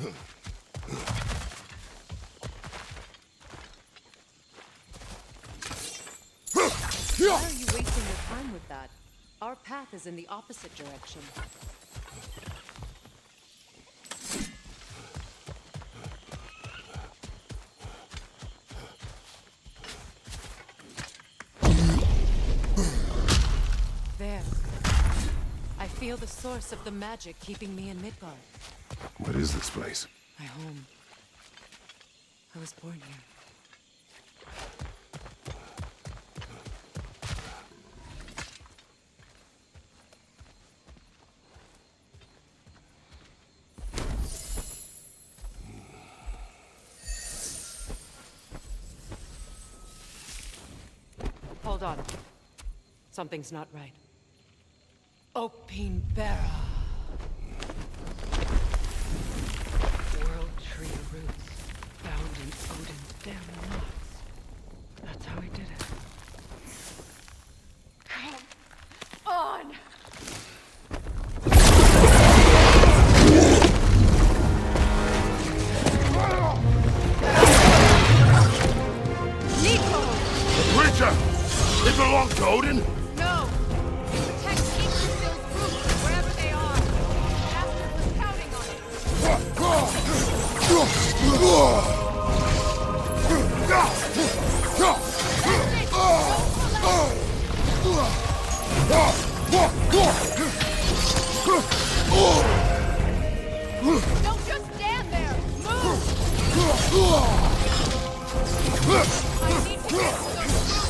Why are you wasting your time with that? Our path is in the opposite direction. There. I feel the source of the magic keeping me in Midgard. What is this place? My home. I was born here. Hold on. Something's not right. Fimbulwinter. World tree roots found in Odin's damn nuts. That's how he did it. Come on! Nico! The creature! It belongs to Odin? No! It protects Yggdrasil's roots wherever they are. Asgard was counting on it. Don't just stand there! Move! I need to get to those roots!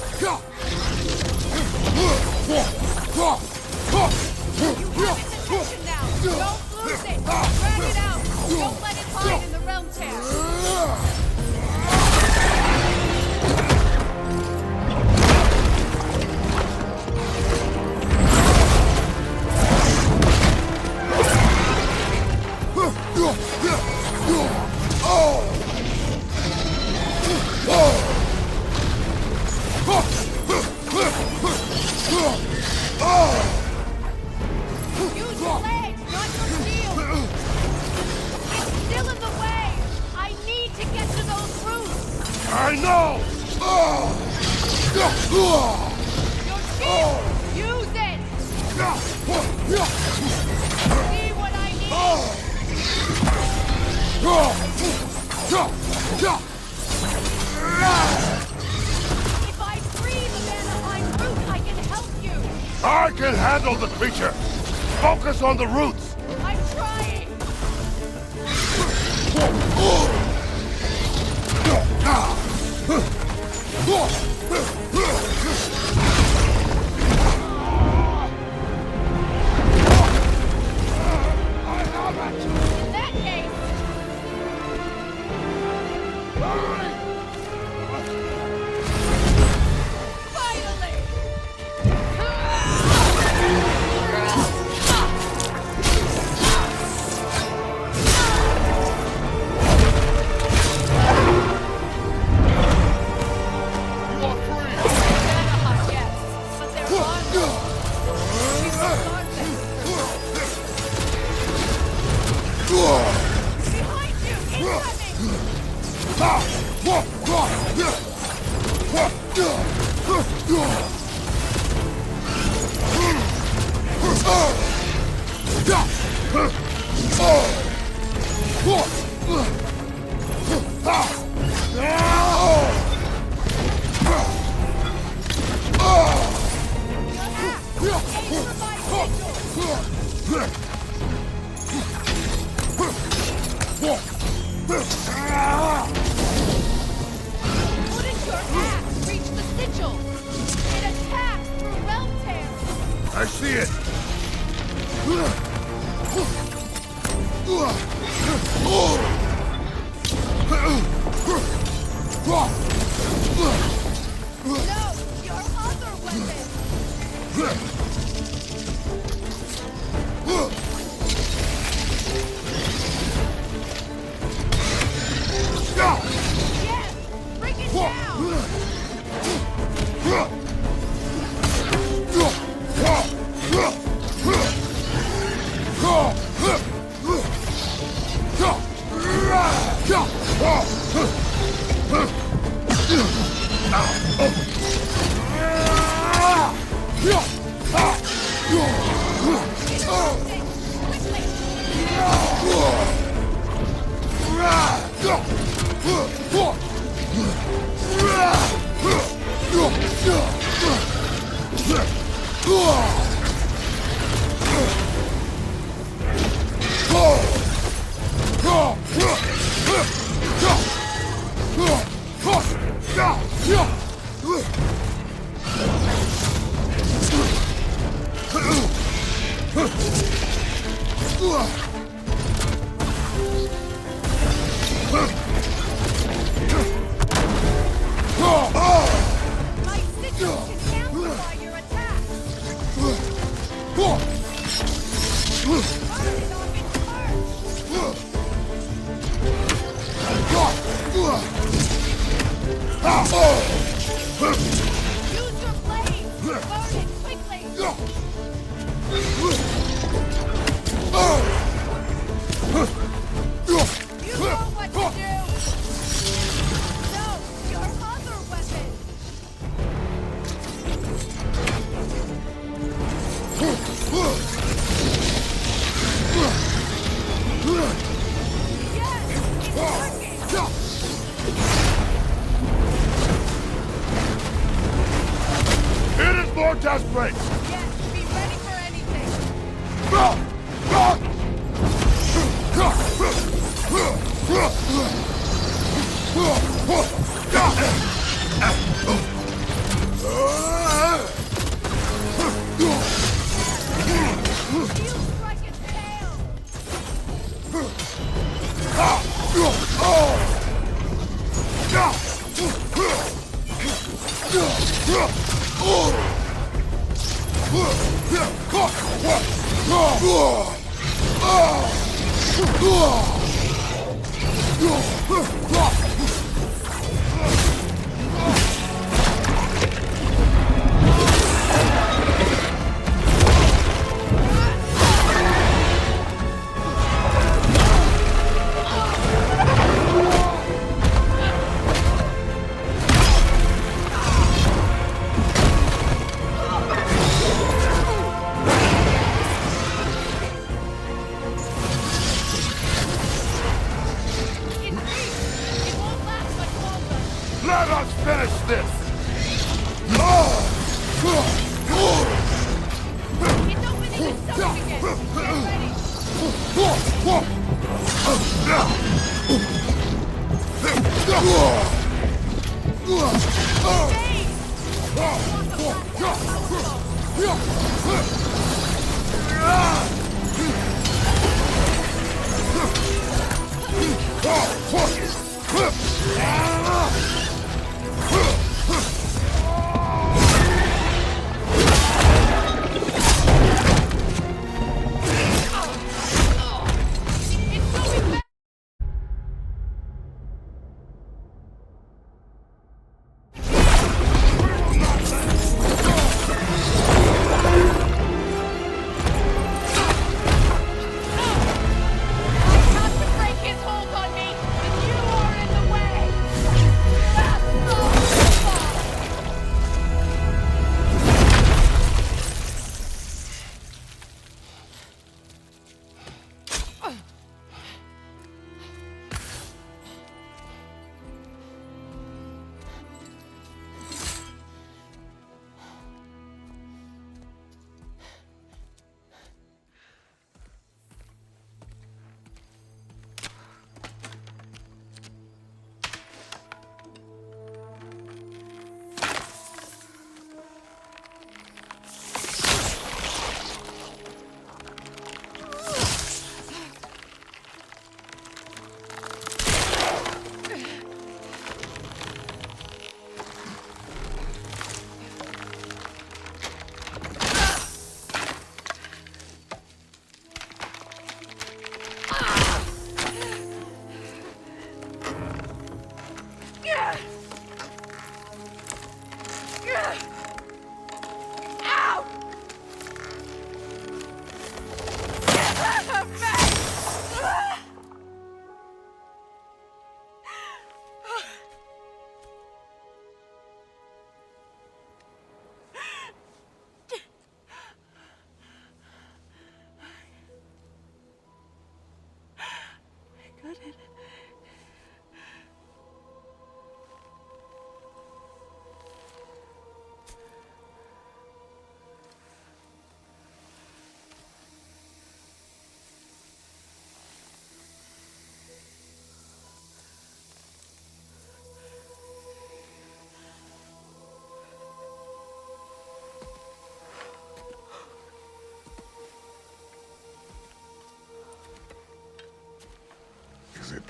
You have its attention now! Don't lose it! Drag it out! Don't let it hide in the realm tear! Use your legs, not your shield! It's still in the way! I need to get to those roots! I know! Your shield! Use it! See what I need? If I free the Vanaheim root, I can help you! I can handle the creature! Focus on the roots! I'm trying! In that case... Finally! Yes, but they're on. We will start them. Behind you! Incoming! Wouldn't your axe reach the sigil? It attacks through realm tear. I see it! No, your other weapon. Yes, bring it down. My sigils can amplify your attack! Burn off its Use your blade! Burn it quickly! You know what to do! No! Your other weapon! Yes! It's working! It is more desperate! Yes! Be ready for anything! You strike its tail! Let us finish this! It's opening itself again! Get ready! Not to break his hold on me! If you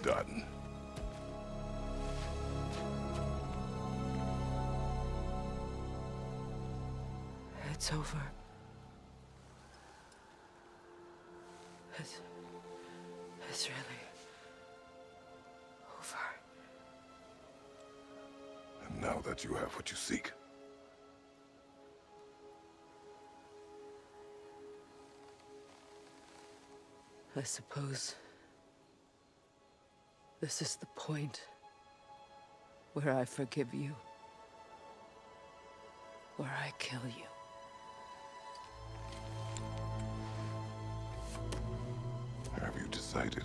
done. It's over. It's really over. And now that you have what you seek, I suppose this is the point where I forgive you, where I kill you. have you decided?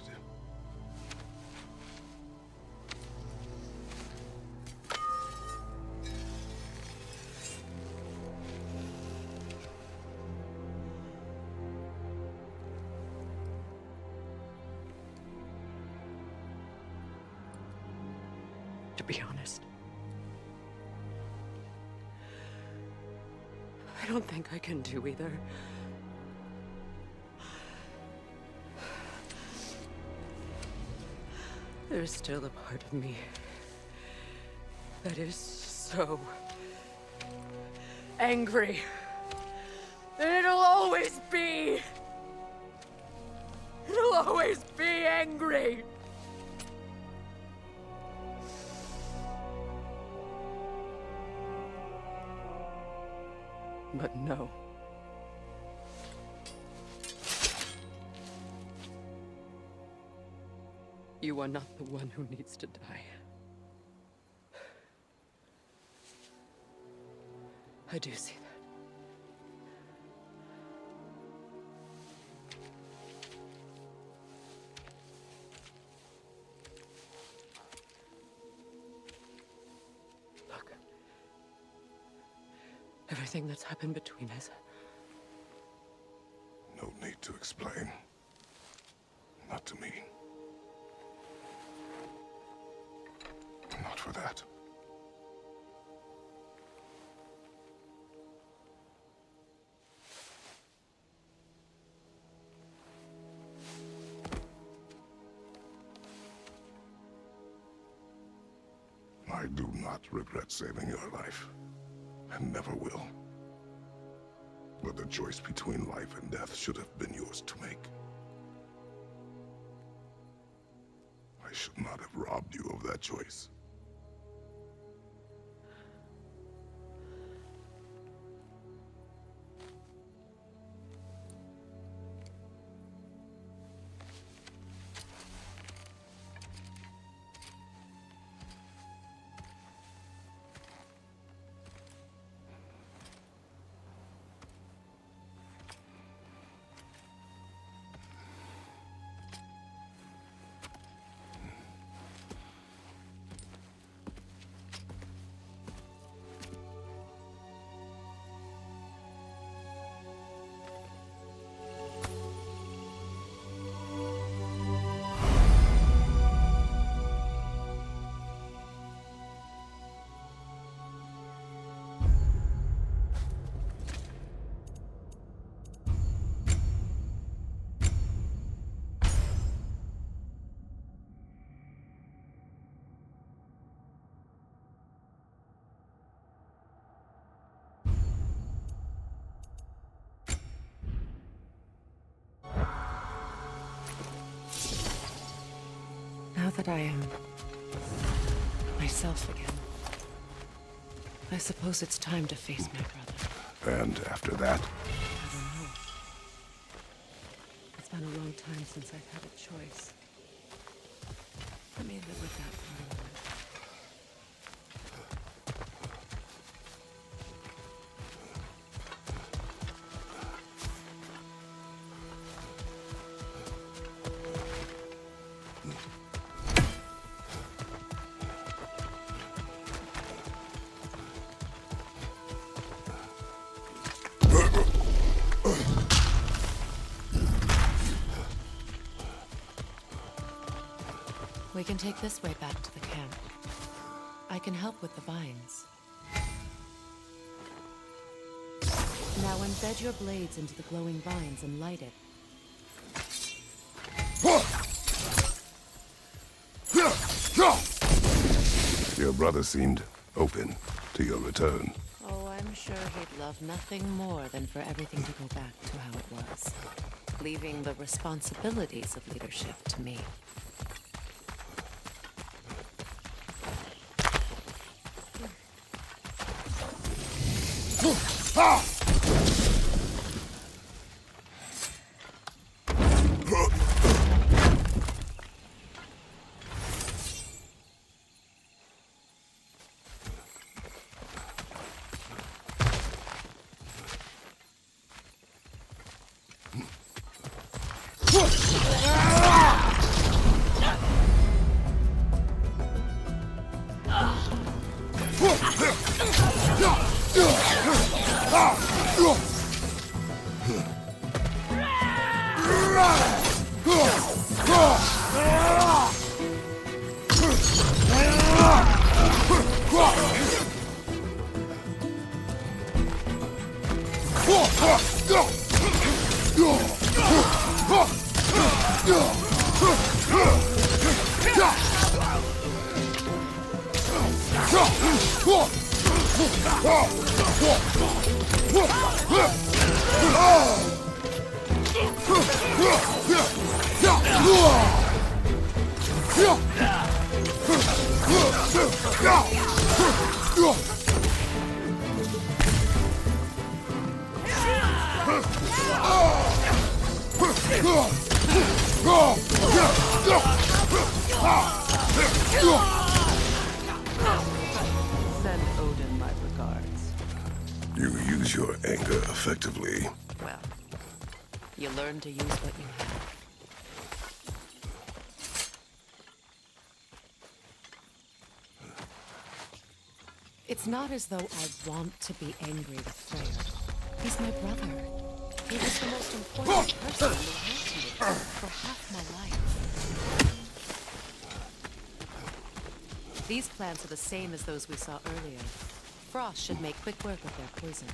To be honest, I don't think I can do either. There's still a part of me that is so angry. And it'll always be. It'll always be angry. But no. You are not the one who needs to die. I do see that. Look. Everything that's happened between us. No need to explain. Not to me. Not for that. I do not regret saving your life, and never will. But the choice between life and death should have been yours to make. I should not have robbed you of that choice. Now that I am myself again, I suppose it's time to face my brother. And after that? I don't know. It's been a long time since I've had a choice. Let me live with that for a moment. We can take this way back to the camp. I can help with the vines. Now embed your blades into the glowing vines and light it. brother seemed open to your return. Oh, I'm sure he'd love nothing more than for everything to go back to how it was, leaving the responsibilities of leadership to me. Send Odin my regards. You use your anger effectively. Well, you learn to use what you have. It's not as though I want to be angry with Freyr. He's my brother. He was the most important person in the world for half my life. These plants are the same as those we saw earlier. Frost should make quick work of their poison.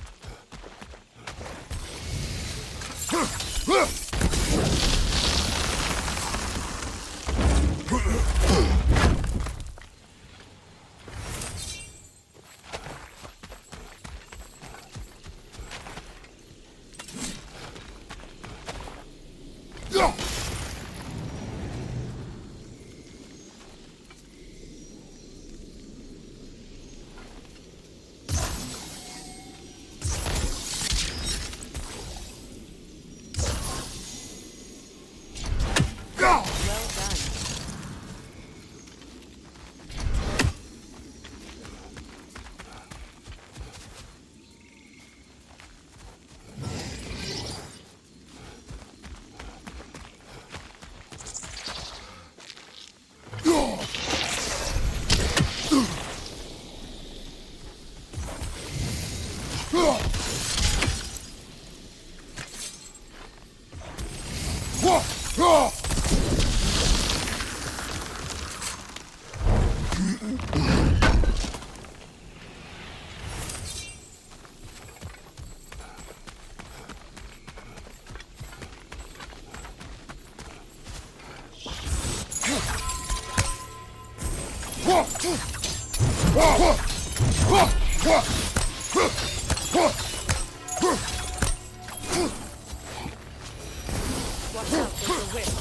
Watch out, there's a wisp.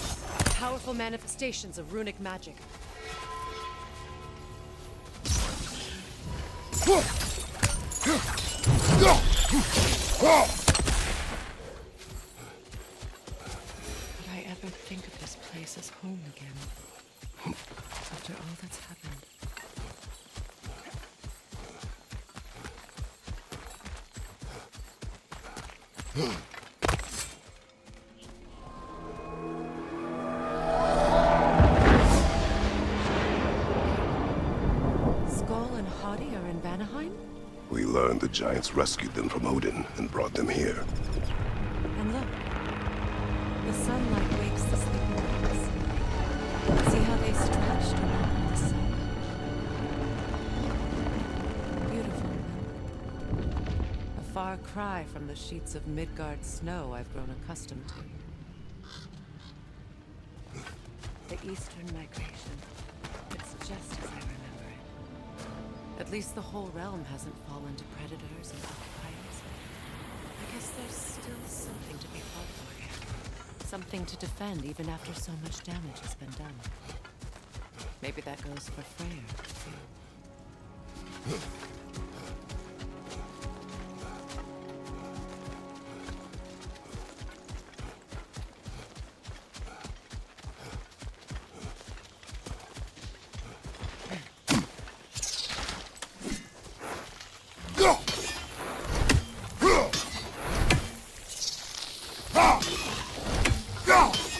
Powerful manifestations of runic magic. Could I ever think of this place as home again? After all that's happened. Skull and Hadi are in Vanaheim? We learned the giants rescued them from Odin and brought them here. And look, the sunlight wakes the sleeping ones. See how they stretched around the sun? Beautiful. A far cry from the sheets of Midgard snow I've grown accustomed to. The Eastern migration. It's just as I remember it. At least the whole realm hasn't fallen to predators and occupiers. I guess there's still something to be fought for here. Something to defend even after so much damage has been done. Maybe that goes for Freyr, too.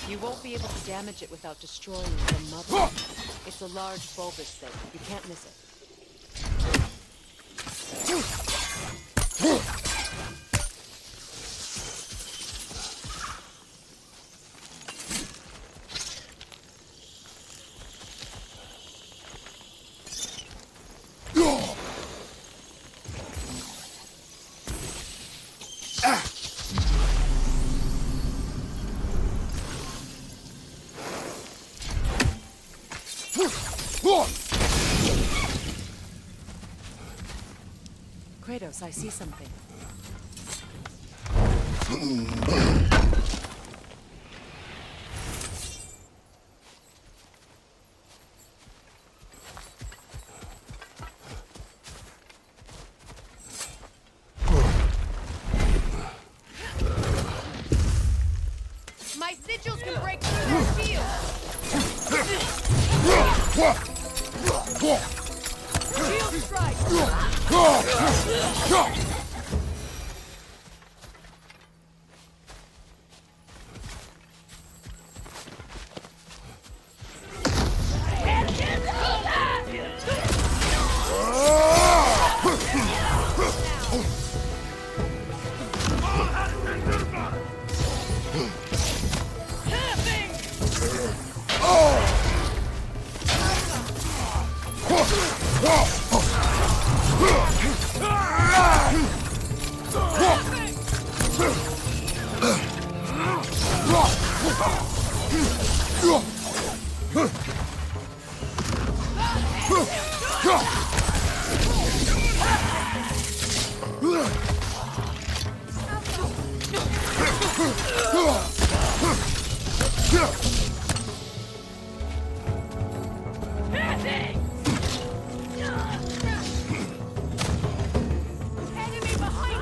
You won't be able to damage it without destroying the mother. It's a large bulbous thing. You can't miss it. Kratos, I see something. My sigils can break through their shield! Shield strike! Enemy behind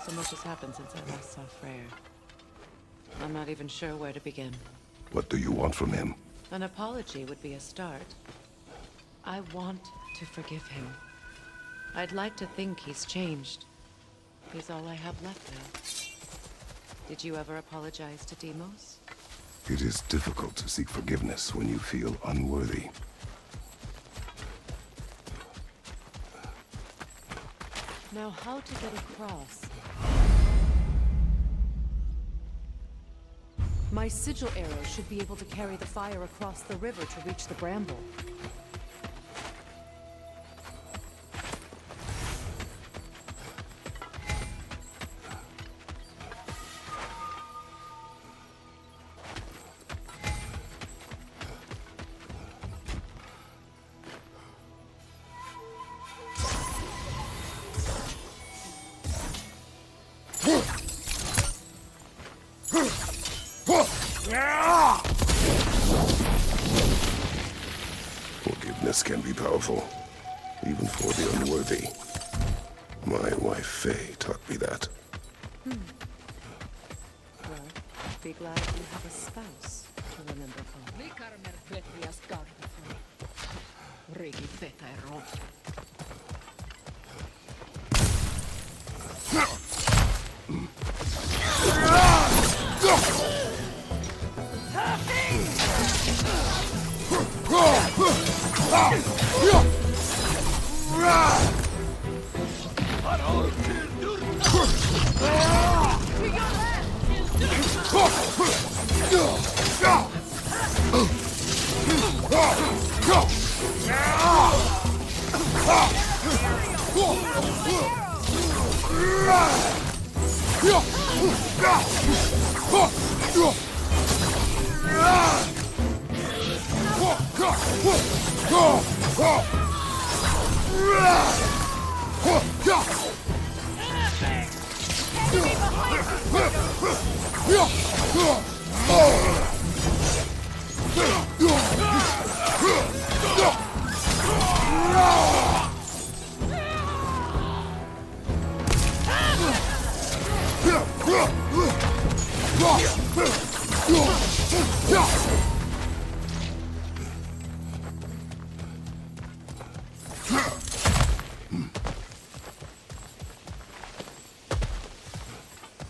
So much has happened since I last saw Freyr. I'm not even sure where to begin. What do you want from him? An apology would be a start. I want to forgive him. I'd like to think he's changed. He's all I have left now. Did you ever apologize to Deimos? It is difficult to seek forgiveness when you feel unworthy. Now, how to get across? My sigil arrow should be able to carry the fire across the river to reach the bramble. Forgiveness can be powerful, even for the unworthy. My wife Faye taught me that. Well, be glad you have a spouse to remember home.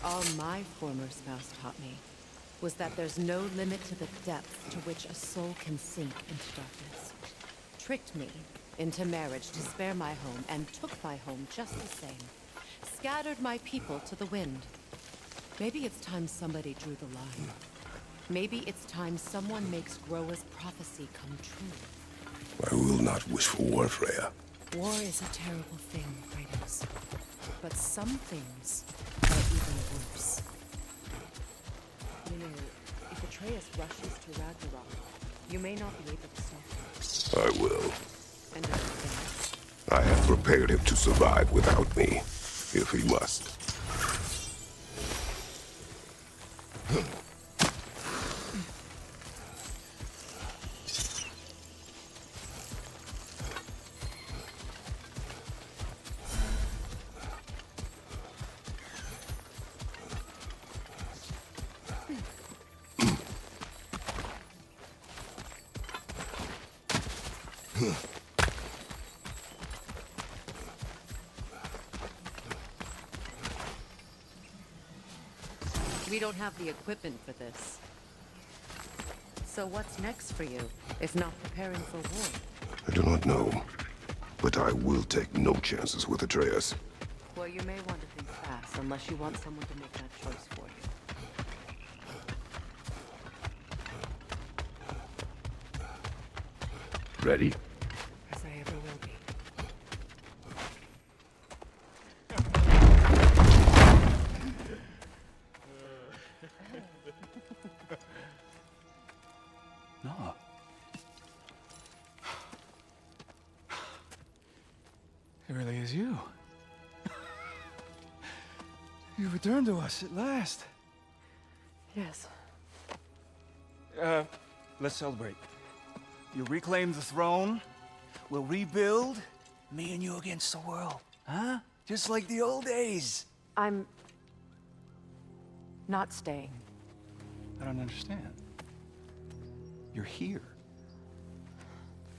All my former spouse taught me was that there's no limit to the depth to which a soul can sink into darkness. Tricked me into marriage to spare my home and took my home just the same. Scattered my people to the wind. Maybe it's time somebody drew the line. Maybe it's time someone makes Groa's prophecy come true. I will not wish for war, Freya. War is a terrible thing, Kratos. But some things are even worse. You know, if Atreus rushes to Ragnarok, you may not be able to stop him. I will. And everything. I have prepared him to survive without me, if he must. We don't have the equipment for this. So what's next for you, if not preparing for war? I do not know, but I will take no chances with Atreus. Well, you may want to think fast, unless you want someone to make that choice for you. Ready? As I ever will be. No. It really is you. You returned to us at last. Yes. Let's celebrate. You reclaim the throne. We'll rebuild. Me and you against the world. Huh? Just like the old days. I'm not staying. I don't understand. You're here.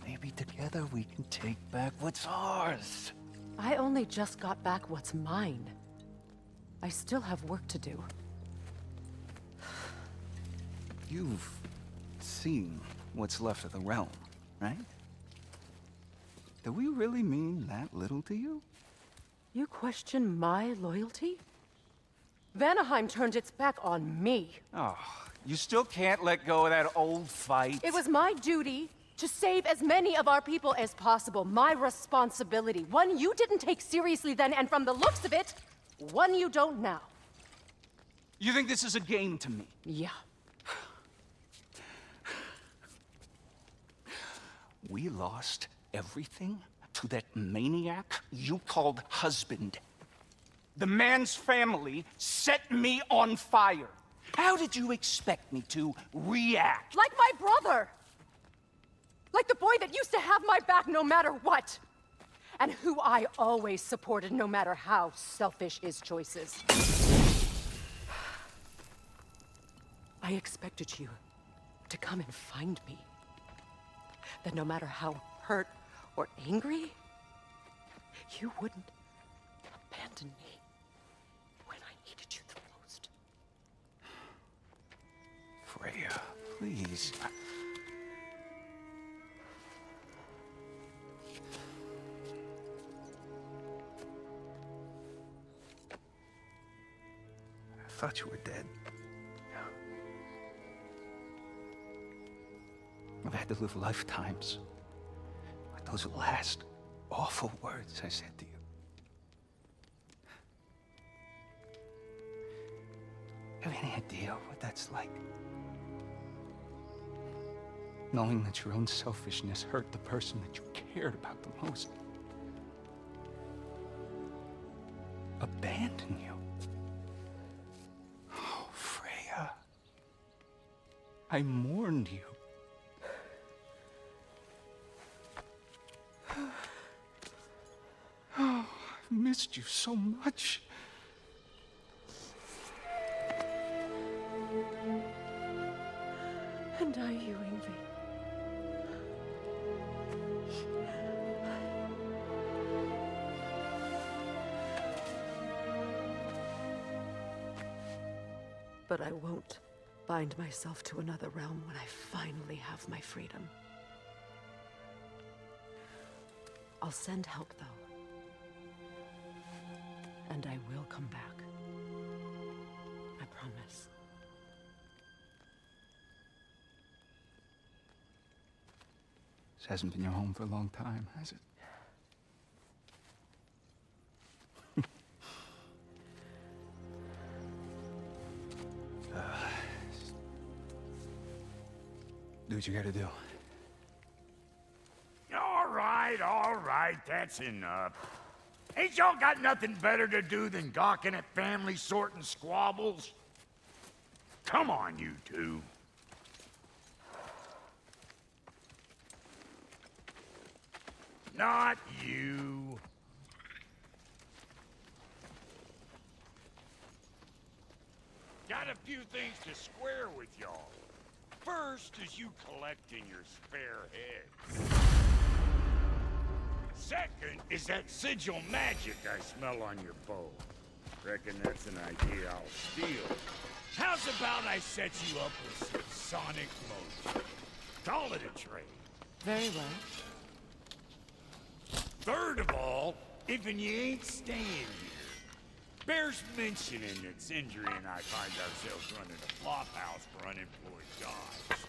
Maybe together we can take back what's ours. I only just got back what's mine. I still have work to do. You've seen what's left of the realm, right? Do we really mean that little to you? You question my loyalty? Vanaheim turned its back on me. Oh, you still can't let go of that old fight? It was my duty to save as many of our people as possible. My responsibility. One you didn't take seriously then, and from the looks of it, one you don't now. You think this is a game to me? Yeah. We lost everything to that maniac you called husband. The man's family set me on fire. How did you expect me to react? Like my brother! Like the boy that used to have my back no matter what! And who I always supported no matter how selfish his choices. I expected you to come and find me. That no matter how hurt or angry, you wouldn't abandon me when I needed you the most. Freya, please. I thought you were dead. I've had to live lifetimes with those last awful words I said to you. Have any idea what that's like? Knowing that your own selfishness hurt the person that you cared about the most. Abandon you. Oh, Freya. I mourned you. Oh, I've missed you so much. And are you, Yngvi? But I won't bind myself to another realm when I finally have my freedom. I'll send help, though. And I will come back. I promise. This hasn't been your home for a long time, has it? Do what you gotta do. All right, that's enough. Ain't y'all got nothing better to do than gawking at family sorting squabbles? Come on, you two. Not you. Got a few things to square with y'all. First is you collecting your spare heads. Second is that sigil magic I smell on your bow. Reckon that's an idea I'll steal. How's about I set you up with some sonic motion? Call it a trade. Very well. Third of all, if you ain't staying here, bears mentioning that Sindri and I find ourselves running a flophouse for unemployed gods.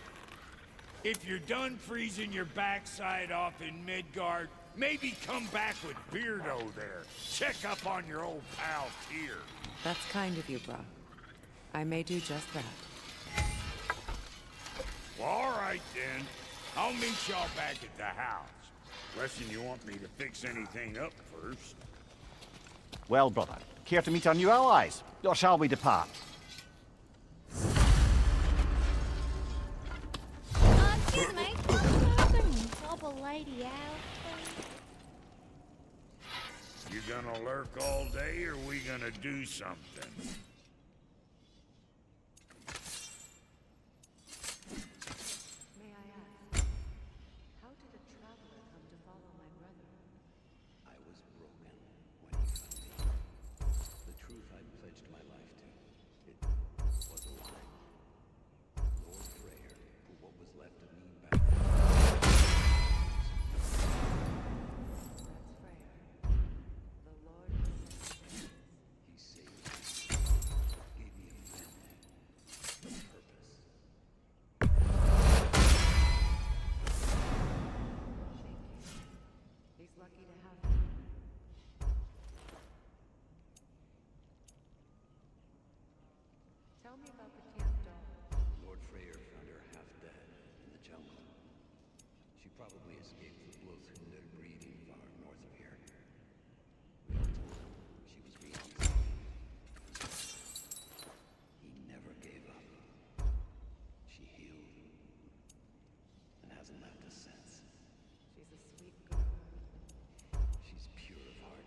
If you're done freezing your backside off in Midgard, maybe come back with Beardo there. Check up on your old pal here. That's kind of you, Brock. I may do just that. Well, all right then. I'll meet y'all back at the house. Unless you want me to fix anything up first. Well, brother, care to meet our new allies? Or shall we depart? Excuse me. Can you help a lady out, please? You gonna lurk all day, or we gonna do something? May I ask, how did a traveler come to follow my brother? I was broken when he found me. The truth I pledged my life to, it was a lie. Lord Freyr put what was left of me back. That's Freyr. The Lord. He saved me. hasn't left us since. She's a sweet girl. She's pure of heart,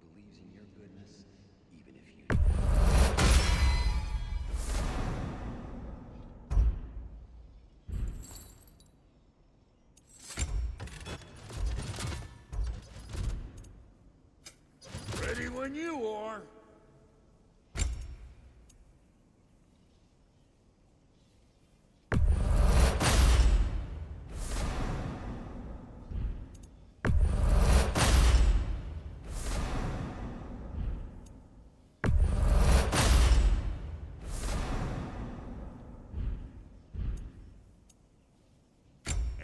believes in your goodness, even if you don't. Ready when you are.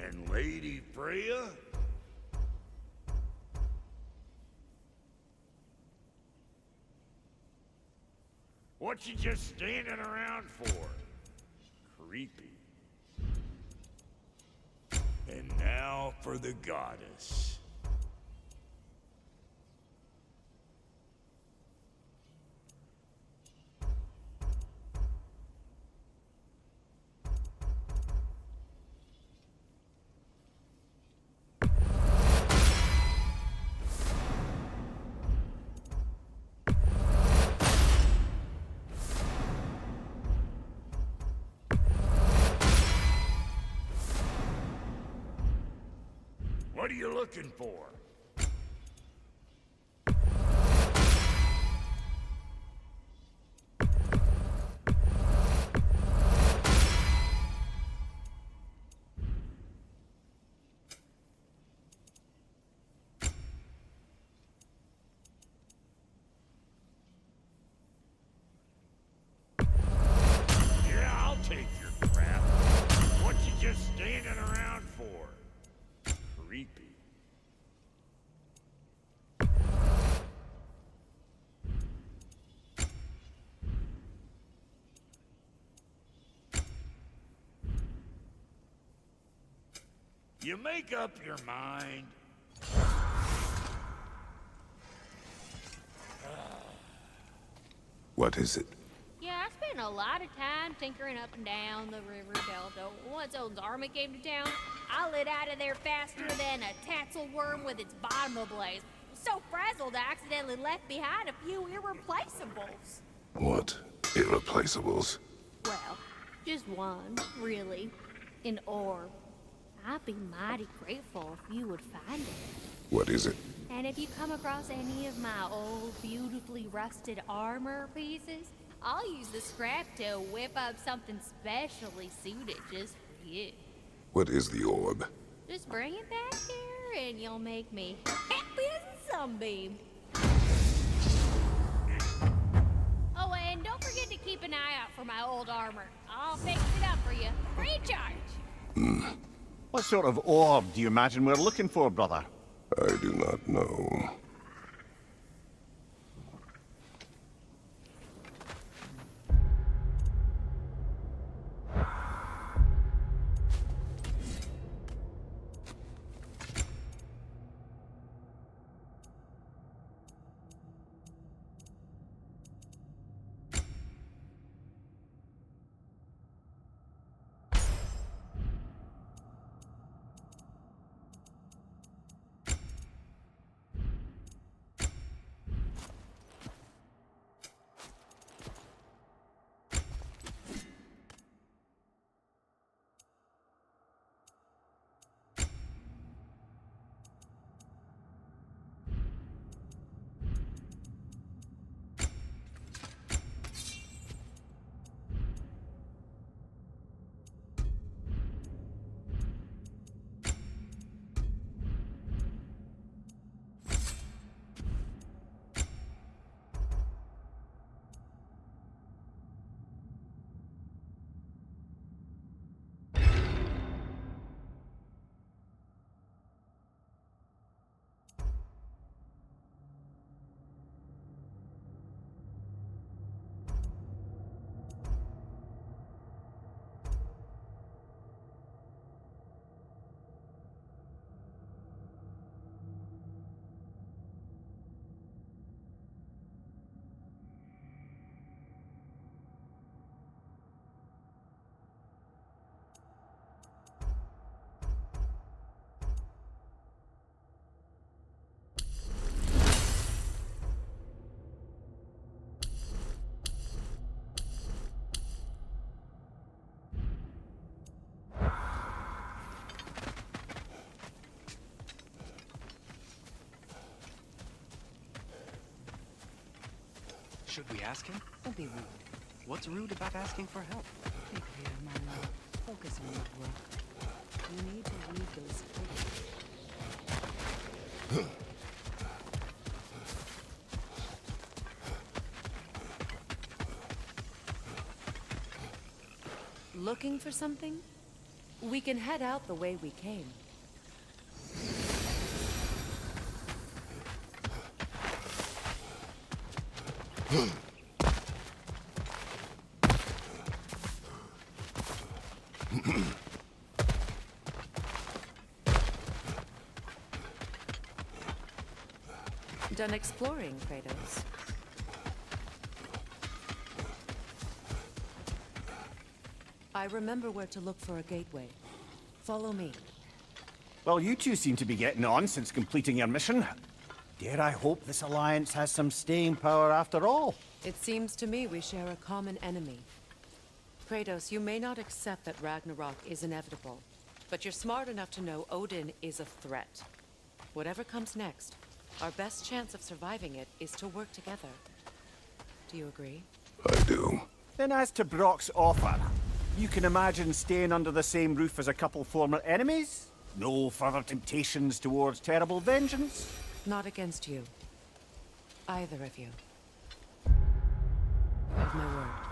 And Lady Freya? What you just standing around for? Creepy. And now for the goddess. What are you looking for? Yeah, I'll take your crap. What you just standing around for? Creepy. You make up your mind. What is it? Yeah, I spent a lot of time tinkering up and down the river delta. Once Odin's army came to town, I lit out of there faster than a tassel worm with its bottom ablaze. So frazzled, I accidentally left behind a few irreplaceables. What? Irreplaceables? Well, just one, really. An orb. I'd be mighty grateful if you would find it. What is it? And if you come across any of my old, beautifully rusted armor pieces, I'll use the scrap to whip up something specially suited just for you. What is the orb? Just bring it back here and you'll make me happy as a sunbeam. Oh, and don't forget to keep an eye out for my old armor. I'll fix it up for you. Free of charge. What sort of orb do you imagine we're looking for, brother? I do not know. Should we ask him? Don't be rude. What's rude about asking for help? Be clear, my love. Focus on your work. You need to read those papers. Looking for something? We can head out the way we came. Done exploring, Kratos. I remember where to look for a gateway. Follow me. Well, you two seem to be getting on since completing your mission. Dare I hope this alliance has some staying power after all? It seems to me we share a common enemy. Kratos, you may not accept that Ragnarok is inevitable, but you're smart enough to know Odin is a threat. Whatever comes next, our best chance of surviving it is to work together. Do you agree? I do. Then as to Brock's offer, you can imagine staying under the same roof as a couple former enemies? No further temptations towards terrible vengeance? Not against you. Either of you. Have my word.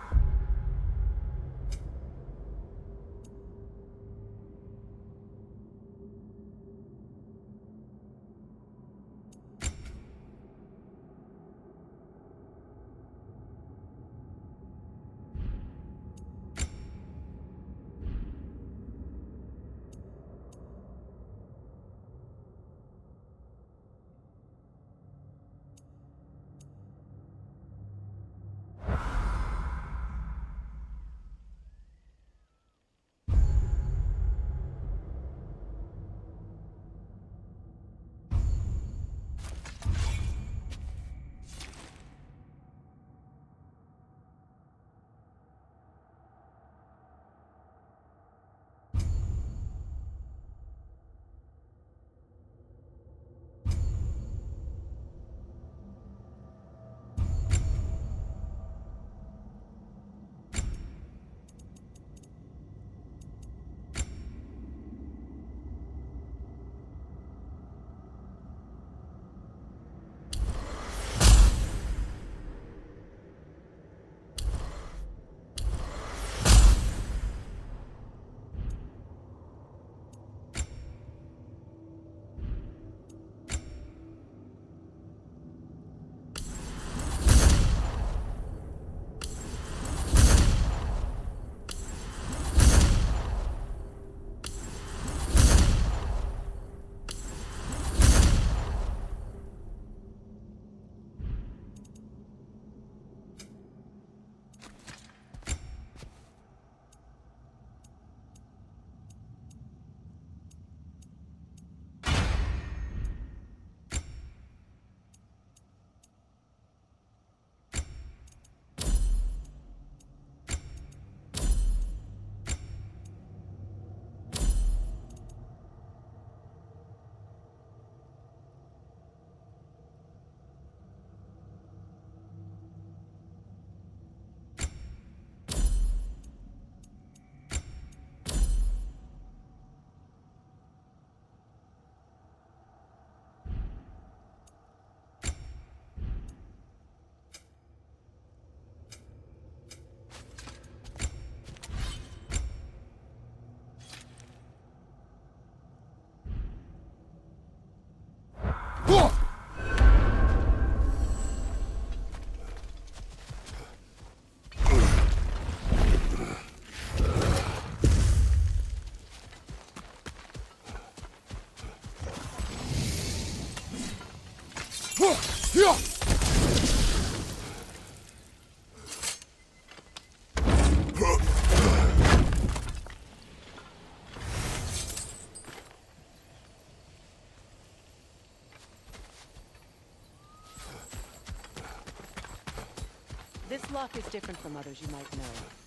This lock is different from others you might know.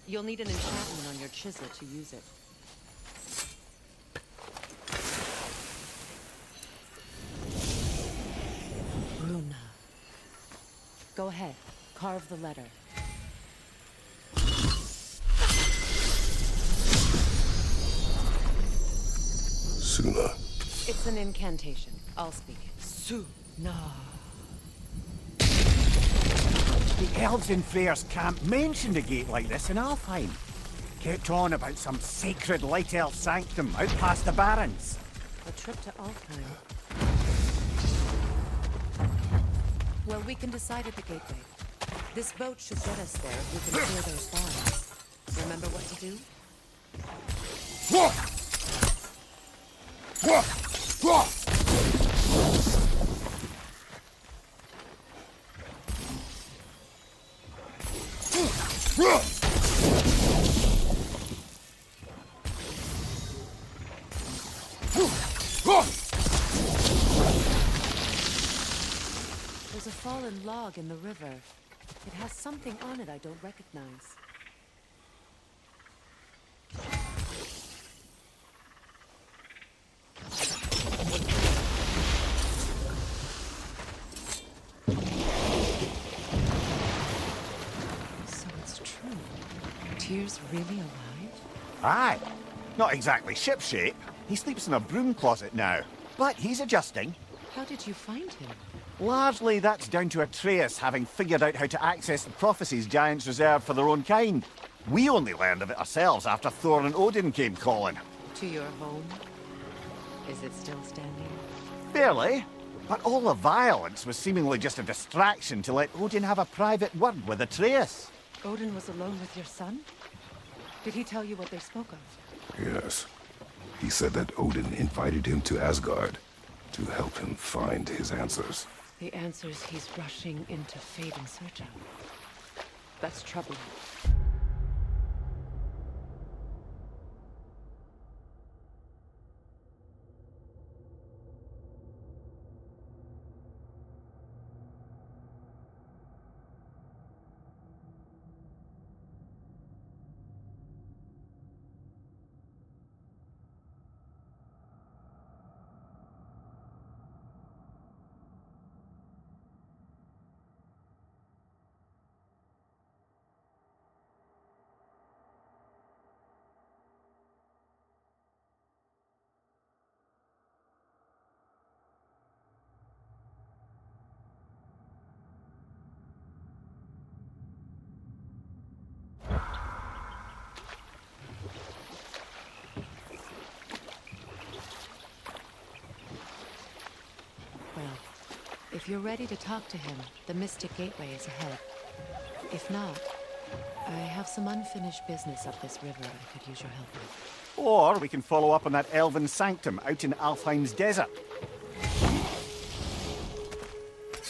You'll need an enchantment on your chisel to use it. Runa. Go ahead. Carve the letter. Suna. It's an incantation. I'll speak it. Suna. The elves in Freyr's camp mentioned a gate like this in Alfheim. Kept on about some sacred light elf sanctum out past the barrens. A trip to Alfheim. Well, we can decide at the gateway. This boat should get us there if we can clear those barns. Remember what to do? There's a fallen log in the river. It has something on it I don't recognize. So it's true. Tyr's really alive? Aye. Not exactly shipshape. He sleeps in a broom closet now. But he's adjusting. How did you find him? Largely that's down to Atreus having figured out how to access the prophecies giants reserved for their own kind. We only learned of it ourselves after Thor and Odin came calling. To your home? Is it still standing? Fairly. But all the violence was seemingly just a distraction to let Odin have a private word with Atreus. Odin was alone with your son? Did he tell you what they spoke of? Yes. He said that Odin invited him to Asgard to help him find his answers. The answers he's rushing into fate in search of. That's troubling. Well, if you're ready to talk to him, the Mystic Gateway is ahead. If not, I have some unfinished business up this river I could use your help with. Or we can follow up on that elven sanctum out in Alfheim's desert.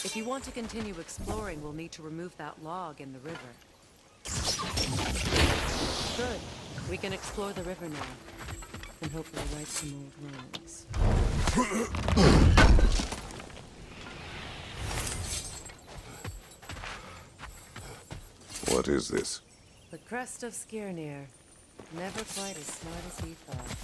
If you want to continue exploring, we'll need to remove that log in the river. Good. We can explore the river now. And hopefully right some old wrongs. What is this? The crest of Skirnir. Never quite as smart as he thought.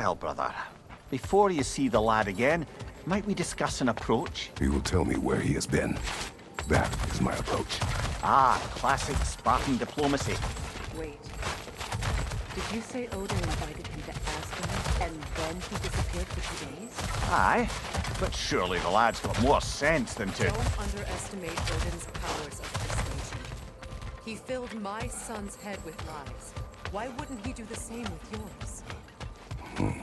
Well, brother, before you see the lad again, might we discuss an approach? He will tell me where he has been. That is my approach. Ah, classic Spartan diplomacy. Wait. Did you say Odin invited him to Asgard, and then he disappeared for 2 days? Aye, but surely the lad's got more sense than to... Don't underestimate Odin's powers of persuasion. He filled my son's head with lies. Why wouldn't he do the same with yours? And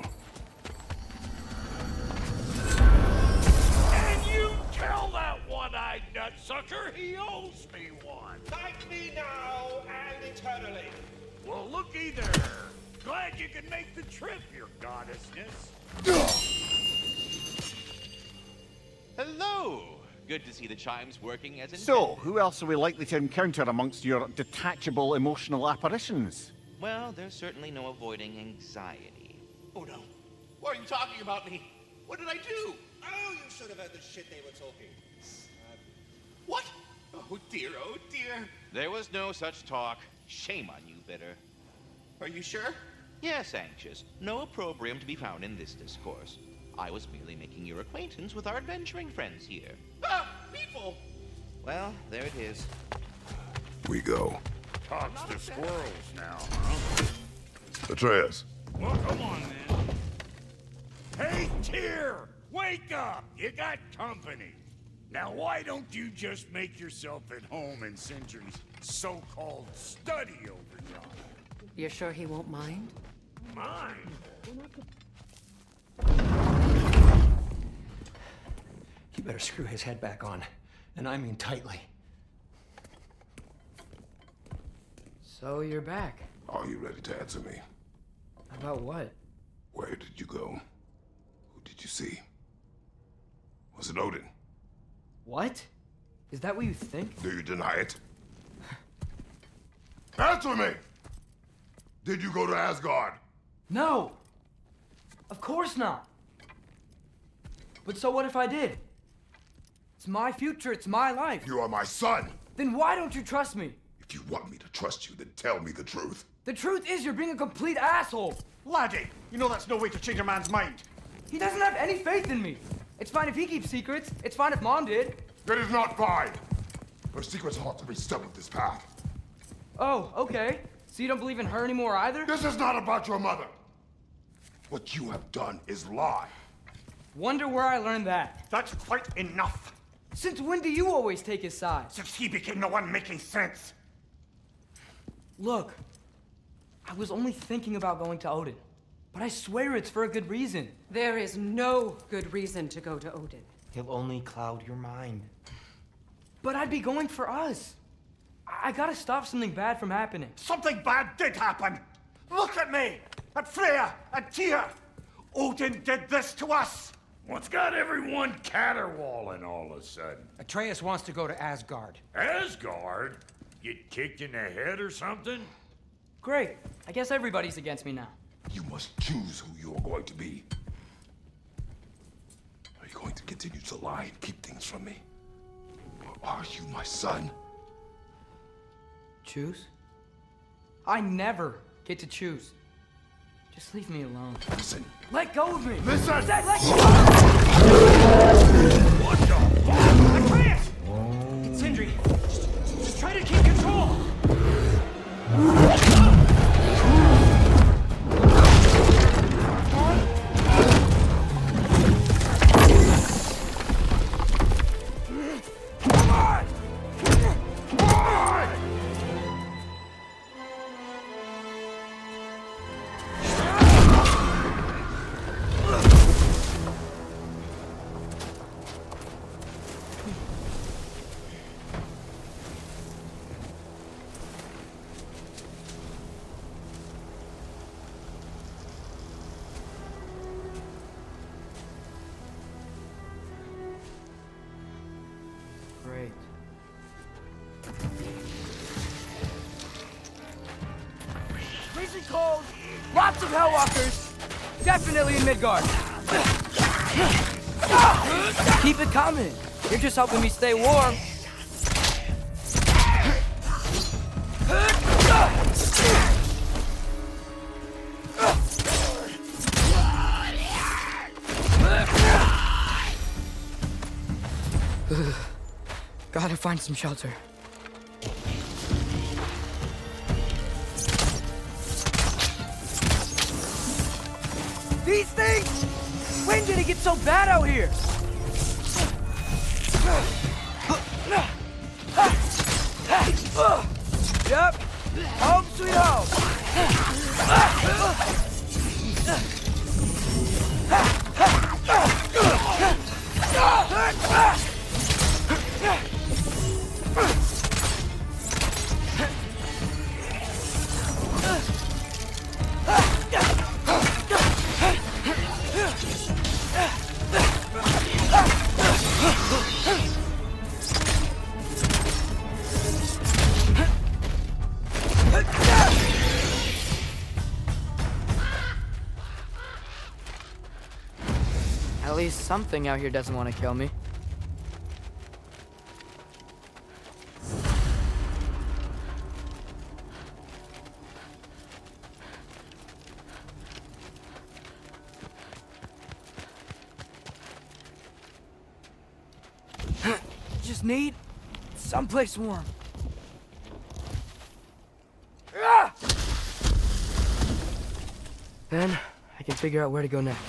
you tell that one-eyed nutsucker he owes me one. Thank me now and eternally. Well, looky there. Glad you can make the trip, your goddessness. Hello! Good to see the chimes working as intended. So, who else are we likely to encounter amongst your detachable emotional apparitions? Well, there's certainly no avoiding anxiety. Oh no. Why are you talking about me? What did I do? Oh, you should have heard the shit they were talking. What? Oh dear, oh dear. There was no such talk. Shame on you, Bitter. Are you sure? Yes, Anxious. No opprobrium to be found in this discourse. I was merely making your acquaintance with our adventuring friends here. Ah, people! Well, there it is. We go. Talks to squirrels now, huh? Atreus. Well, come on, then. Hey, Tyr! Wake up! You got company. Now, why don't you just make yourself at home in Sindri's so-called study over yonder? You're sure he won't mind? Mine? You better screw his head back on, and I mean tightly. So you're back. Are you ready to answer me? About what? Where did you go? Who did you see? Was it Odin? What? Is that what you think? Do you deny it? Answer me! Did you go to Asgard? No! Of course not! But so what if I did? It's my future, it's my life. You are my son! Then why don't you trust me? If you want me to trust you, then tell me the truth. The truth is you're being a complete asshole! Laddie, you know that's no way to change a man's mind. He doesn't have any faith in me. It's fine if he keeps secrets. It's fine if Mom did. It is not fine! Her secrets ought to be stuck with this path. Oh, okay. So you don't believe in her anymore either? This is not about your mother! What you have done is lie. Wonder where I learned that. That's quite enough. Since when do you always take his side? Since he became the one making sense. Look, I was only thinking about going to Odin, but I swear it's for a good reason. There is no good reason to go to Odin. He'll only cloud your mind. But I'd be going for us. I gotta stop something bad from happening. Something bad did happen. Look at me, at Freya, at Tyr. Odin did this to us. What's got everyone caterwauling all of a sudden? Atreus wants to go to Asgard. Asgard? Get kicked in the head or something? Great. I guess everybody's against me now. You must choose who you are going to be. Are you going to continue to lie and keep things from me? Or are you my son? Choose? I never get to choose. Just leave me alone. Listen. Let go of me! Listen! Let go! What the fuck? Atreus! Sindri, just try to keep control! Great. Freezing cold, lots of Hellwalkers, definitely in Midgard. Keep it coming. You're just helping me stay warm. Gotta find some shelter. These things! When did it get so bad out here? Yep. Home sweet home. At least something out here doesn't want to kill me. Just need someplace warm. Then I can figure out where to go next.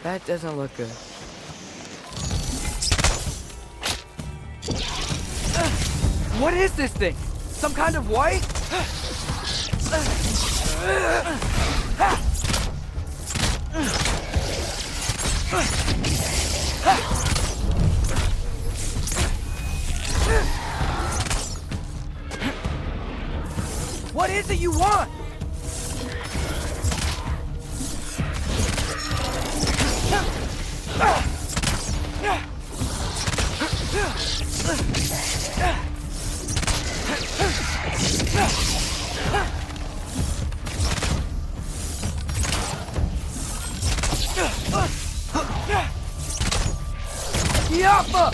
That doesn't look good. What is this thing? Some kind of white? What is it you want? Yappa!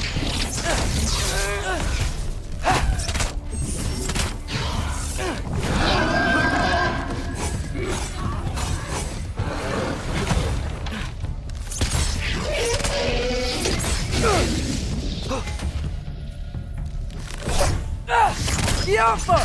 Yappa!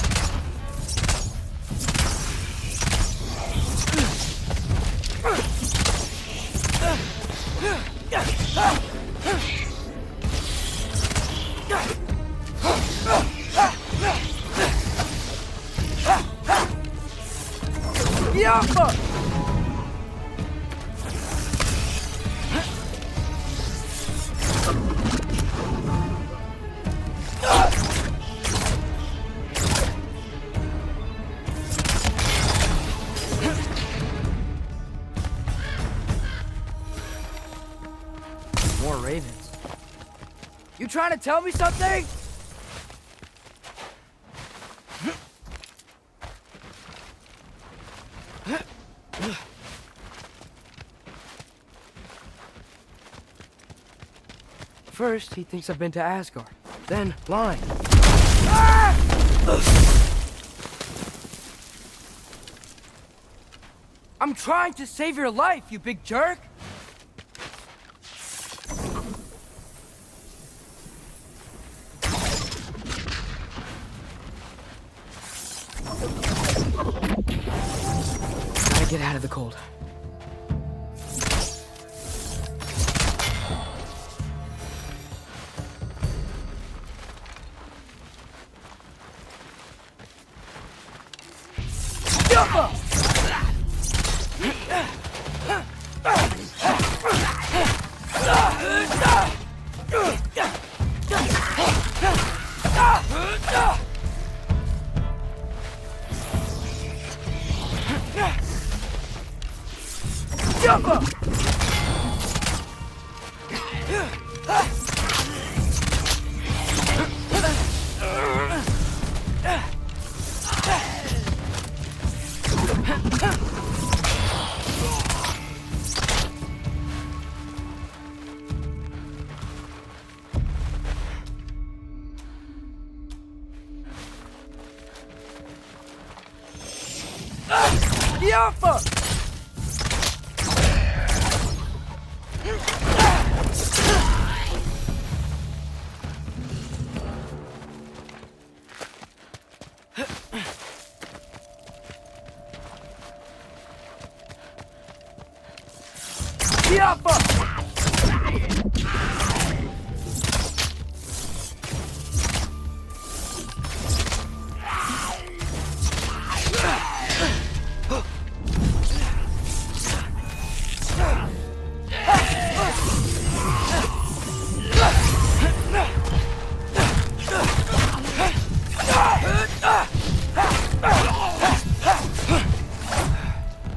Yappa! More ravens. You trying to tell me something? First, he thinks I've been to Asgard. Then, lying. Ah! I'm trying to save your life, you big jerk! Gotta get out of the cold.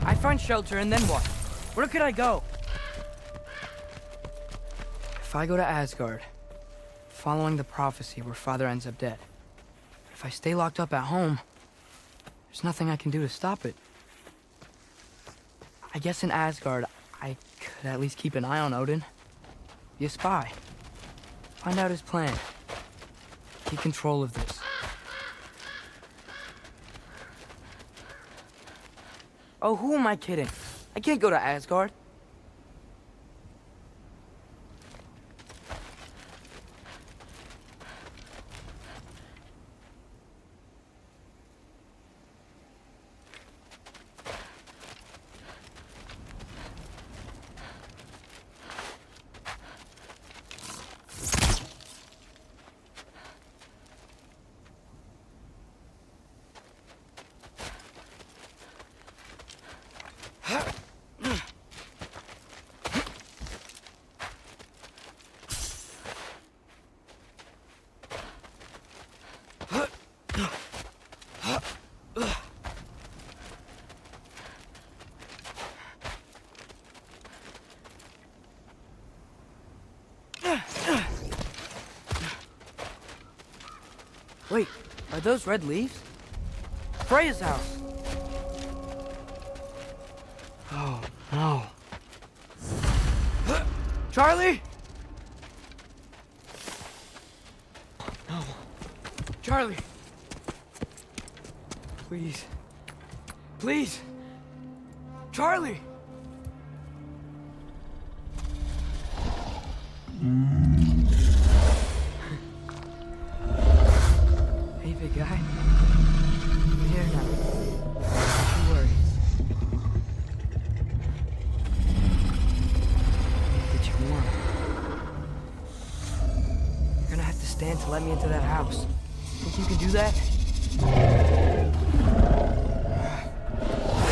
I find shelter, and then what? Where could I go? If I go to Asgard, following the prophecy where Father ends up dead, if I stay locked up at home, there's nothing I can do to stop it. I guess in Asgard, I could at least keep an eye on Odin. Be a spy. Find out his plan. Keep control of this. Oh, who am I kidding? I can't go to Asgard. Wait, are those red leaves? Freya's house! Oh, no. Charlie! No. Charlie! Please. Please! Charlie! Hey, big guy. I'm here now. Don't you worry. Get you warm. You're gonna have to stand to let me into that house. Think you can do that?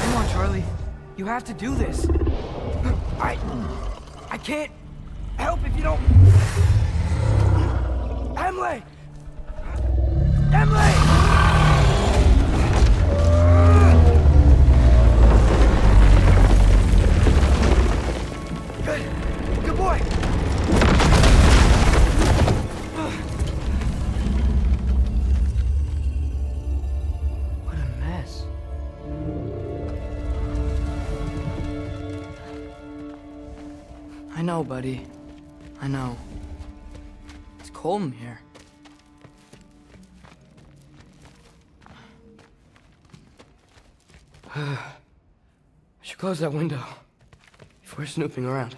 Come on, Charlie. You have to do this. I can't help if you don't... Emily! Emily! Good boy! What a mess. I know, buddy. I know. It's cold in here. I should close that window before snooping around.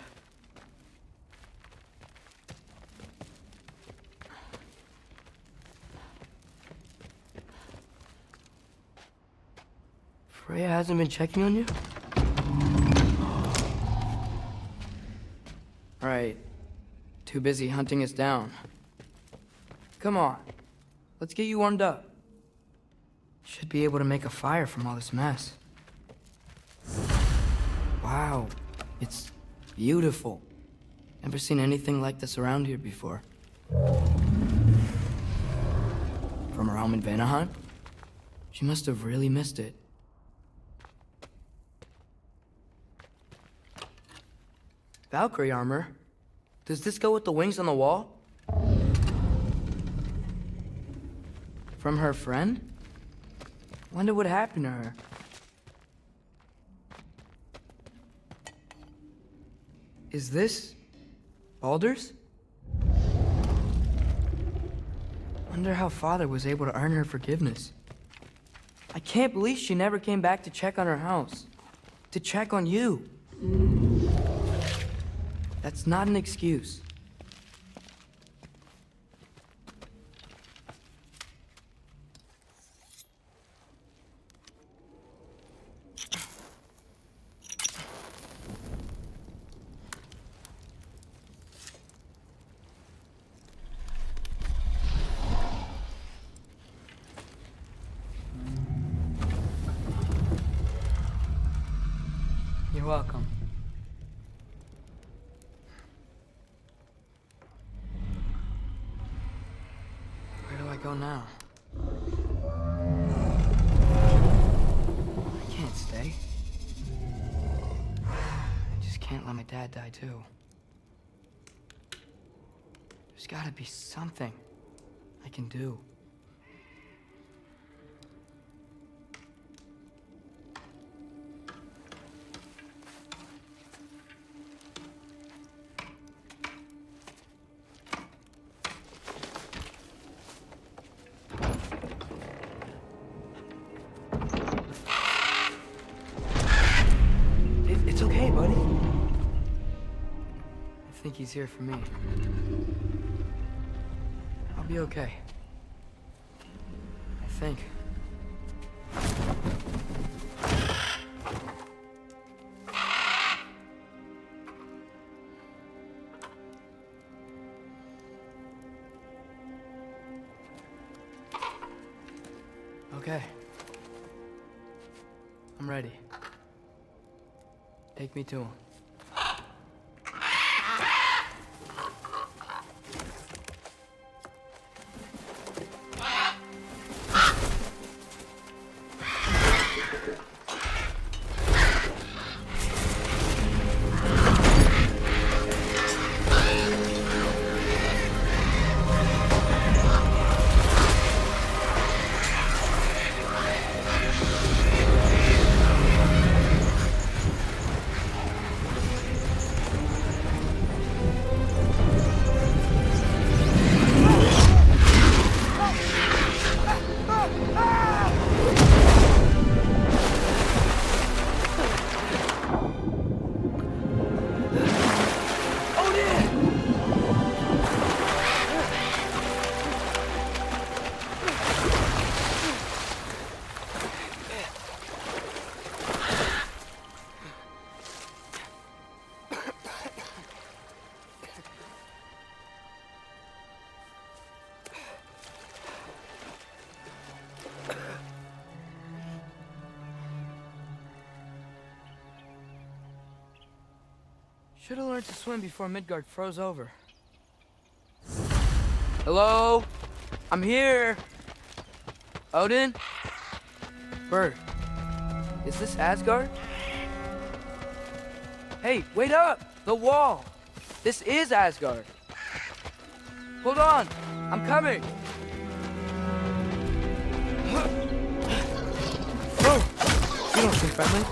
Freya hasn't been checking on you? Right. Too busy hunting us down. Come on. Let's get you warmed up. Should be able to make a fire from all this mess. Wow. It's beautiful. Never seen anything like this around here before. From her home in Vanaheim? She must have really missed it. Valkyrie armor? Does this go with the wings on the wall? From her friend? Wonder what happened to her. Is this Baldur's? Wonder how Father was able to earn her forgiveness. I can't believe she never came back to check on her house. To check on you. That's not an excuse. welcome. Where do I go now? I can't stay. I just can't let my dad die too. There's gotta be something I can do. It's okay, buddy. I think he's here for me. I'll be okay. I think. Okay. I'm ready. Take me to him. Should have learned to swim before Midgard froze over. Hello? I'm here! Odin? Bird. Is this Asgard? Hey, wait up! The wall! This is Asgard! Hold on! I'm coming! Oh! You don't seem friendly.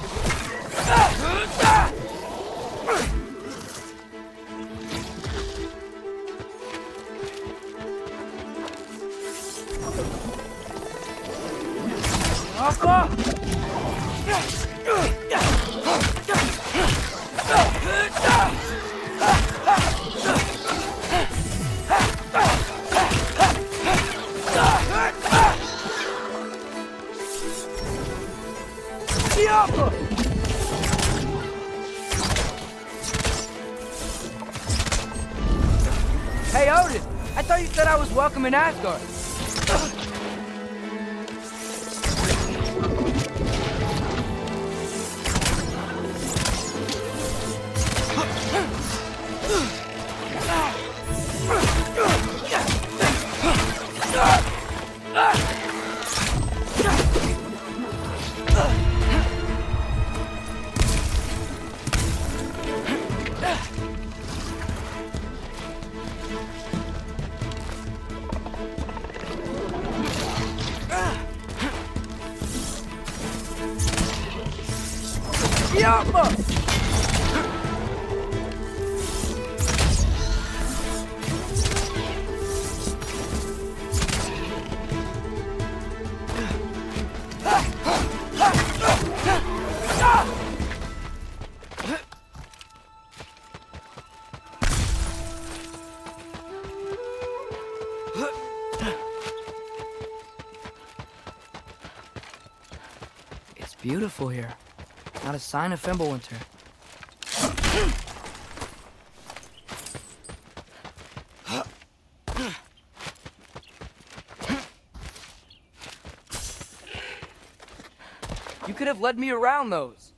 Hey, Odin! I thought you said I was welcome in Asgard. It's beautiful here. Not a sign of Fimbulwinter. You could have led me around those.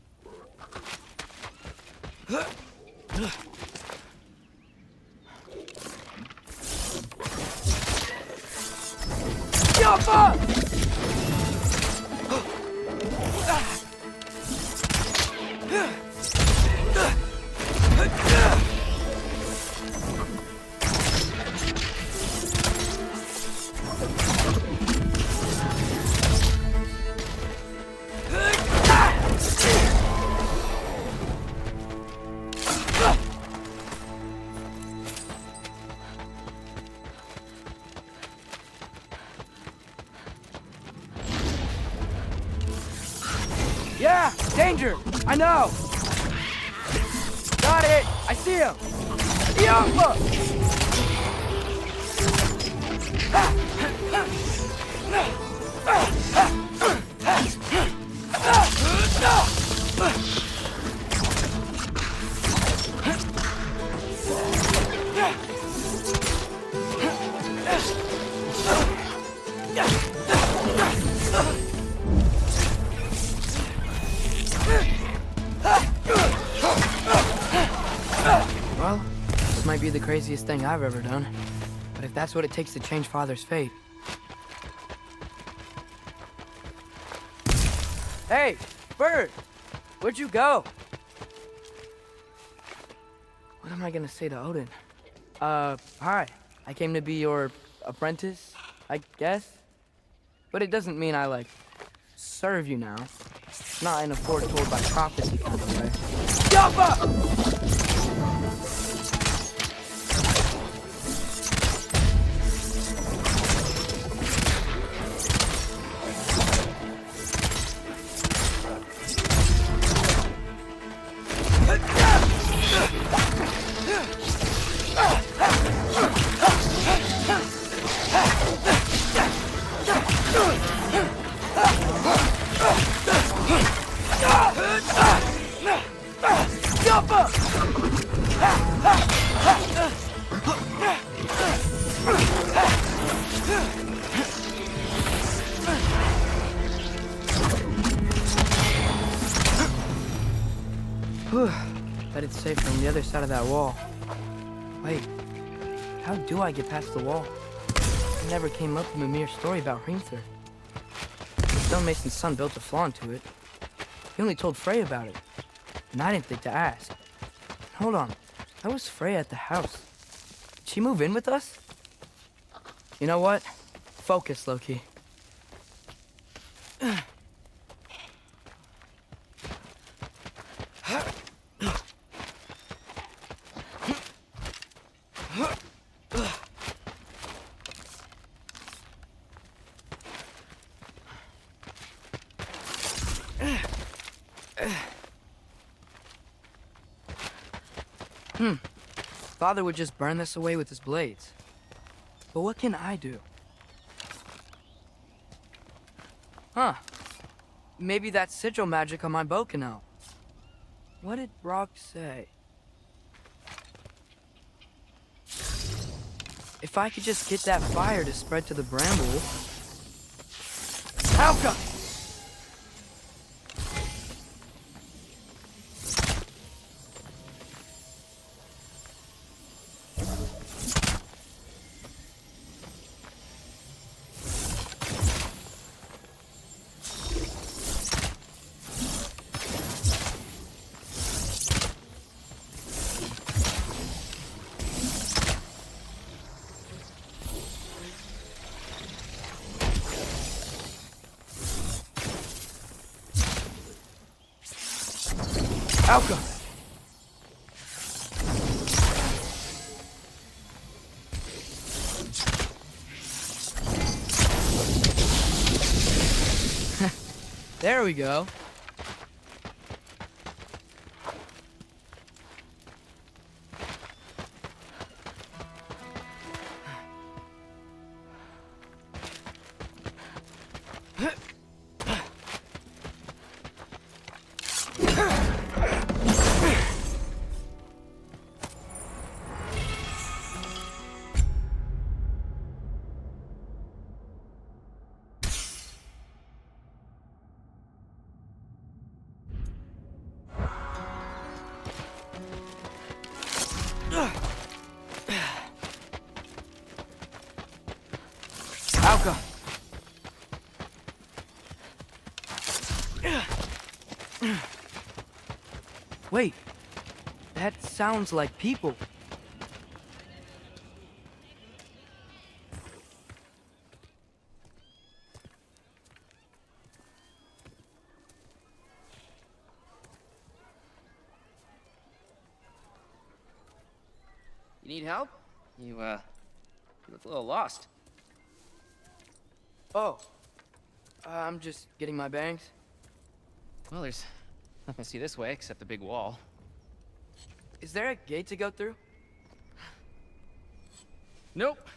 Yeah, danger! I know! Got it! I see him! Yumpa! Well, this might be the craziest thing I've ever done. But if that's what it takes to change Father's fate... Hey, Bird! Where'd you go? What am I gonna say to Odin? Hi. I came to be your apprentice, I guess? But it doesn't mean I, like, serve you now. Not in a foretold by prophecy kind of way. Yappa! Bet it's safe from the other side of that wall. Wait, how do I get past the wall? It never came up in Mimir's story about Hrimthur. The stonemason's son built a flaw into it. He only told Frey about it, and I didn't think to ask. Hold on, how was Frey at the house? Did she move in with us? You know what? Focus, Loki. Father would just burn this away with his blades. But what can I do? Huh. Maybe that sigil magic on my bow can help. What did Brock say? If I could just get that fire to spread to the bramble... Alka! Alka! There we go. Wait, that sounds like people. You need help? You look a little lost. Oh, I'm just getting my bangs. Well, there's nothing to see this way except the big wall. Is there a gate to go through? Nope.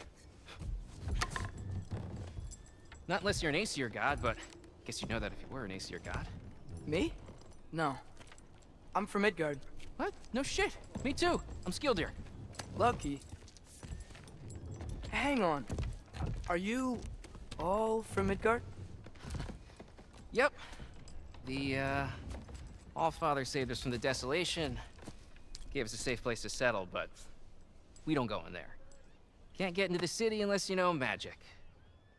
Not unless you're an Aesir god, but I guess you'd know that if you were an Aesir god. Me? No. I'm from Midgard. What? No shit. Me too. I'm skilled here. Lucky. Hang on. Are you all from Midgard? Yep. The, Allfather saved us from the desolation. Gave us a safe place to settle, but we don't go in there. Can't get into the city unless you know magic.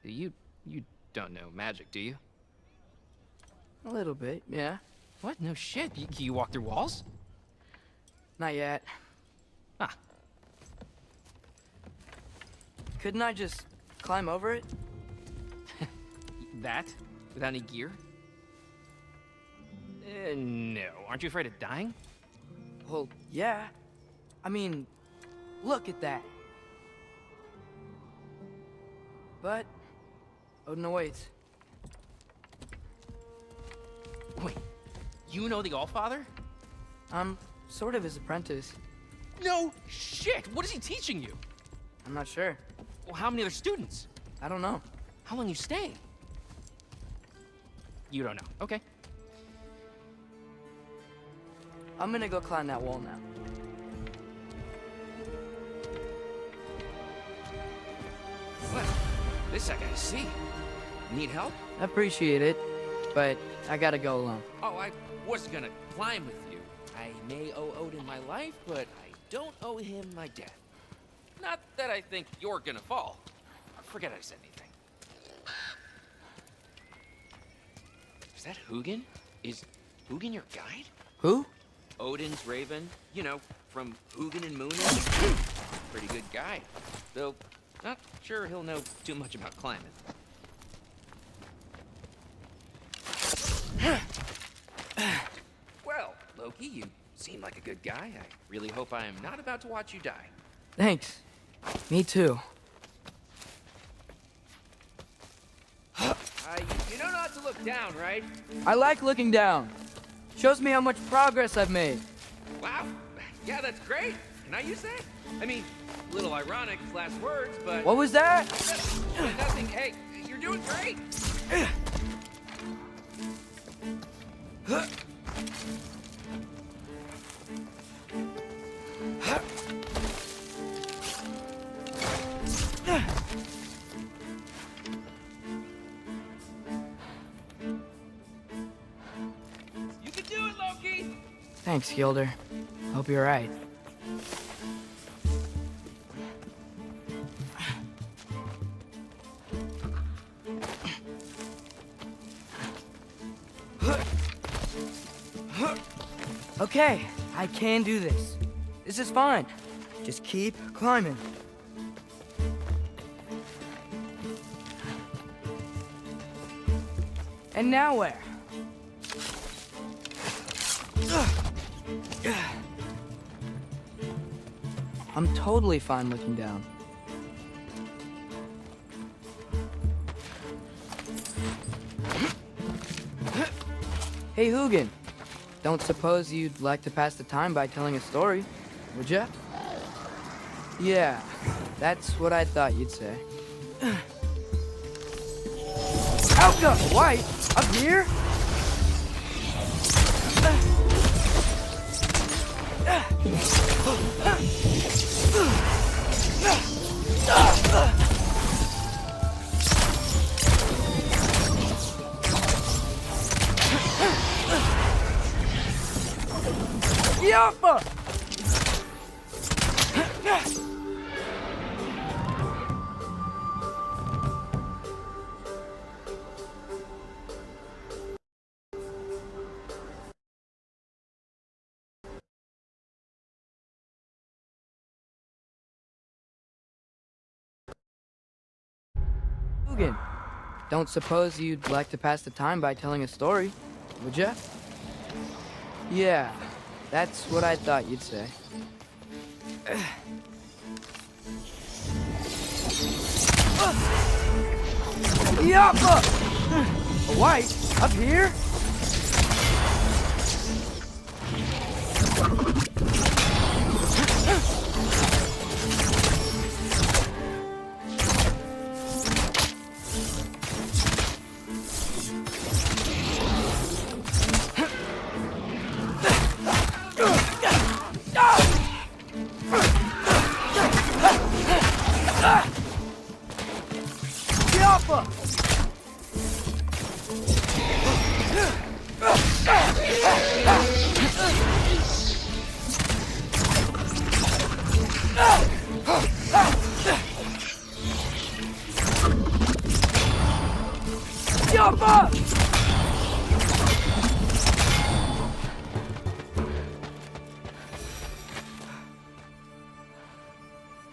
You don't know magic, do you? A little bit, yeah. What? No shit. You walk through walls? Not yet. Ah. Couldn't I just climb over it? That? Without any gear? No. Aren't you afraid of dying? Well, yeah. I mean, look at that. But Odin awaits. Wait, you know the Allfather? I'm sort of his apprentice. No shit! What is he teaching you? I'm not sure. Well, how many other students? I don't know. How long you staying? You don't know. Okay. I'm gonna go climb that wall now. Well, this I gotta see. Need help? Appreciate it, but I gotta go alone. Oh, I was gonna climb with you. I may owe Odin my life, but I don't owe him my death. Not that I think you're gonna fall. Forget I said anything. Is that Hugin? Is Hugin your guide? Who? Odin's raven. You know, from Hugin and Munin. Pretty good guide. Though, not sure he'll know too much about climbing. Well, Loki, you seem like a good guy. I really hope I am not about to watch you die. Thanks. Me too. You know not to look down, right? I like looking down. Shows me how much progress I've made. Wow. Yeah, that's great. Can I use that? I mean, a little ironic, last words, but... What was that? Nothing. Hey, you're doing great. You can do it, Loki! Thanks, Gilder. Hope you're right. Okay, I can do this. This is fine. Just keep climbing. And now where? I'm totally fine looking down. Hey, Hugin. Don't suppose you'd like to pass the time by telling a story, would ya? Yeah, that's what I thought you'd say. Alka! White? Up here? Yappa! Logan, don't suppose you'd like to pass the time by telling a story, would ya? Yeah, that's what I thought you'd say. Yappa! A white up here?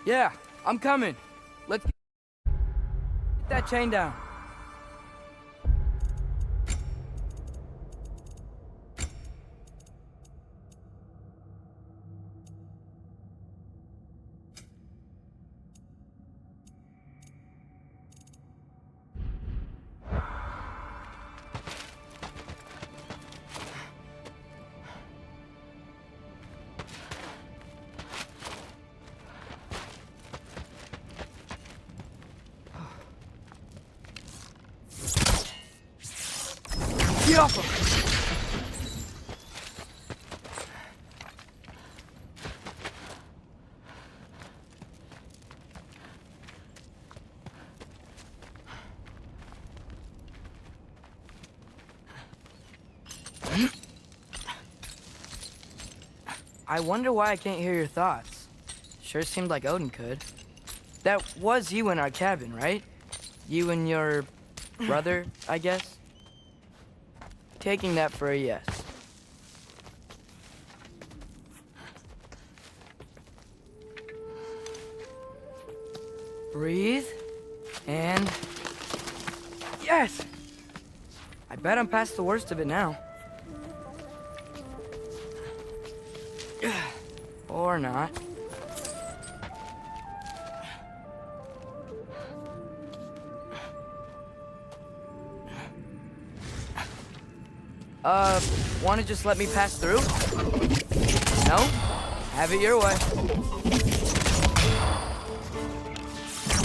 Yeah, I'm coming. Let's get that chain down. I wonder why I can't hear your thoughts. Sure seemed like Odin could. That was you in our cabin, right? You and your brother, I guess? Taking that for a yes. Breathe. And... yes! I bet I'm past the worst of it now. Or not. Wanna just let me pass through? No? Have it your way.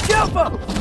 Jump up!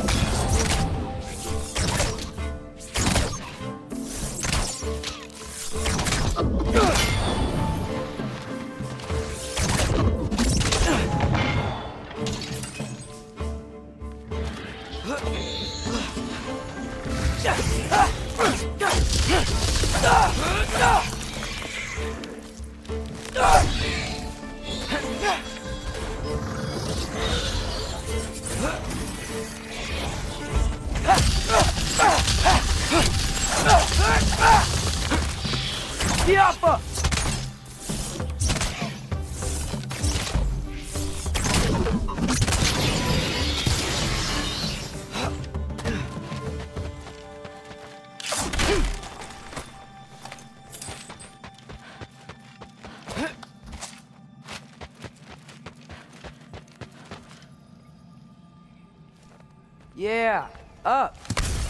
Yeah, up.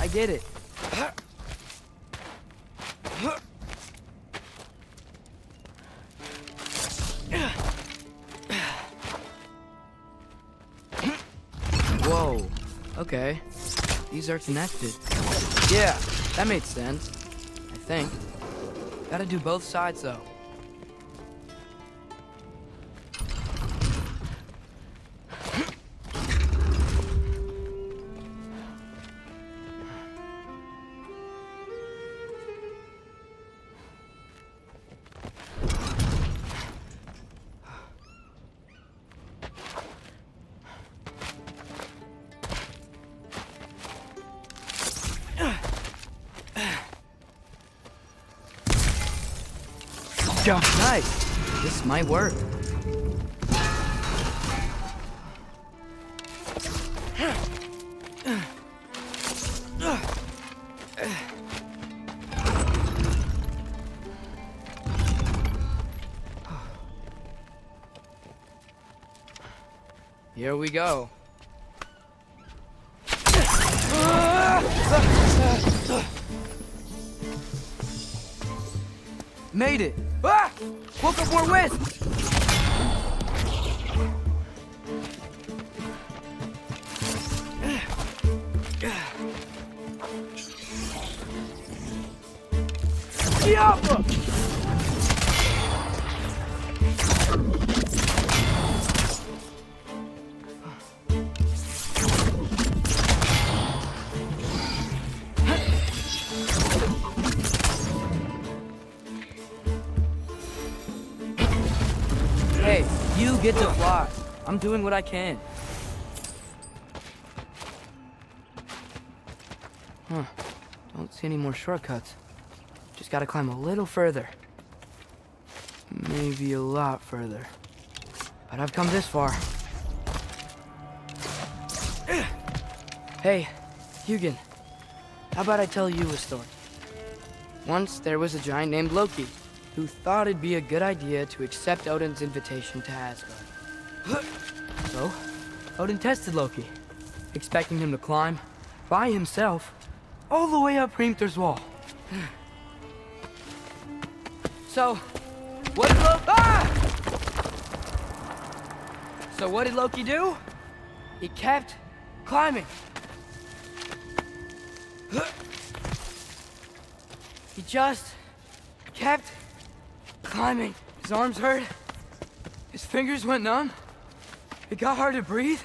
I get it. Whoa. Okay. These are connected. Yeah, that made sense. I think. Gotta do both sides, though. Nice. This might work. Here we go. Made it! Ah! Woke up more wisps! Diablo! Hey, you get to fly. I'm doing what I can. Huh. Don't see any more shortcuts. Just gotta climb a little further. Maybe a lot further. But I've come this far. Hey, Hugin. How about I tell you a story? Once there was a giant named Loki who thought it'd be a good idea to accept Odin's invitation to Asgard. So, Odin tested Loki, expecting him to climb by himself all the way up Hrimthur's wall. So, what did So what did Loki do? He kept climbing. He just kept climbing. His arms hurt. His fingers went numb. It got hard to breathe.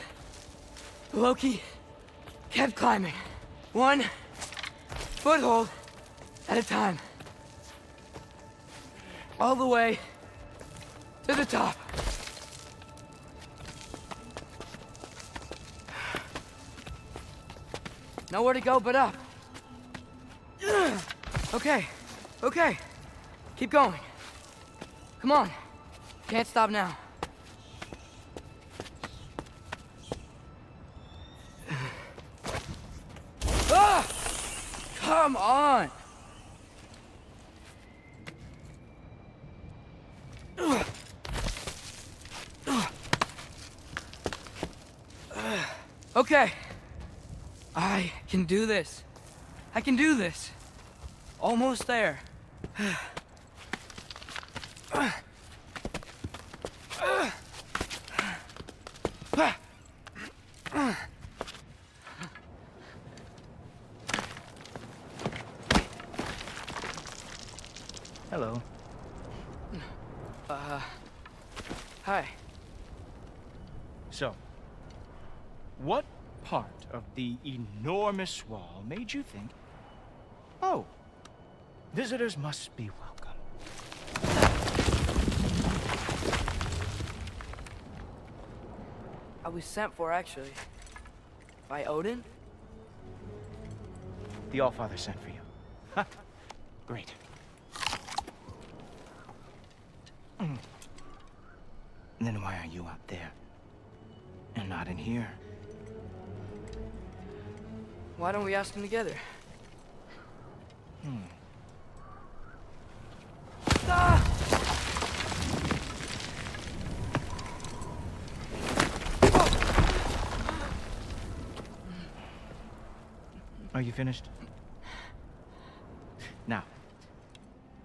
But Loki kept climbing. One foothold at a time. All the way to the top. Nowhere to go but up. Okay, okay. Keep going. Come on. Can't stop now. Ah! Come on! Okay. I can do this. I can do this. Almost there. Hello. Hi. So, what part of the enormous wall made you think, oh, visitors must be welcome? I was sent for, actually. By Odin? The Allfather sent for you. Ha! Great. Then why are you out there? And not in here? Why don't we ask him together? Ah! Are you finished? Now,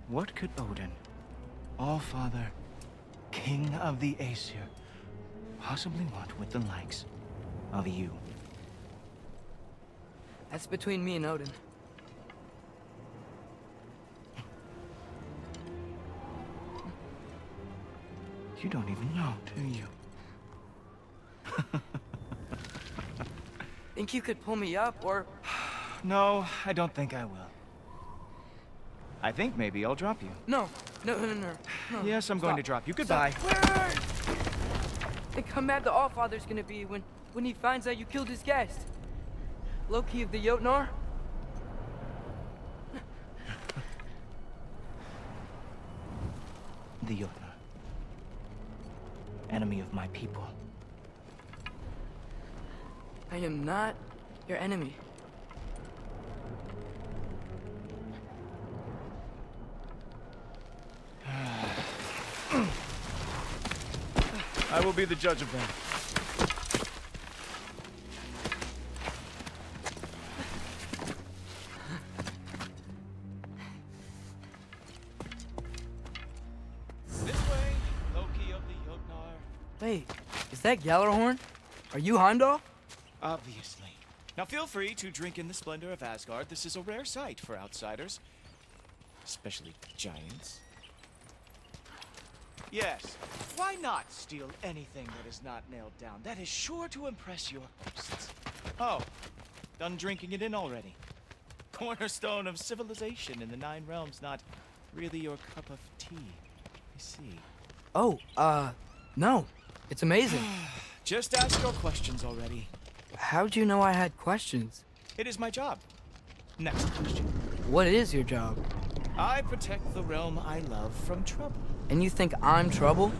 what could Odin, Allfather, King of the Aesir, possibly want with the likes of you? That's between me and Odin. You don't even know, do you? Think you could pull me up, or... No, I don't think I will. I think maybe I'll drop you. No. Yes, I'm going to drop you. Goodbye. Wait. Think how mad the Allfather's gonna be when he finds out you killed his guest. Loki of the Jotnar? The Jotnar. Enemy of my people. I am not your enemy. I will be the judge of that. Wait, is that Gjallarhorn? Are you Heimdall? Obviously. Now feel free to drink in the splendor of Asgard. This is a rare sight for outsiders. Especially giants. Yes, why not steal anything that is not nailed down? That is sure to impress your hosts. Oh, done drinking it in already. Cornerstone of civilization in the 9 realms, not really your cup of tea. I see. Oh, no. It's amazing. Just ask your questions already. How'd you know I had questions? It is my job. Next question. What is your job? I protect the realm I love from trouble. And you think I'm trouble?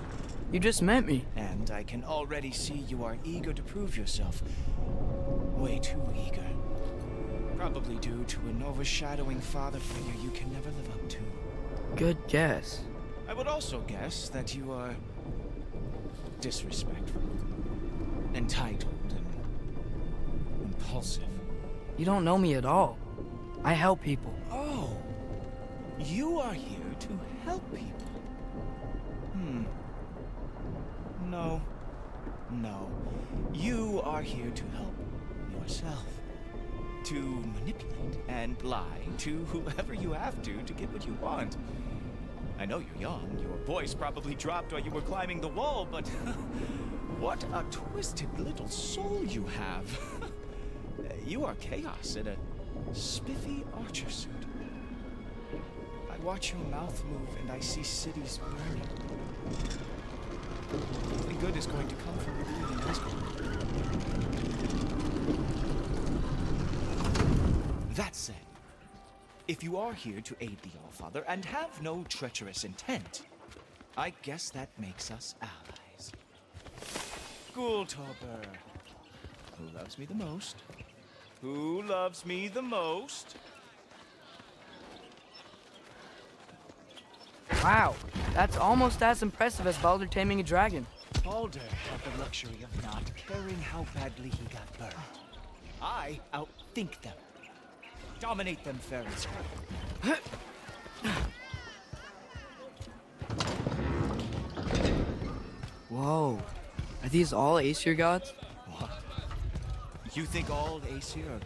You just met me. And I can already see you are eager to prove yourself. Way too eager. Probably due to an overshadowing father figure you can never live up to. Good guess. I would also guess that you are disrespectful, entitled, and impulsive. You don't know me at all. I help people. Oh, you are here to help people. No. No. You are here to help yourself. To manipulate and lie to whoever you have to get what you want. I know you're young. Your voice probably dropped while you were climbing the wall, but what a twisted little soul you have. You are chaos in a spiffy archer suit. I watch your mouth move and I see cities burning. Nothing good is going to come from you in Asgard. That said, if you are here to aid the Allfather and have no treacherous intent, I guess that makes us allies. Gulltober. Who loves me the most? Who loves me the most? Wow, that's almost as impressive as Baldur taming a dragon. Baldur had the luxury of not caring how badly he got burned. I outthink them. Dominate them fair and square. Whoa. Are these all Aesir gods? What? You think all Aesir are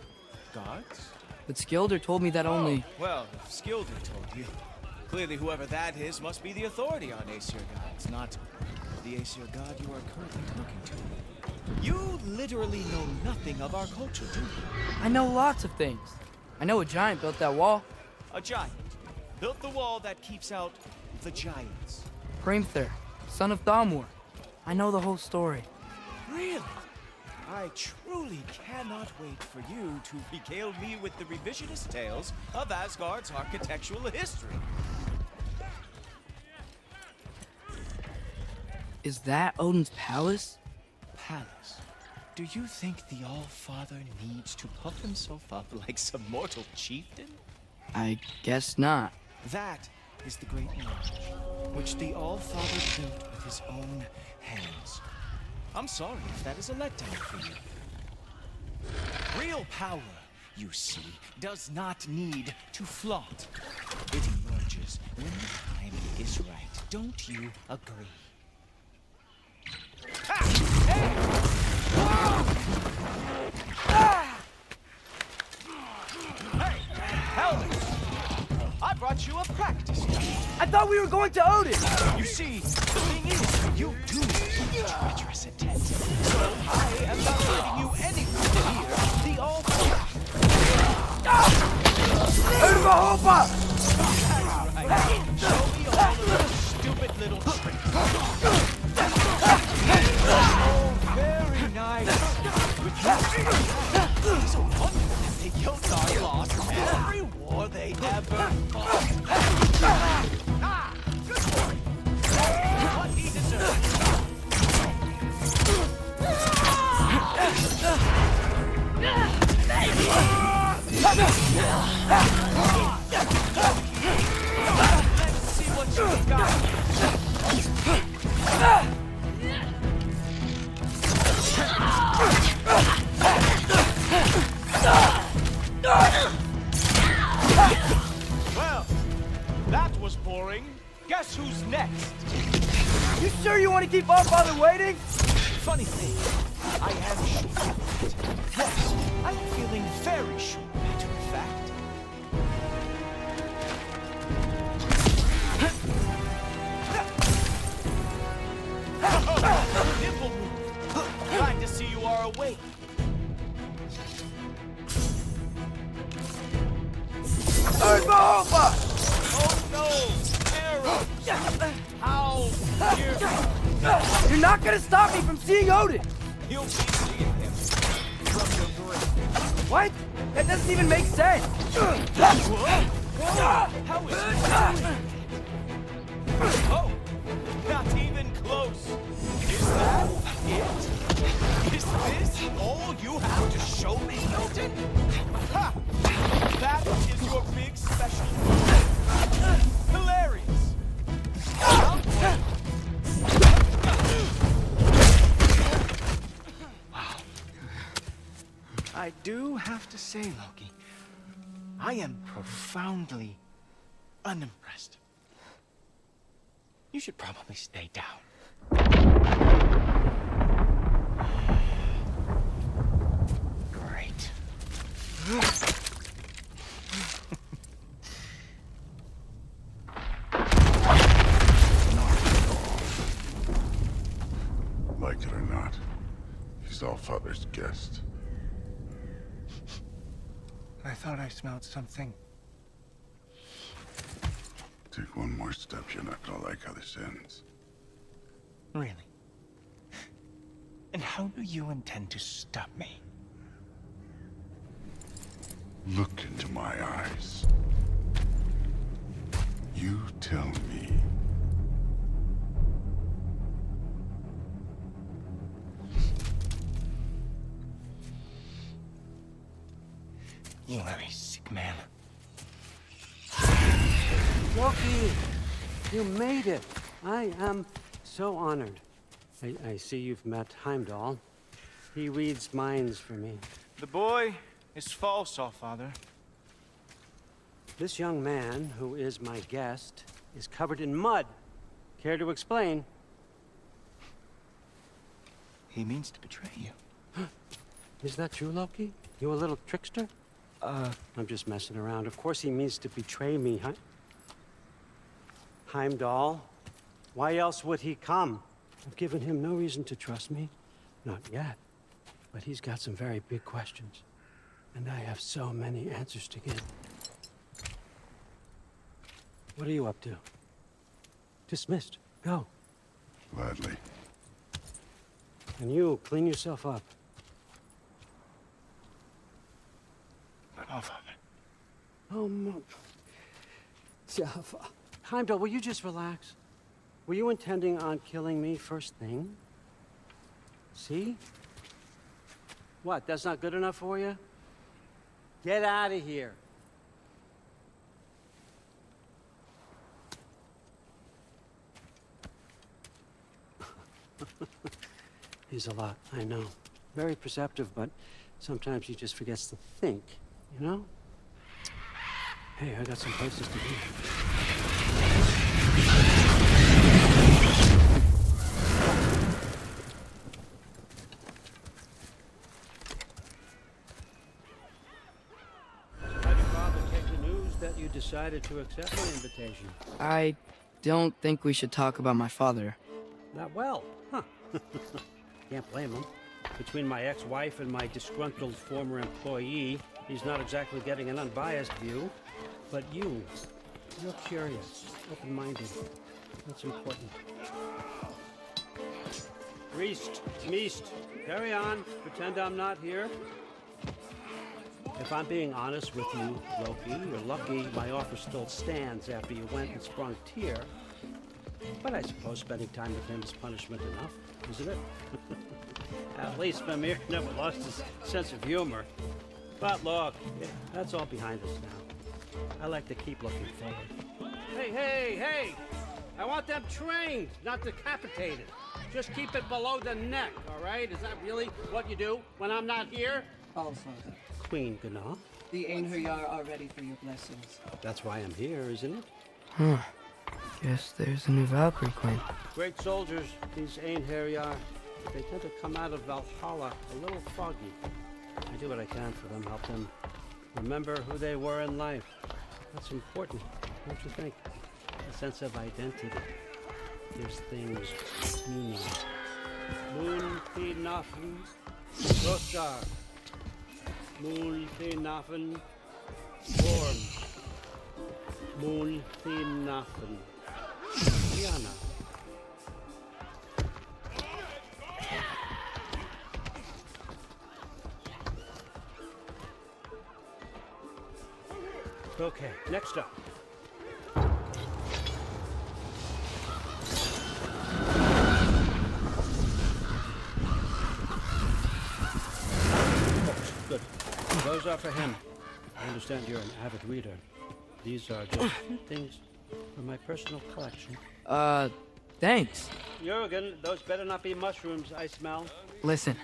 gods? But Skilder told me that only... Well, if Skilder told you, clearly whoever that is must be the authority on Aesir gods, not the Aesir god you are currently talking to. You literally know nothing of our culture, do you? I know lots of things. I know a giant built that wall. A giant built the wall that keeps out the giants. Hrimthur, son of Thamur. I know the whole story. Really? I truly cannot wait for you to regale me with the revisionist tales of Asgard's architectural history. Is that Odin's palace? Palace? Do you think the All-Father needs to puff himself up like some mortal chieftain? I guess not. That is the great knowledge, which the All-Father built with his own hands. I'm sorry if that is a letdown for you. Real power, you see, does not need to flaunt. It emerges when the time is right. Don't you agree? Ah! Hey! Hey, Helmet! I brought you a practice. I thought we were going to Odin! You see, the thing is, you do need treacherous intent. So I am not letting you anywhere near the All-Father. That's right. Show me all those stupid little tricks. Oh, very nice. It's a wonder that the Jotnar lost every war they ever fought. Ah, good boy. What he deserves. Let's see what you got. Well, that was boring. sure you want to keep our father waiting? Funny thing, I am sure. Yes, I'm feeling very sure, matter of fact. Fimbulwinter, glad to see you are awake. Oh no! Arrows! How dare You're not gonna stop me from seeing Odin! you'll be seeing him from your grave. What? That doesn't even make sense! How is it doing? Oh, not even close. Is that it? Is this all you have to show me, Odin? Ha! That is your big special. Hilarious. Wow. I do have to say, Loki, I am profoundly unimpressed. You should probably stay down. Great. Like it or not, he's Allfather's guest. I thought I smelled something. Take one more step, you're not gonna like how this ends. Really? And how do you intend to stop me? Look into my eyes. You tell me. You are a sick man. Loki, you made it. I am so honored. I see you've met Heimdall. He reads minds for me. The boy is false, Allfather. This young man, who is my guest, is covered in mud. Care to explain? He means to betray you. Is that true, Loki? You a little trickster? I'm just messing around. Of course he means to betray me, huh? Heimdall? Why else would he come? I've given him no reason to trust me. Not yet. But he's got some very big questions. And I have so many answers to give. What are you up to? Dismissed. Go. Gladly. And you, clean yourself up. But Allfather. Oh, no. Heimdall, will you just relax? Were you intending on killing me first thing? See? What, that's not good enough for you? Get out of here. He's a lot, I know. Very perceptive, but sometimes he just forgets to think, you know? Hey, I got some places to be. How did Father take the news that you decided to accept an invitation? I don't think we should talk about my father. Not well, huh? Can't blame him. Between my ex-wife and my disgruntled former employee, he's not exactly getting an unbiased view. But you're curious, open-minded. That's important. Priest, Meest, carry on. Pretend I'm not here. If I'm being honest with you, Loki, you're lucky my offer still stands after you went and sprung Tyr. But I suppose spending time with him is punishment enough, isn't it? At least Mimir never lost his sense of humor. But look, that's all behind us now. I like to keep looking forward. Hey! I want them trained, not decapitated. Just keep it below the neck, all right? Is that really what you do when I'm not here? Allfather, Queen Gná. the Einherjar are ready for your blessings. That's why I'm here, isn't it? Guess there's a new Valkyrie queen. Great soldiers, these Einherjar. They tend to come out of Valhalla a little foggy. I do what I can for them, help them remember who they were in life. That's important, don't you think? A sense of identity gives things meaning. Moon Nafen, Rostar. Moon Nafen, Worm. Moon Nafen, Diana. Okay, next up. Books, good. Those are for him. I understand you're an avid reader. These are just a few things from my personal collection. Thanks. Jurgen, those better not be mushrooms I smell. Listen,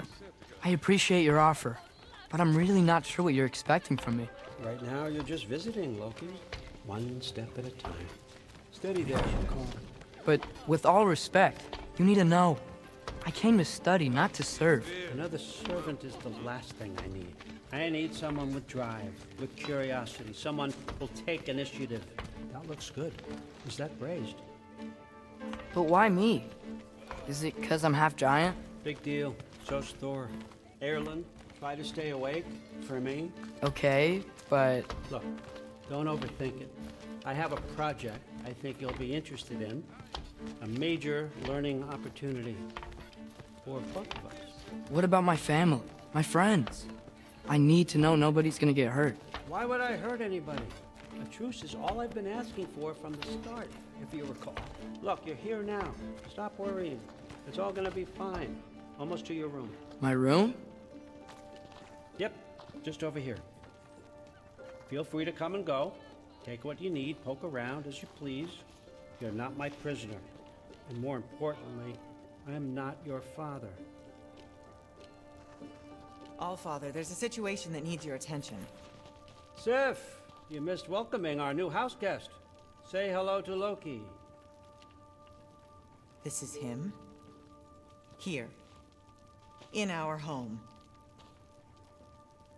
I appreciate your offer, but I'm really not sure what you're expecting from me. Right now, you're just visiting, Loki. One step at a time. Steady there, Shakar. But with all respect, you need to know. I came to study, not to serve. Another servant is the last thing I need. I need someone with drive, with curiosity, someone who'll take initiative. That looks good. Is that braised? But why me? Is it because I'm half giant? Big deal. So's Thor. Erlen, try to stay awake for me. Okay, but... Look, don't overthink it. I have a project I think you'll be interested in. A major learning opportunity for both of us. What about my family? My friends? I need to know nobody's gonna get hurt. Why would I hurt anybody? A truce is all I've been asking for from the start, if you recall. Look, you're here now. Stop worrying. It's all gonna be fine. Almost to your room. My room? Yep, just over here. Feel free to come and go. Take what you need, poke around as you please. You're not my prisoner. And more importantly, I am not your father. Allfather, there's a situation that needs your attention. Sif, you missed welcoming our new house guest. Say hello to Loki. This is him? Here. In our home.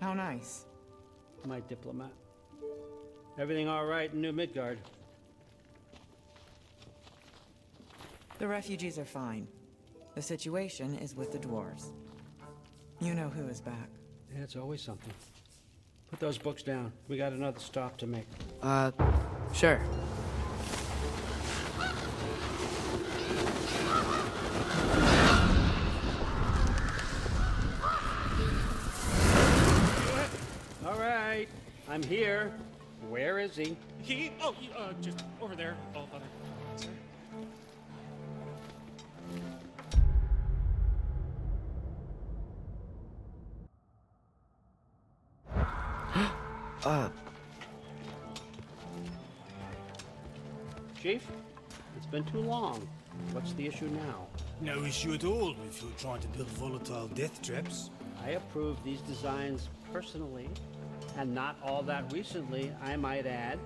How nice. My diplomat. Everything all right in New Midgard? The refugees are fine. The situation is with the dwarves. You know who is back. Yeah, it's always something. Put those books down. We got another stop to make. Sure. All right, I'm here. Where is he? Just over there, Allfather. Sir? Chief, it's been too long. What's the issue now? No issue at all if you're trying to build volatile death traps. I approve these designs personally, and not all that recently, I might add.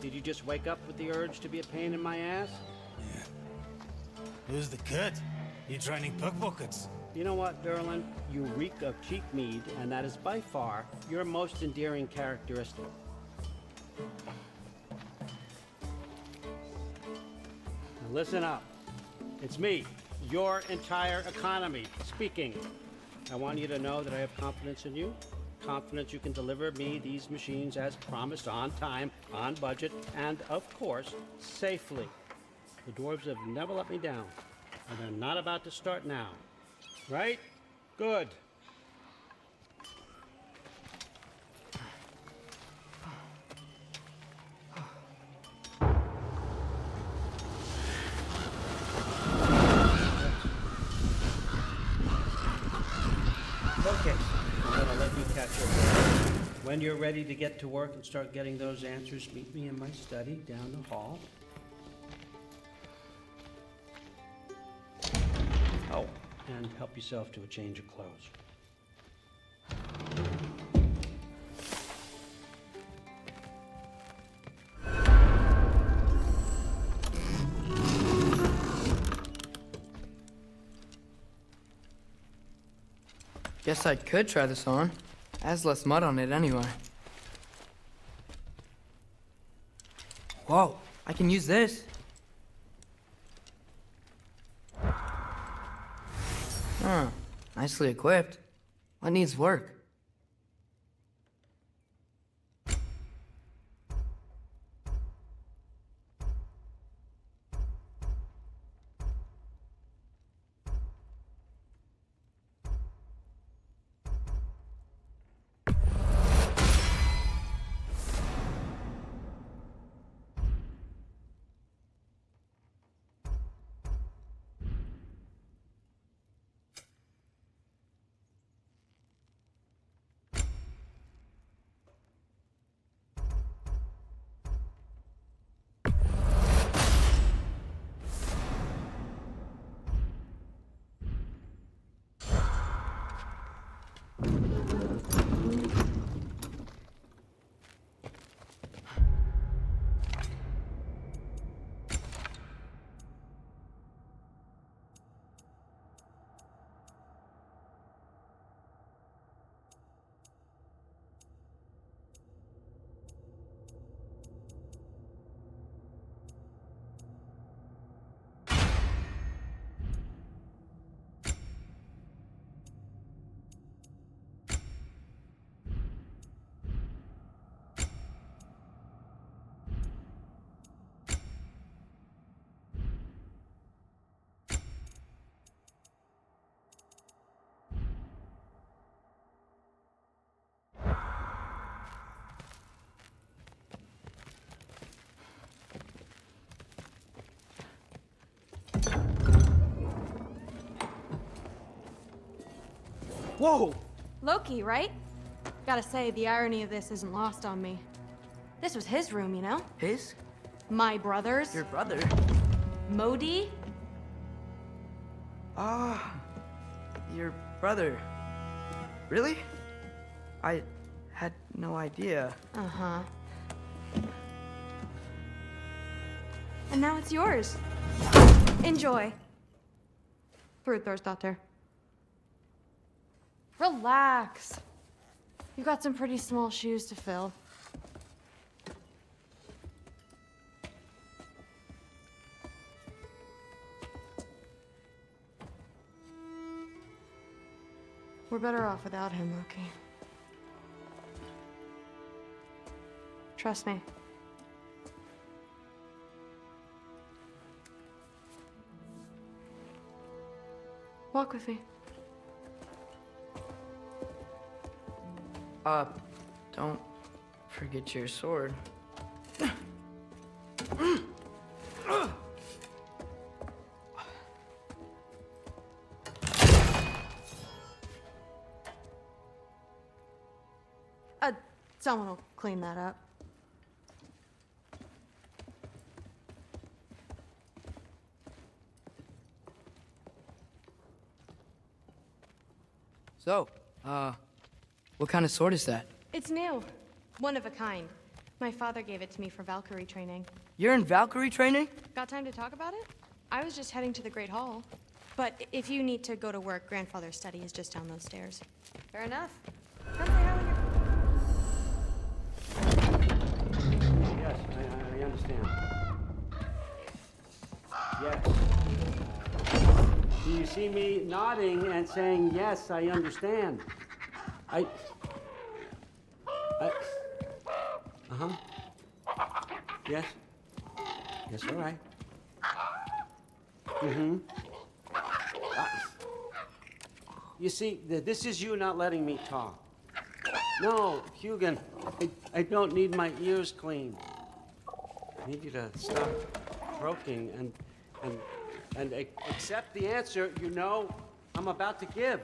Did you just wake up with the urge to be a pain in my ass? Yeah. Who's the cut? You're training pickpockets. You know what, Derlin? You reek of cheap mead, and that is by far your most endearing characteristic. Now listen up. It's me, your entire economy, speaking. I want you to know that I have confidence in you. Confidence you can deliver me these machines as promised, on time, on budget, and of course, safely. The dwarves have never let me down, and they're not about to start now. Right? Good. Okay, I'm gonna let you catch up. When you're ready to get to work and start getting those answers, meet me in my study down the hall. Oh, and help yourself to a change of clothes. Guess I could try this on. Has less mud on it anyway. Whoa, I can use this. Huh, nicely equipped. What needs work? Whoa! Loki, right? Gotta say, the irony of this isn't lost on me. This was his room, you know? His? My brother's. Your brother? Modi? Ah, your brother. Really? I had no idea. Uh-huh. And now it's yours. Enjoy. Daughter. Relax. You've got some pretty small shoes to fill. We're better off without him, Loki. Trust me. Walk with me. Don't forget your sword. Someone will clean that up. So, what kind of sword is that? It's new. One of a kind. My father gave it to me for Valkyrie training. You're in Valkyrie training? Got time to talk about it? I was just heading to the Great Hall. But if you need to go to work, Grandfather's study is just down those stairs. Fair enough. Come say hi when you're... Yes, I understand. Yes. Do you see me nodding and saying, yes, I understand? Uh-huh. Yes. Yes, all right. Mm-hmm. You see, this is you not letting me talk. No, Hugin, I don't need my ears cleaned. I need you to stop croaking and accept the answer you know I'm about to give.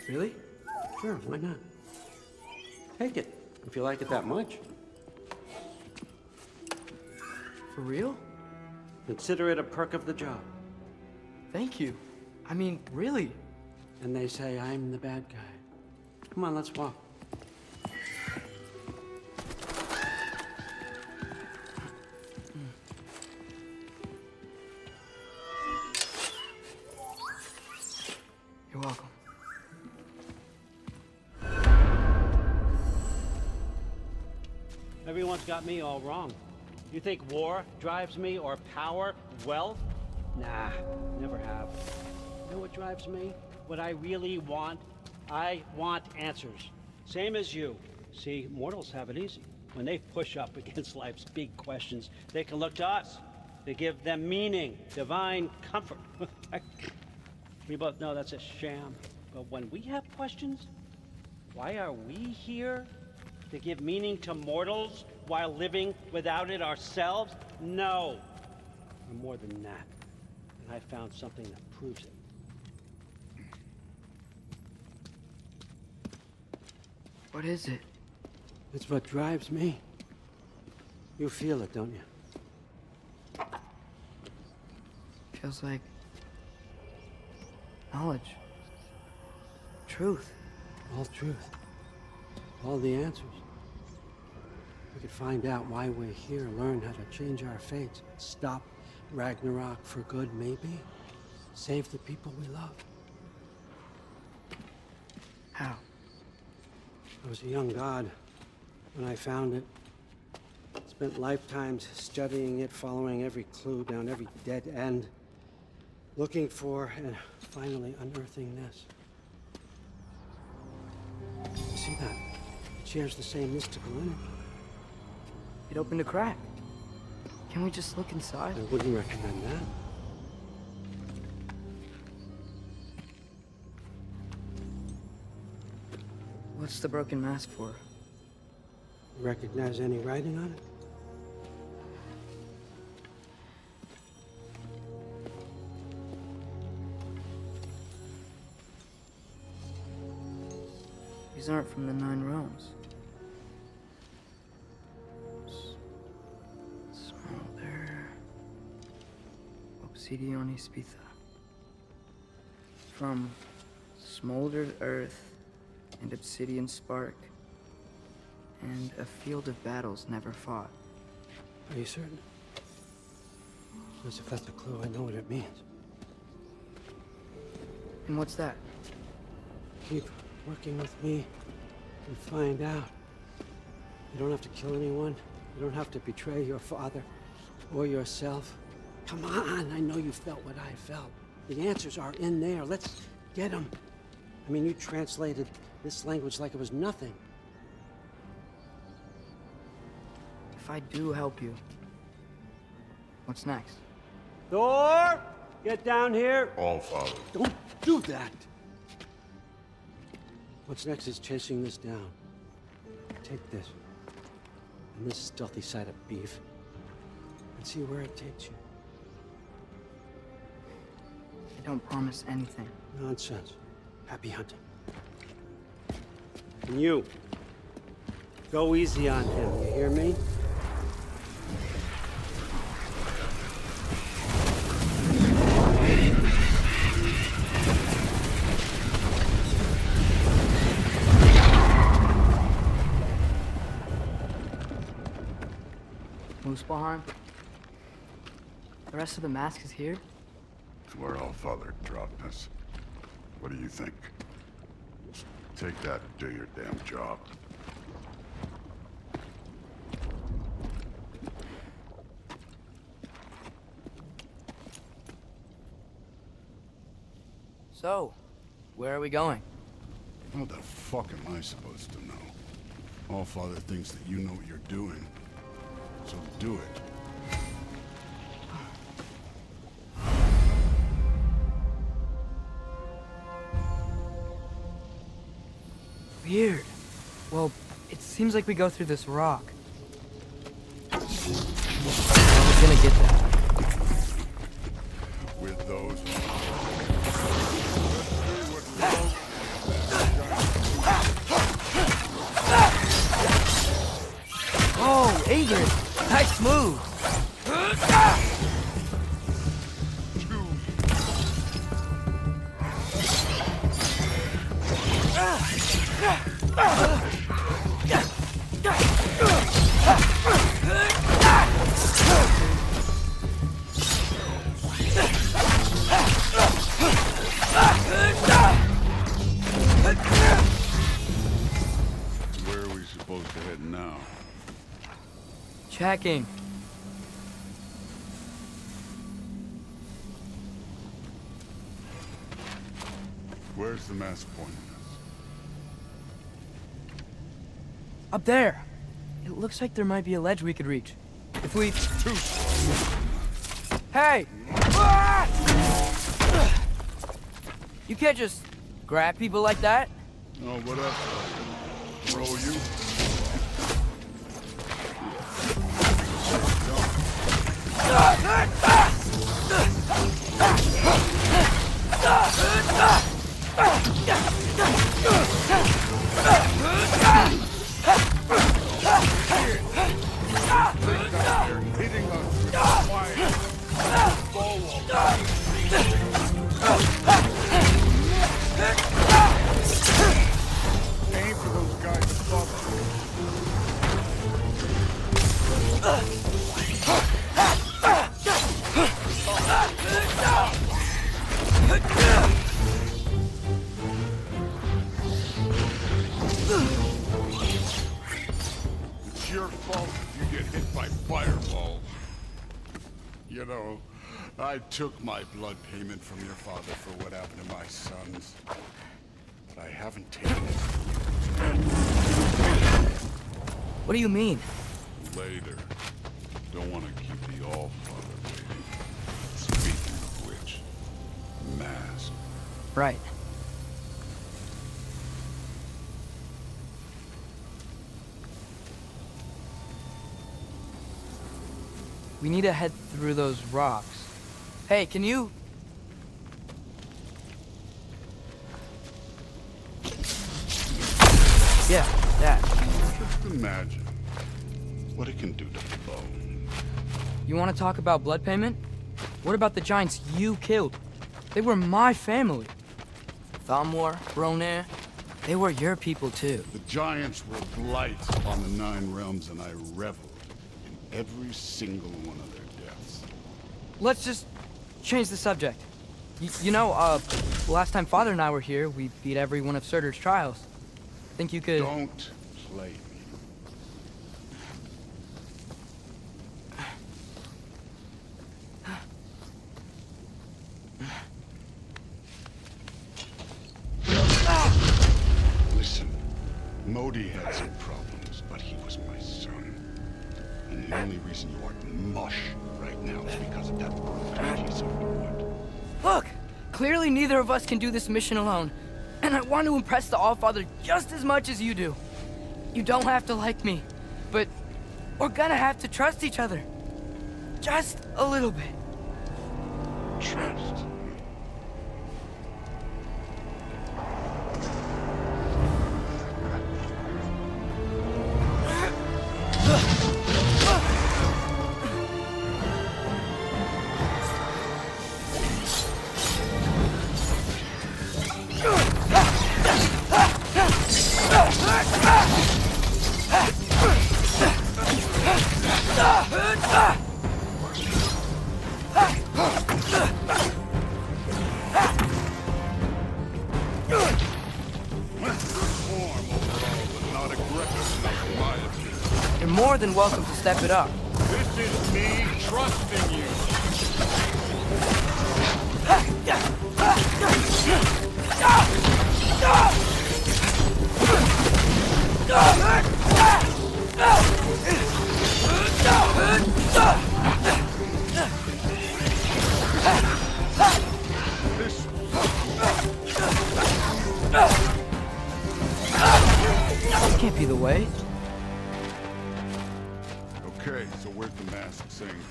Really? Sure, why not? Take it. If you like it that much. For real? Consider it a perk of the job. Thank you. I mean, really. And they say I'm the bad guy. Come on, let's walk. You're welcome. Everyone's got me all wrong. You think war drives me, or power, wealth? Nah, never have. You know what drives me? What I really want? I want answers. Same as you. See, mortals have it easy. When they push up against life's big questions, they can look to us. They give them meaning, divine comfort. We both know that's a sham. But when we have questions, why are we here? To give meaning to mortals while living without it ourselves? No. We're more than that. And I found something that proves it. What is it? It's what drives me. You feel it, don't you? Feels like knowledge. Truth. All truth. All the answers. We could find out why we're here, learn how to change our fates, stop Ragnarok for good, maybe. Save the people we love. How? I was a young god when I found it. Spent lifetimes studying it, following every clue down every dead end, looking for and finally unearthing this. See that? It shares the same mystical energy. It opened a crack. Can we just look inside? I wouldn't recommend that. What's the broken mask for? Recognize any writing on it? These aren't from the Nine Realms. Smolder. Obsidione Spitha. From smoldered earth and obsidian spark, and a field of battles never fought. Are you certain? As if that's a clue, I know what it means. And what's that? Keep working with me and find out. You don't have to kill anyone. You don't have to betray your father or yourself. Come on, I know you felt what I felt. The answers are in there. Let's get them. I mean, you translated this language like it was nothing. If I do help you, what's next? Thor! Get down here! All Father. Don't do that! What's next is chasing this down. Take this, and this stealthy side of beef, and see where it takes you. I don't promise anything. Nonsense. Happy hunting. And you, go easy on him, you hear me? Muspelheim? The rest of the mask is here? It's where All Father dropped us. What do you think? Take that and do your damn job. So, where are we going? How the fuck am I supposed to know? All Father thinks that you know what you're doing. So do it. Weird. Well, it seems like we go through this rock. I was gonna get that. With those. Ingrid, nice move. Where are we supposed to head now? Checking. Where's the mass pointing us? Up there. It looks like there might be a ledge we could reach. If we... Too slow. Hey! Ah! You can't just grab people like that. Oh, what else? Throw you? Hitting us with fire. Aim for those guys above It's your fault if you get hit by fireballs. You know, I took my blood payment from your father for what happened to my sons. But I haven't taken it. What do you mean? Later. Don't want to keep the All-Father waiting. Speaking of which, mask. Right. We need to head through those rocks. Hey, can you... Yeah, that. Just imagine what it can do to bone. You want to talk about blood payment? What about the giants you killed? They were my family. Thamor, Ronair, they were your people too. The giants were blight on the 9 realms, and I reveled in every single one of their deaths. Let's just change the subject. You know, last time Father and I were here, we beat every one of Surtur's trials. Think you could... Don't play me. Listen, Modi had some problems, but he was my son. And the only reason you are mush right now is because of that broken piece of wood. Look! Clearly neither of us can do this mission alone. And I want to impress the All-Father just as much as you do. You don't have to like me, but we're gonna have to trust each other. Just a little bit. Trust. You're more than welcome to step it up. This is me trusting you. This can't be the way. Okay, so where's the mask saying to go?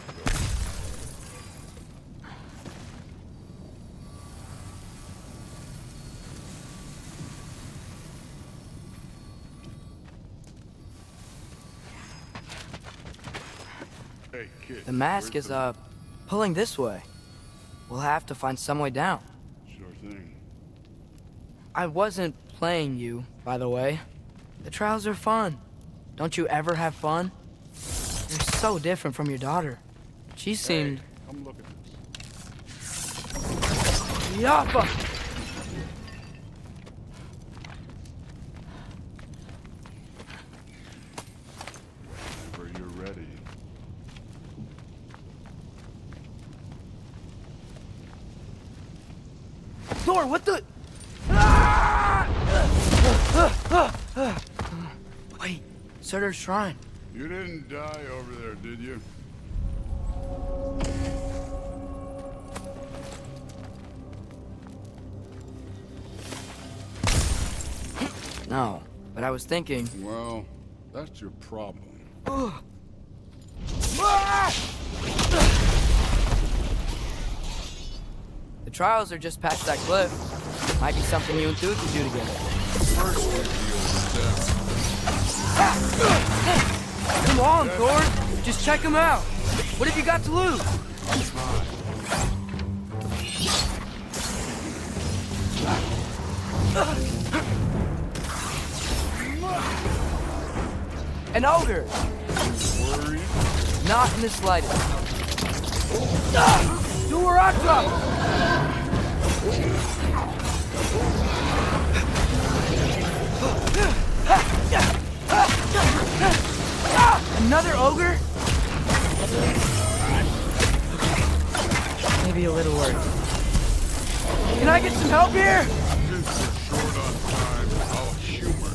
Hey, kid. The mask is, pulling this way. We'll have to find some way down. Sure thing. I wasn't playing you, by the way. The trials are fun. Don't you ever have fun? You're so different from your daughter. She seemed... Hey, come look at this. Yappa! Whenever you're ready. Thor, what the... Wait, Surtur's shrine. You didn't die over there, did you? No, but I was thinking... Well, that's your problem. The trials are just past that cliff. Might be something you and Thu could do together. First we deal with them. Come on, Thor! Just check them out! What have you got to lose? An ogre! Worried? Not in the slightest. Do a rock drop! Another ogre? Maybe a little worse. Can I get some help here? Since we're short on time, I'll humor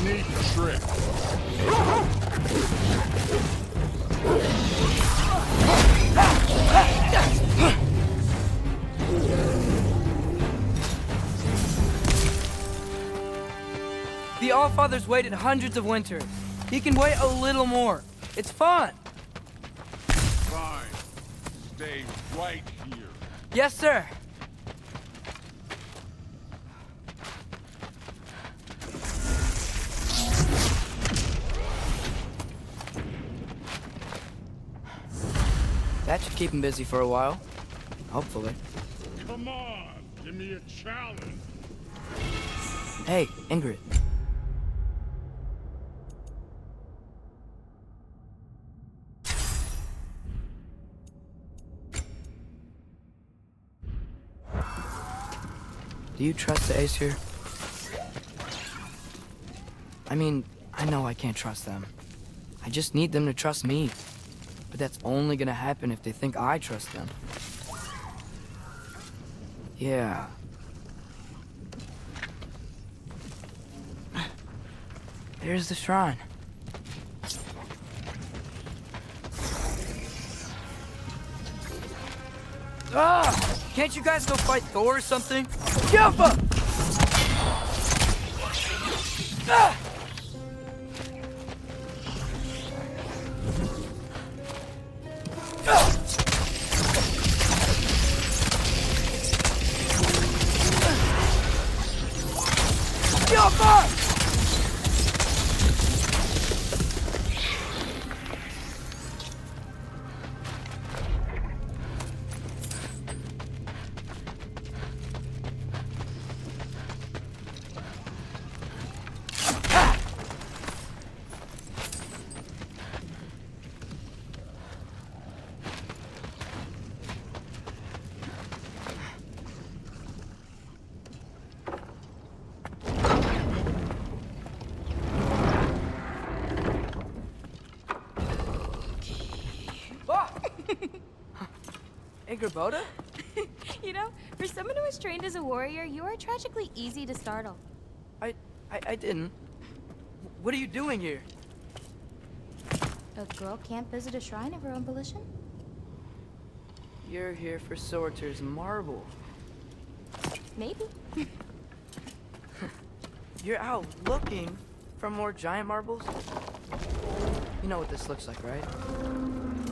Neat trick. The Allfather's waited hundreds of winters. He can wait a little more. It's fun. Fine. Stay right here. Yes, sir. That should keep him busy for a while. Hopefully. Come on, give me a challenge. Hey, Ingrid. Do you trust the Aesir? I mean, I know I can't trust them. I just need them to trust me. But that's only gonna happen if they think I trust them. Yeah. There's the shrine. Ah! Can't you guys go fight Thor or something? Yappa! Ah! Yappa! Boda? You know, for someone who was trained as a warrior, you are tragically easy to startle. I didn't. What are you doing here? A girl can't visit a shrine of her own volition? You're here for Surtur's marble. Maybe. You're out looking for more giant marbles? You know what this looks like, right?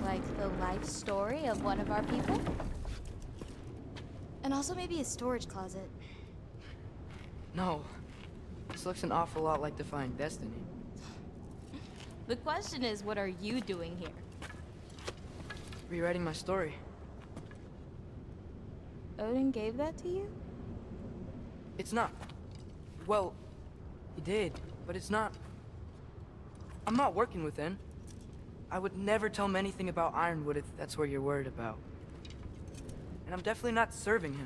Like the life story of one of our people? And also maybe a storage closet. No. This looks an awful lot like Defying Destiny. The question is, what are you doing here? Rewriting my story. Odin gave that to you? It's not. Well, he did, but it's not. I'm not working with him. I would never tell him anything about Ironwood if that's what you're worried about. And I'm definitely not serving him.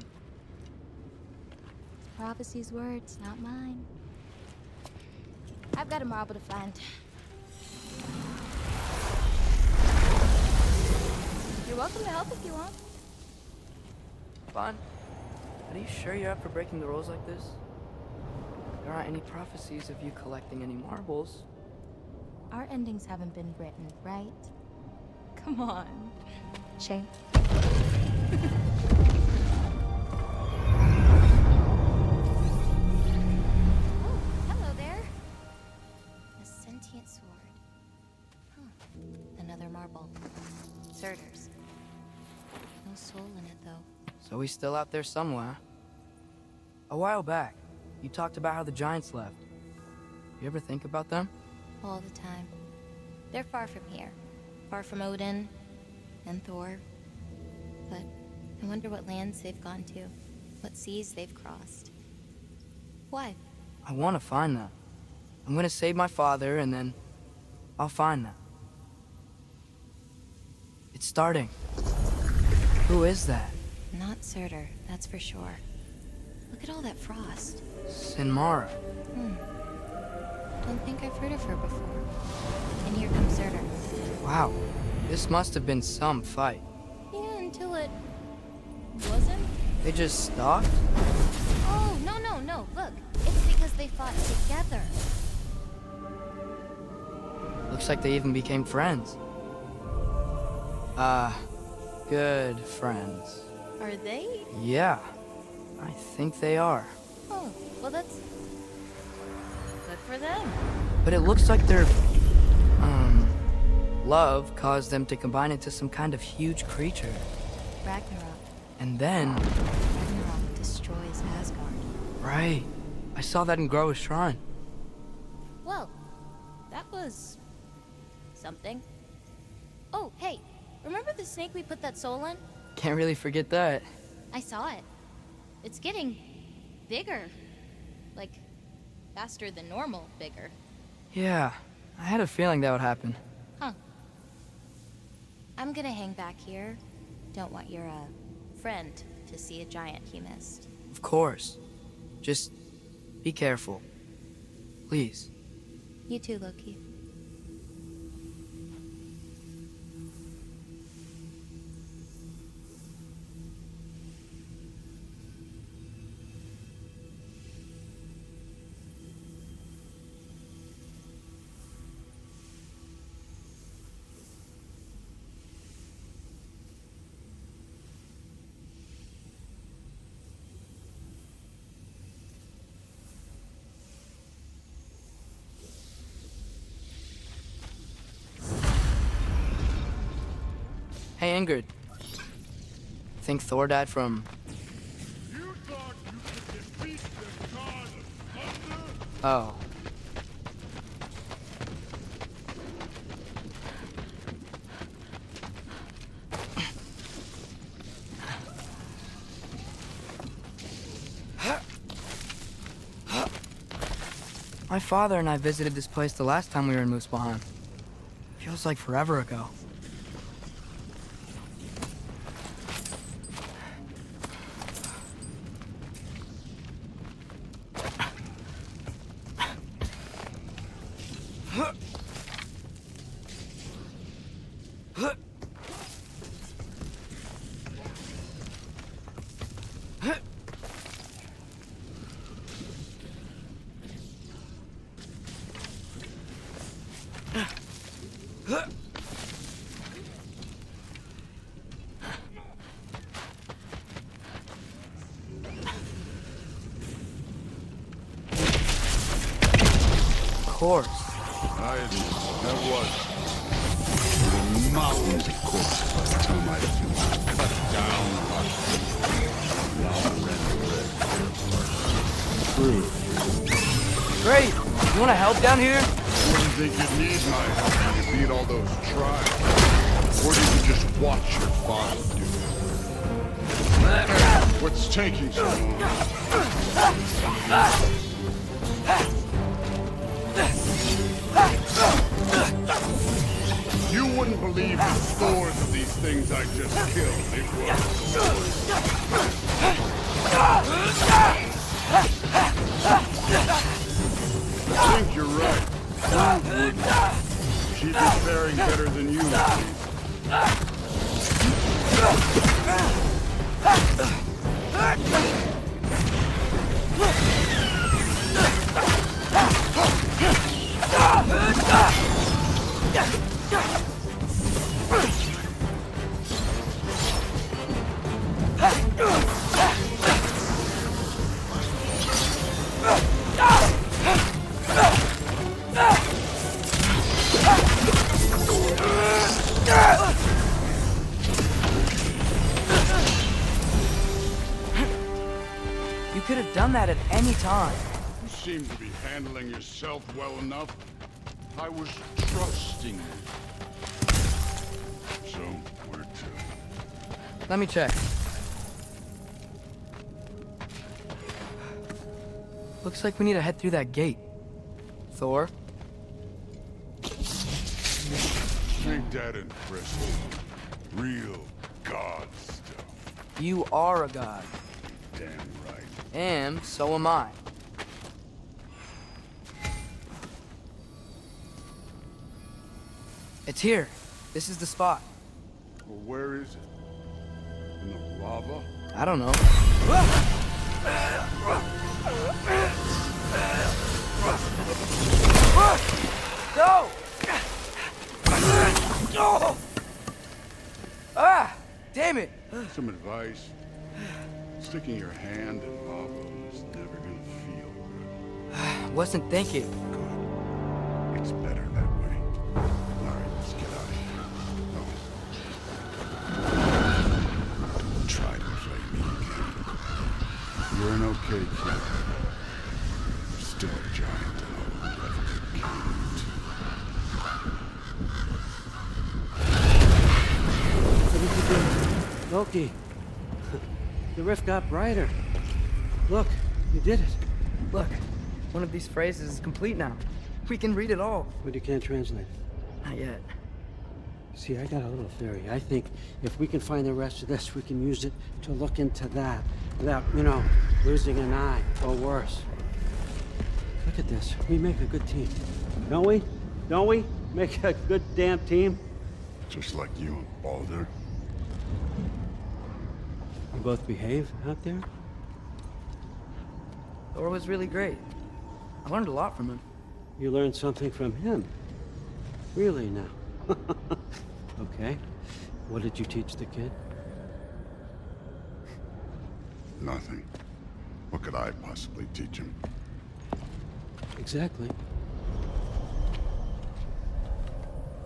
It's Prophecy's words, not mine. I've got a marble to find. You're welcome to help if you want. Bon, are you sure you're up for breaking the rules like this? There aren't any prophecies of you collecting any marbles. Our endings haven't been written, right? Come on. Shane. Oh, hello there. A sentient sword. Huh. Another marble. Surtur's. No soul in it, though. So he's still out there somewhere. A while back, you talked about how the giants left. You ever think about them? All the time. They're far from here. Far from Odin and Thor. But I wonder what lands they've gone to. What seas they've crossed. Why? I want to find them. I'm gonna save my father, and then I'll find them. It's starting. Who is that? Not Surtur, that's for sure. Look at all that frost. Sinmara. Don't think I've heard of her before. And here comes Surtur. Wow. This must have been some fight. Yeah, until it wasn't. They just stopped? Oh, no. Look, it's because they fought together. Looks like they even became friends. Good friends. Are they? Yeah, I think they are. Oh, well that's good for them. But it looks like their, love caused them to combine into some kind of huge creature. Ragnarok. And then... Ragnarok destroys Asgard. Right. I saw that in Groa's shrine. Well, that was... something. Oh, hey, remember the snake we put that soul in? Can't really forget that. I saw it. It's getting bigger. Like, faster than normal bigger. Yeah, I had a feeling that would happen. Huh. I'm gonna hang back here. Don't want your, friend to see a giant he missed. Of course. Just be careful. Please. You too, Loki. Hey, Ingrid. Think Thor died from... You thought you could defeat the god of thunder? Oh. My father and I visited this place the last time we were in Muspelheim. Feels like forever ago. Of course. That was. mountains of corpses by the time I cut down True. Great! You want to help down here? Wouldn't think you'd need my help to beat all those trials. Or did you just watch your father do it? What's taking so long? You wouldn't believe the scores of these things I just killed. They were. I think you're right. She'd be faring better than you. You could have done that at any time. You seem to be handling yourself well enough. I was trusting you. So, where to? Let me check. Looks like we need to head through that gate. Thor? Ain't that impressive? Real god stuff. You are a god. Damn right. And so am I. It's here. This is the spot. Well, where is it? In the lava? I don't know. No! No! Ah! Damn it! Some advice. Sticking your hand in lava is never gonna feel good. Wasn't thinking. It's better that way. Alright, let's get out of here. Don't try to play me again. You're an okay kid. You're still a giant and all left to kill you too. What did you do? Loki. The rift got brighter. Look, you did it. Look, one of these phrases is complete now. We can read it all. But you can't translate it. Not yet. See, I got a little theory. I think if we can find the rest of this, we can use it to look into that without, losing an eye or worse. Look at this. We make a good team. Don't we? Don't we? Make a good damn team? Just like you and Baldur. You both behave out there? Thor was really great. I learned a lot from him. You learned something from him? Really now? Okay. What did you teach the kid? Nothing. What could I possibly teach him? Exactly.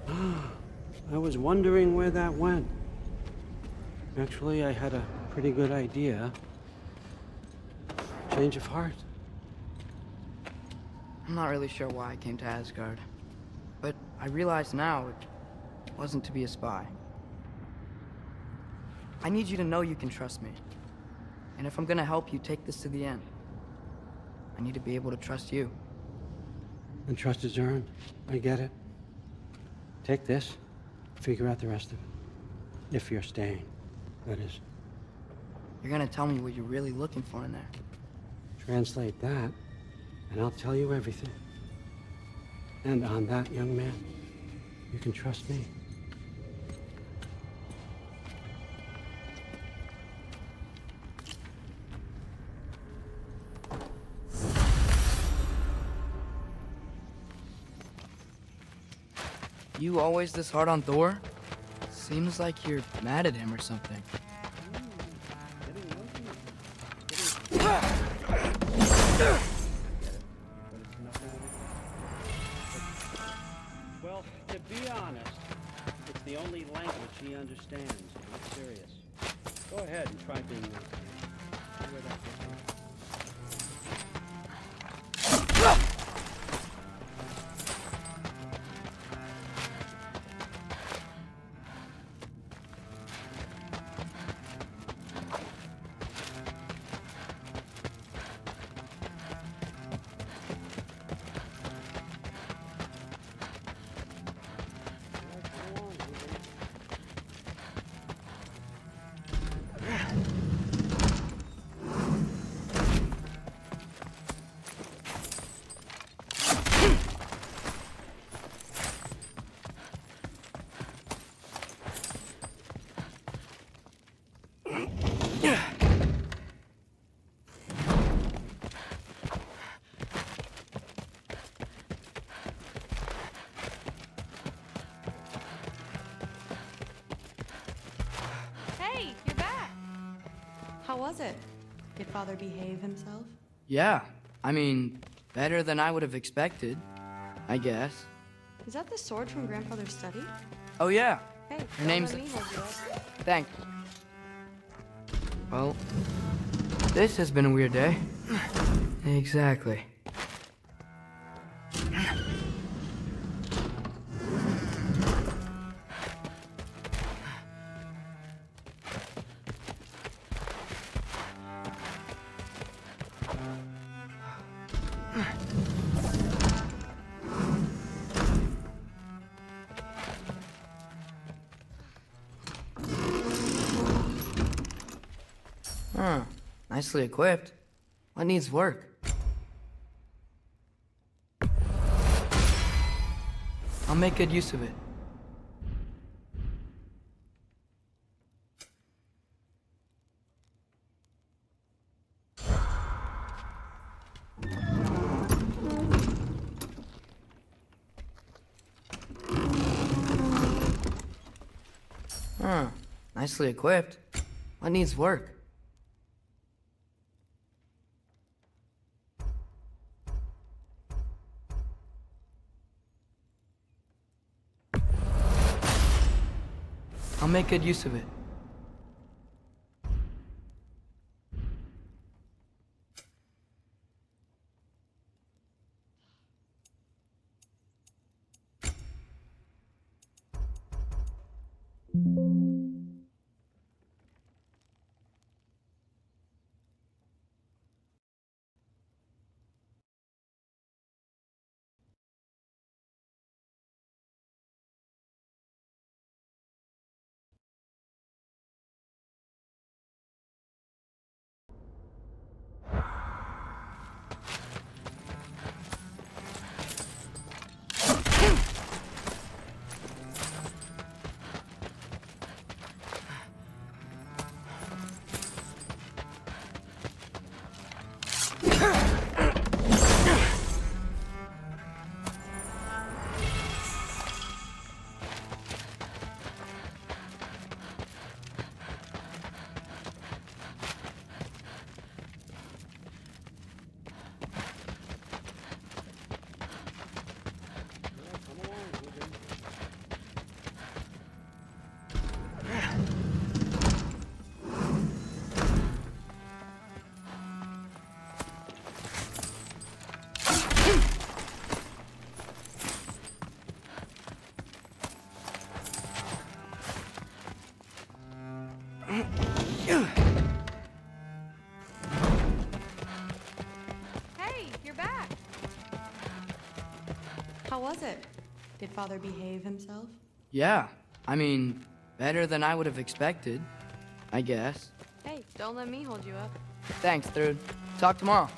I was wondering where that went. Actually, I had a pretty good idea. Change of heart. I'm not really sure why I came to Asgard. But I realize now it wasn't to be a spy. I need you to know you can trust me. And if I'm gonna help you take this to the end, I need to be able to trust you. And trust is earned. I get it. Take this. Figure out the rest of it. If you're staying, that is. You're gonna tell me what you're really looking for in there. Translate that, and I'll tell you everything. And on that, young man, you can trust me. You always this hard on Thor? Seems like you're mad at him or something. Well, to be honest, it's the only language he understands. I'm serious. Go ahead and try being nice. See where that gets you. Hey, you're back. How was it? Did Father behave himself? Yeah, I mean, better than I would have expected, I guess. Is that the sword from Grandfather's study? Oh yeah, Hey, her don't name's... let me hold you up. Thanks. Well, this has been a weird day. Exactly. Huh. Nicely equipped. What needs work? I'll make good use of it. Huh. Nicely equipped. What needs work? I'll make good use of it. Hey, you're back. How was it? Did Father behave himself? Yeah, I mean, better than I would have expected, I guess. Hey, don't let me hold you up. Thanks, Thrude. Talk tomorrow.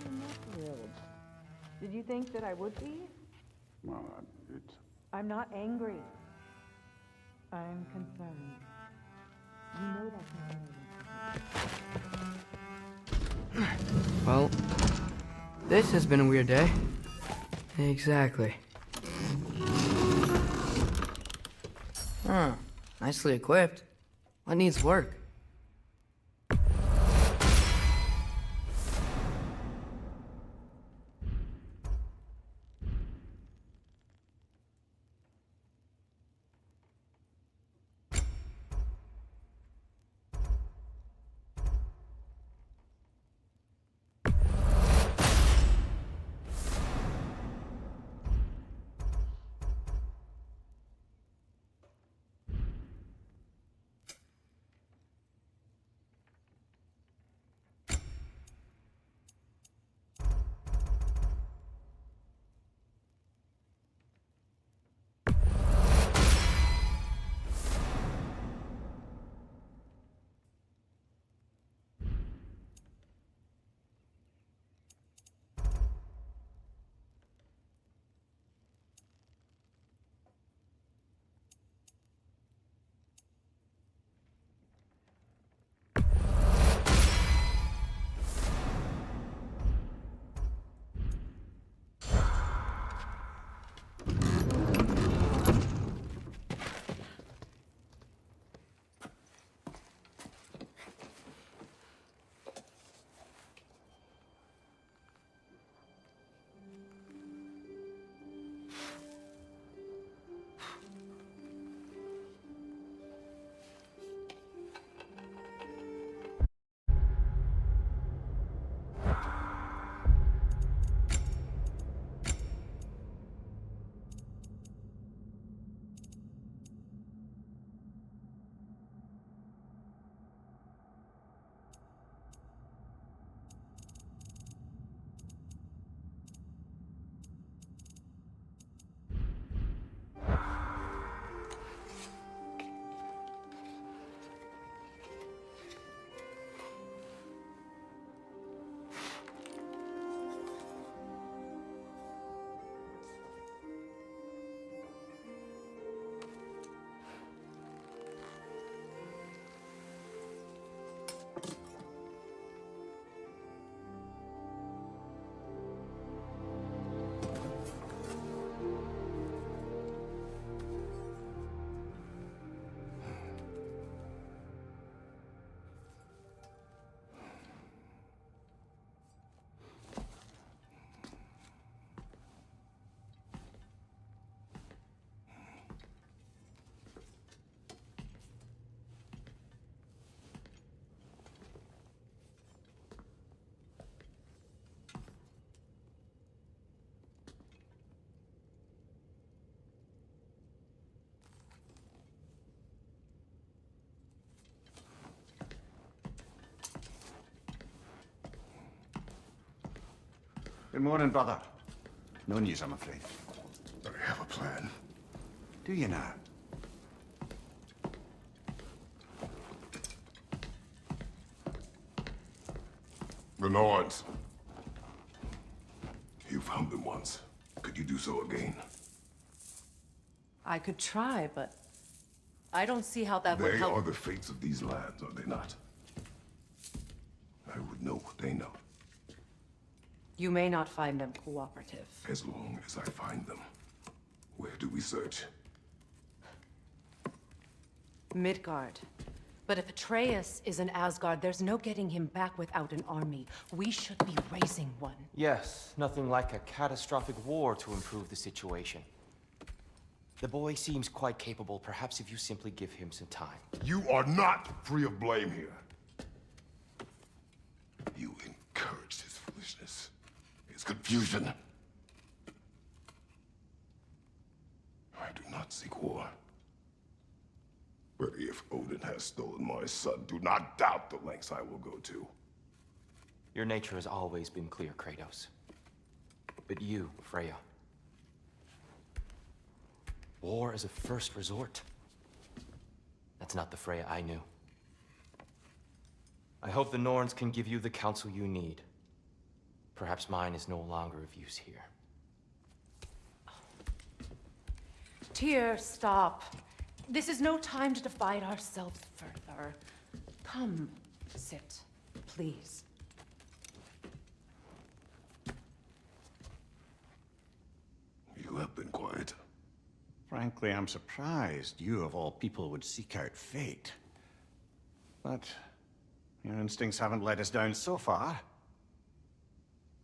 I'm not thrilled. Did you think that I would be? Well, it's... I'm not angry. I'm concerned. You know that's not what Well, this has been a weird day. Exactly. Huh. Nicely equipped. What needs work? Good morning, brother. No news, I'm afraid. I have a plan. Do you now? The Norns. You found them once. Could you do so again? I could try, but I don't see how that would They help. are the fates of these lands, are they not? I would know what they know. You may not find them cooperative. As long as I find them. Where do we search? Midgard. But if Atreus is in Asgard, there's no getting him back without an army. We should be raising one. Yes, nothing like a catastrophic war to improve the situation. The boy seems quite capable. Perhaps if you simply give him some time. You are not free of blame here. You encouraged his foolishness, his confusion. I do not seek war. But if Odin has stolen my son, do not doubt the lengths I will go to. Your nature has always been clear, Kratos. But you, Freya. War is a first resort. That's not the Freya I knew. I hope the Norns can give you the counsel you need. Perhaps mine is no longer of use here. Tyr, stop. This is no time to divide ourselves further. Come, sit, please. You have been quiet. Frankly, I'm surprised you, of all people, would seek out fate. But your instincts haven't let us down so far.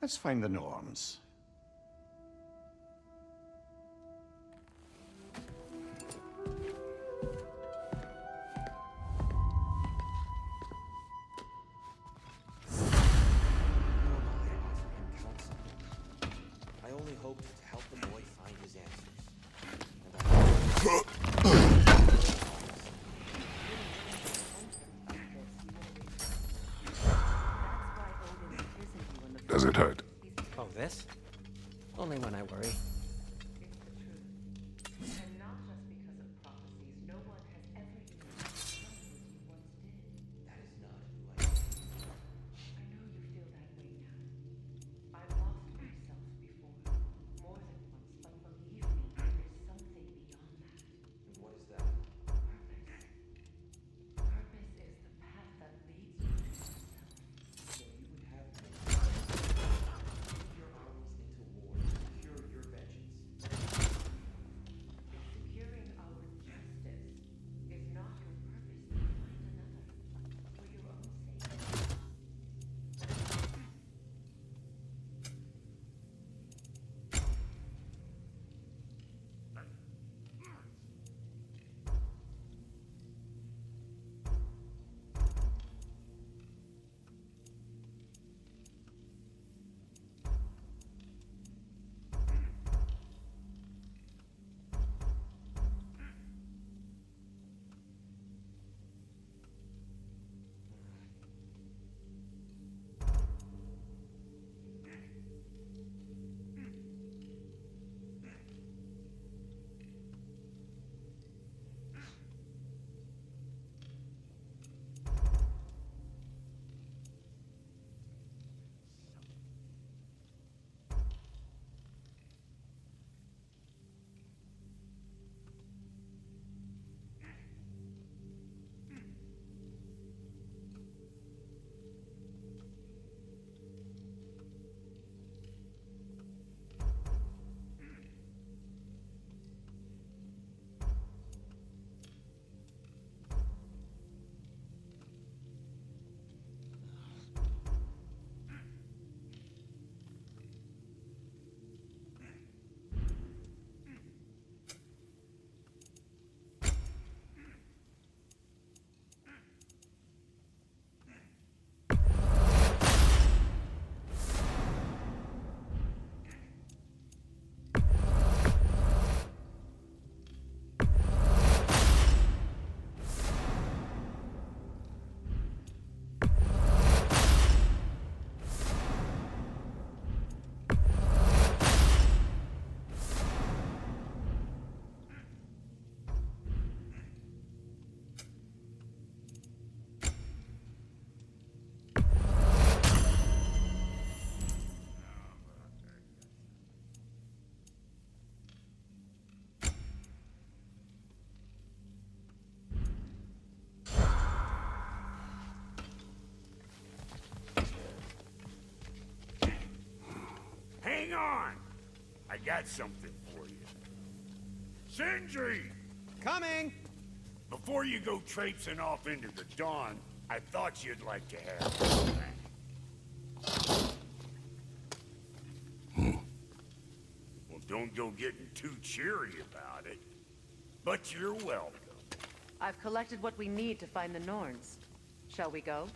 Let's find the Norns. I only hoped to help the boy find his answers. Does it hurt? Oh, this? on! I got something for you. Sindri! Coming! Before you go traipsing off into the dawn, I thought you'd like to have something. Well, don't go getting too cheery about it. But you're welcome. I've collected what we need to find the Norns. Shall we go?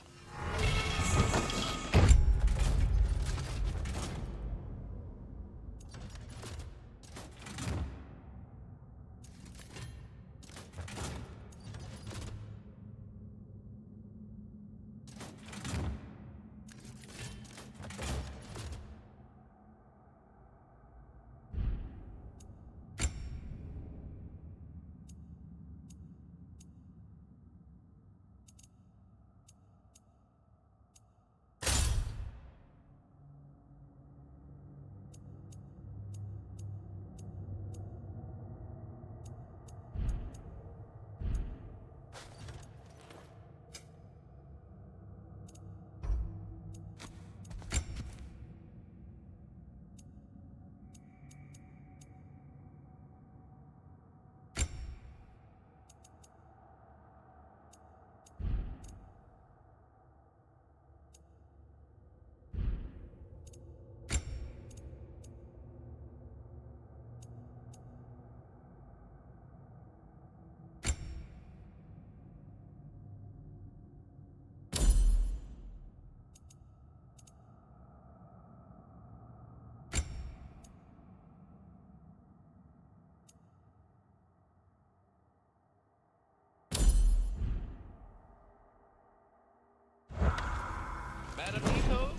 Madam Neato?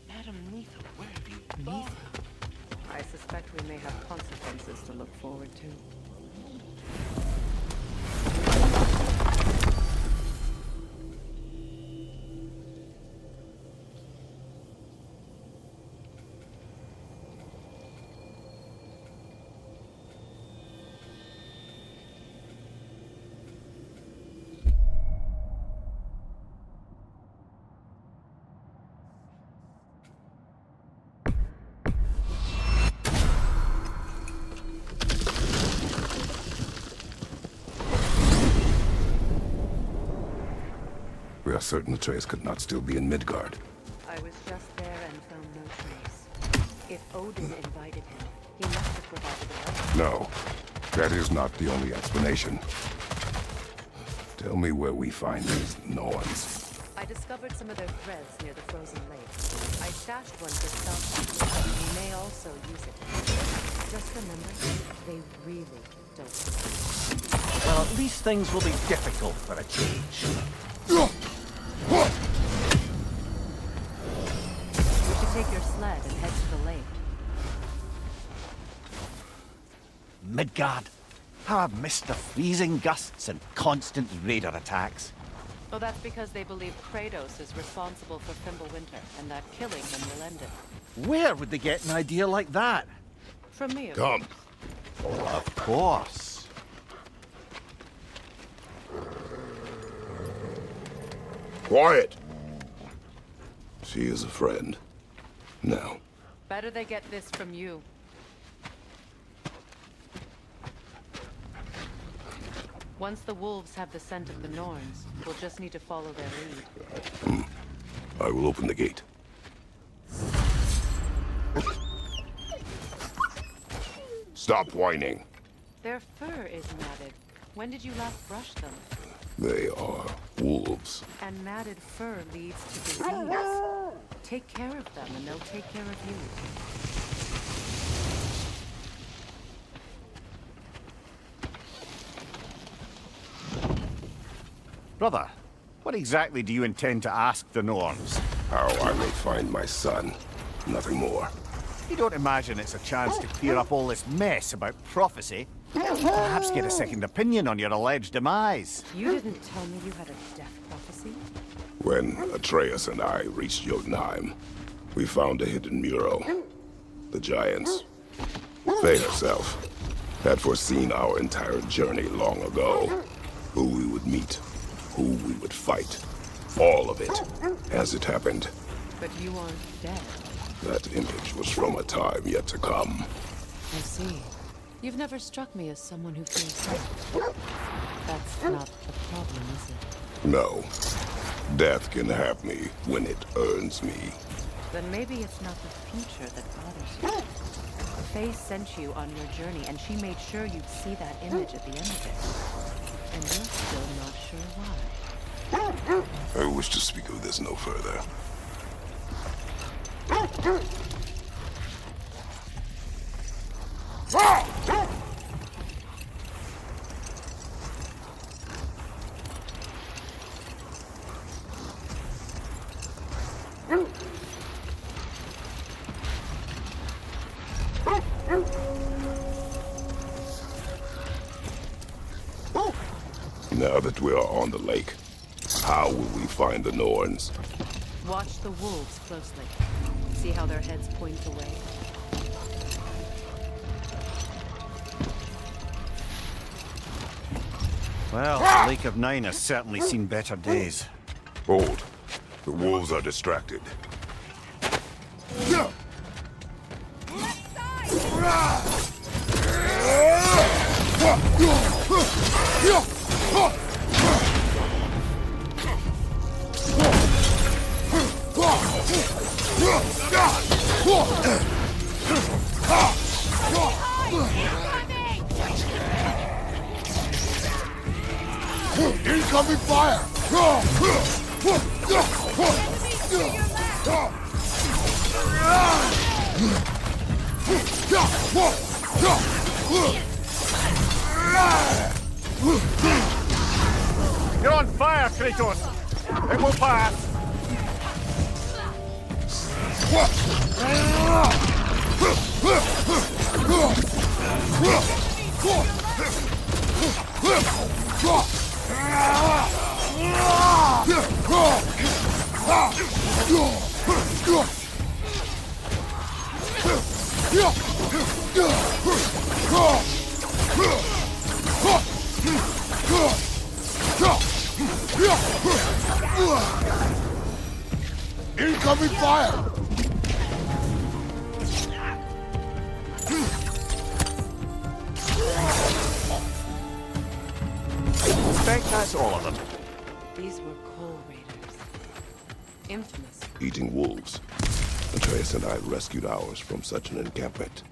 Madam Neato, where have you gone? I suspect we may have consequences to look forward to. We are certain Atreus could not still be in Midgard. I was just there and found no trace. If Odin invited him, he must have provided the right. No, that is not the only explanation. Tell me where we find these Norns. I discovered some of their threads near the frozen lake. I stashed one for self-defense. You may also use it. Just remember, they really don't. Well, at least things will be difficult for a change. We should take your sled and head to the lake. Midgard. How I've missed the freezing gusts and constant raider attacks. Well, that's because they believe Kratos is responsible for Fimbulwinter, and that killing him will end it. Where would they get an idea like that? From me, of Come. Of course. Quiet! She is a friend. Now. Better they get this from you. Once the wolves have the scent of the Norns, we'll just need to follow their lead. I will open the gate. Stop whining. Their fur is matted. When did you last brush them? They are wolves. And matted fur leads to disease. Take care of them, and they'll take care of you. Brother, what exactly do you intend to ask the Norns? How I may find my son. Nothing more. You don't imagine it's a chance to clear up all this mess about prophecy? Perhaps get a second opinion on your alleged demise. You didn't tell me you had a death prophecy? When Atreus and I reached Jotunheim, we found a hidden mural. The giants, Faye herself, had foreseen our entire journey long ago. Who we would meet, who we would fight. All of it, as it happened. But you aren't dead. That image was from a time yet to come. I see. You've never struck me as someone who feels death. That's not the problem, is it? No. Death can have me when it earns me. Then maybe it's not the future that bothers you. Faye sent you on your journey, and she made sure you'd see that image at the end of it. And you're still not sure why. I wish to speak of this no further. Now that we are on the lake, how will we find the Norns? Watch the wolves closely. See how their heads point away. Well, the Lake of Nine has certainly seen better days. Hold. The wolves are distracted. Incoming fire! You're on fire, Kratos! It will pass! Incoming fire! Suspect that's all of them. These were coal raiders. Infamous. Eating wolves. Atreus and I rescued ours from such an encampment.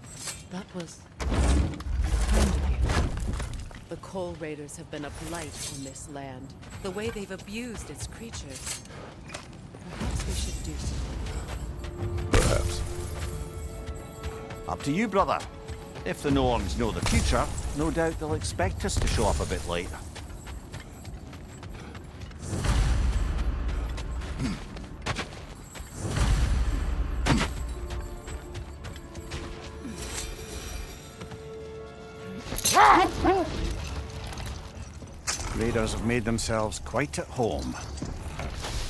That was kind of you. The coal raiders have been a blight on this land. The way they've abused its creatures. Perhaps we should do something. Perhaps. Up to you, brother. If the Norns know the future, no doubt they'll expect us to show up a bit late. Raiders have made themselves quite at home.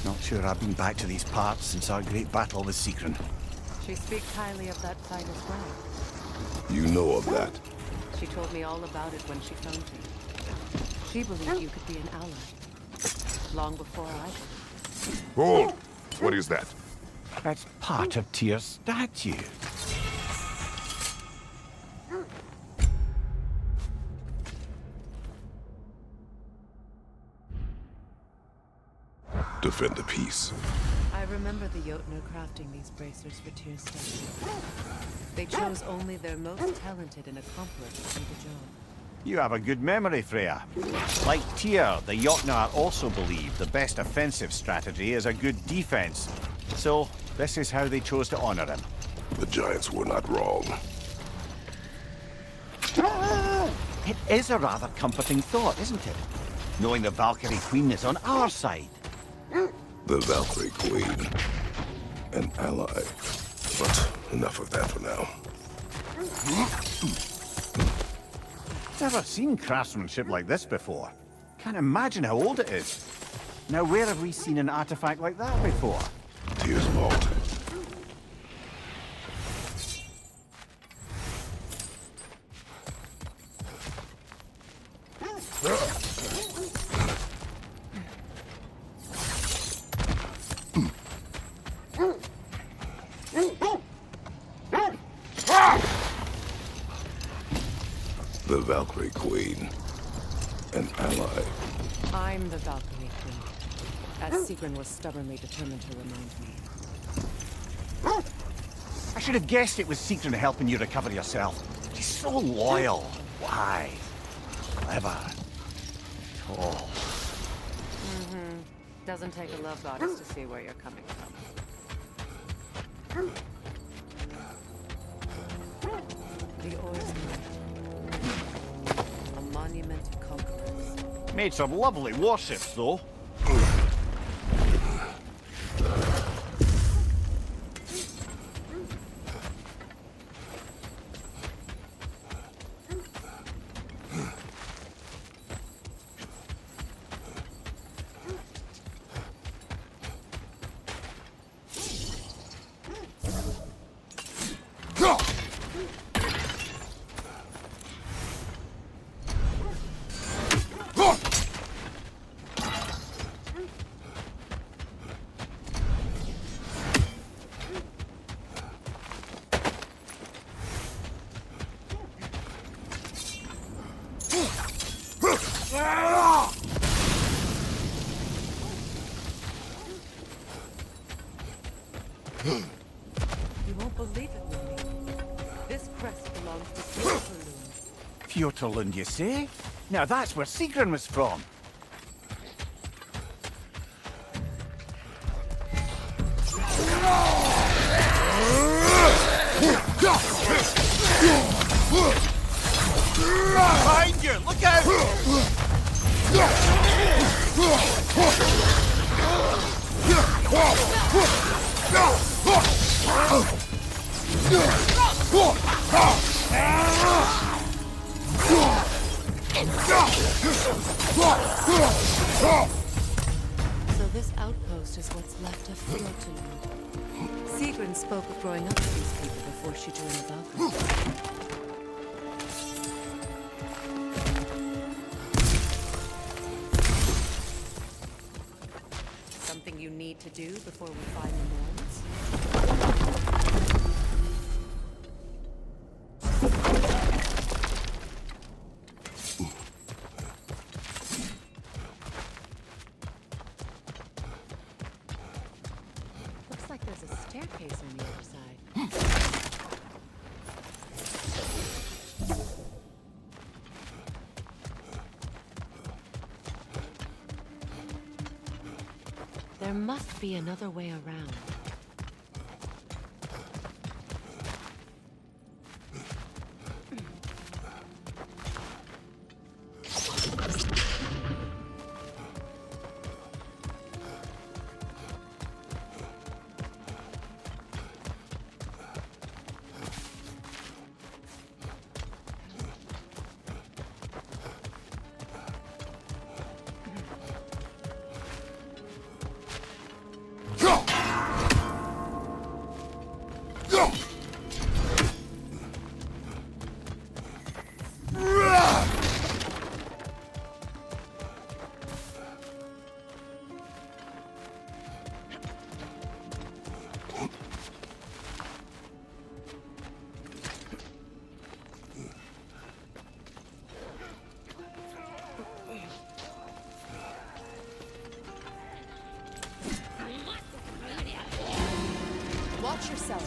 Not sure I've been back to these parts since our great battle with Secron. She speaks highly of that fight as well. You know of that. She told me all about it when she found you. She believed you could be an ally. Long before I did. Hold! What is that? That's part of Tyr's statue. Defend the peace. I remember the Jotnar crafting these bracers for Tyr's statue. They chose only their most talented and accomplished to do the job. You have a good memory, Freya. Like Tyr, the Jotnar also believe the best offensive strategy is a good defense. So, this is how they chose to honor him. The giants were not wrong. It is a rather comforting thought, isn't it? Knowing the Valkyrie Queen is on our side. The Valkyrie Queen. An ally. But enough of that for now. Never seen craftsmanship like this before. Can't imagine how old it is. Now, where have we seen an artifact like that before? Tyr's vault. The Valkyrie Queen. An ally. I'm the Valkyrie Queen, as Sigrun was stubbornly determined to remind me. I should have guessed it was Sigrun helping you recover yourself. She's so loyal, wise, clever, tall. Mm-hmm. Doesn't take a love goddess to see where you're coming from. The Oarsman. A monument to conquerors. Made some lovely warships, though. You won't believe it, Lily. This crest belongs to Fjortulund. Fjortulund, you say? Now that's where Sigrun was from. Behind you! Look out! So this outpost is what's left of Fjortulund. Sigrun spoke of growing up with these people before she joined the Valkyries. Something you need to do before we find the Norns? Looks like there's a staircase on the other side. There must be another way around. Watch yourself.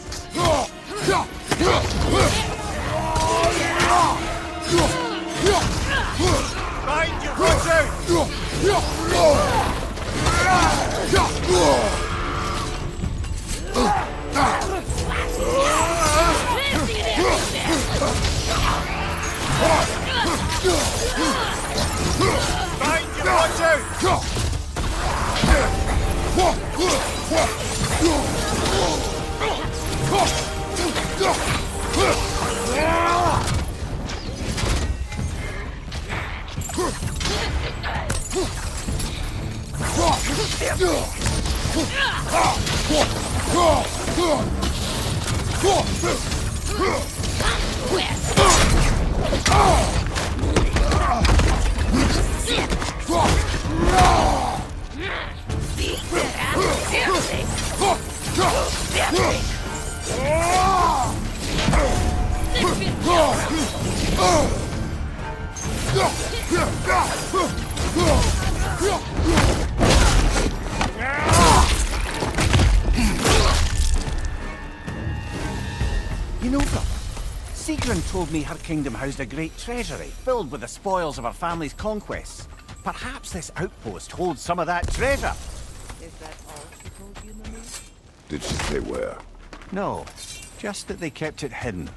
Behind you! Watch Sigrun told me her kingdom housed a great treasury, filled with the spoils of her family's conquests. Perhaps this outpost holds some of that treasure. Is that all she told you, Mimir? Did she say where? No, just that they kept it hidden.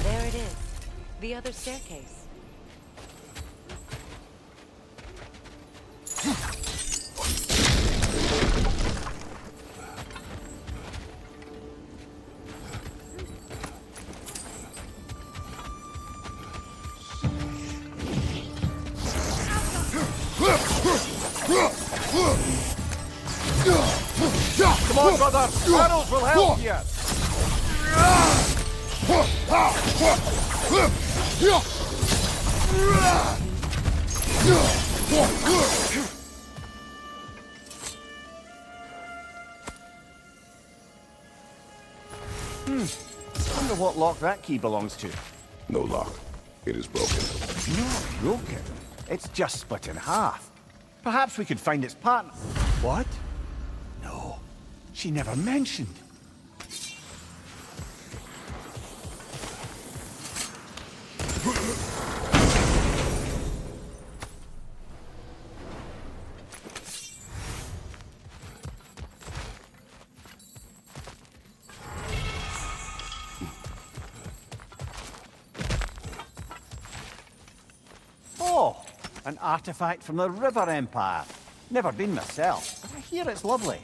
There it is. The other staircase. Come on, brother! Arrows will help you! Wonder what lock that key belongs to. No lock. It is broken. Not broken. It's just split in half. Perhaps we could find its partner. What? No. She never mentioned. Oh, an artifact from the River Empire. Never been myself, but I hear it's lovely.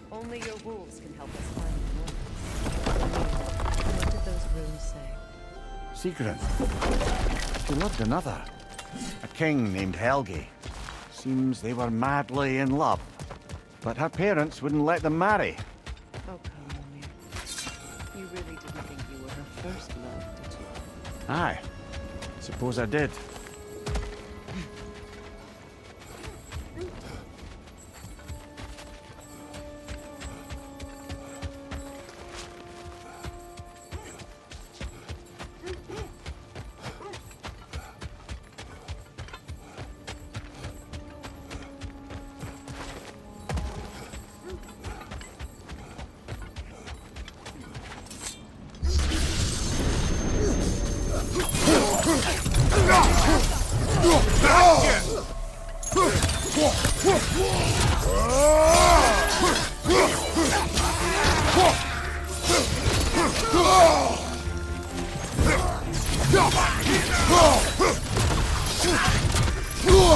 Only your wolves can help us find the North. What did those runes say? Sigrun. She loved another. A king named Helgi. Seems they were madly in love. But her parents wouldn't let them marry. Oh, come on, Mimir. You really didn't think you were her first love, did you? Aye. Suppose I did.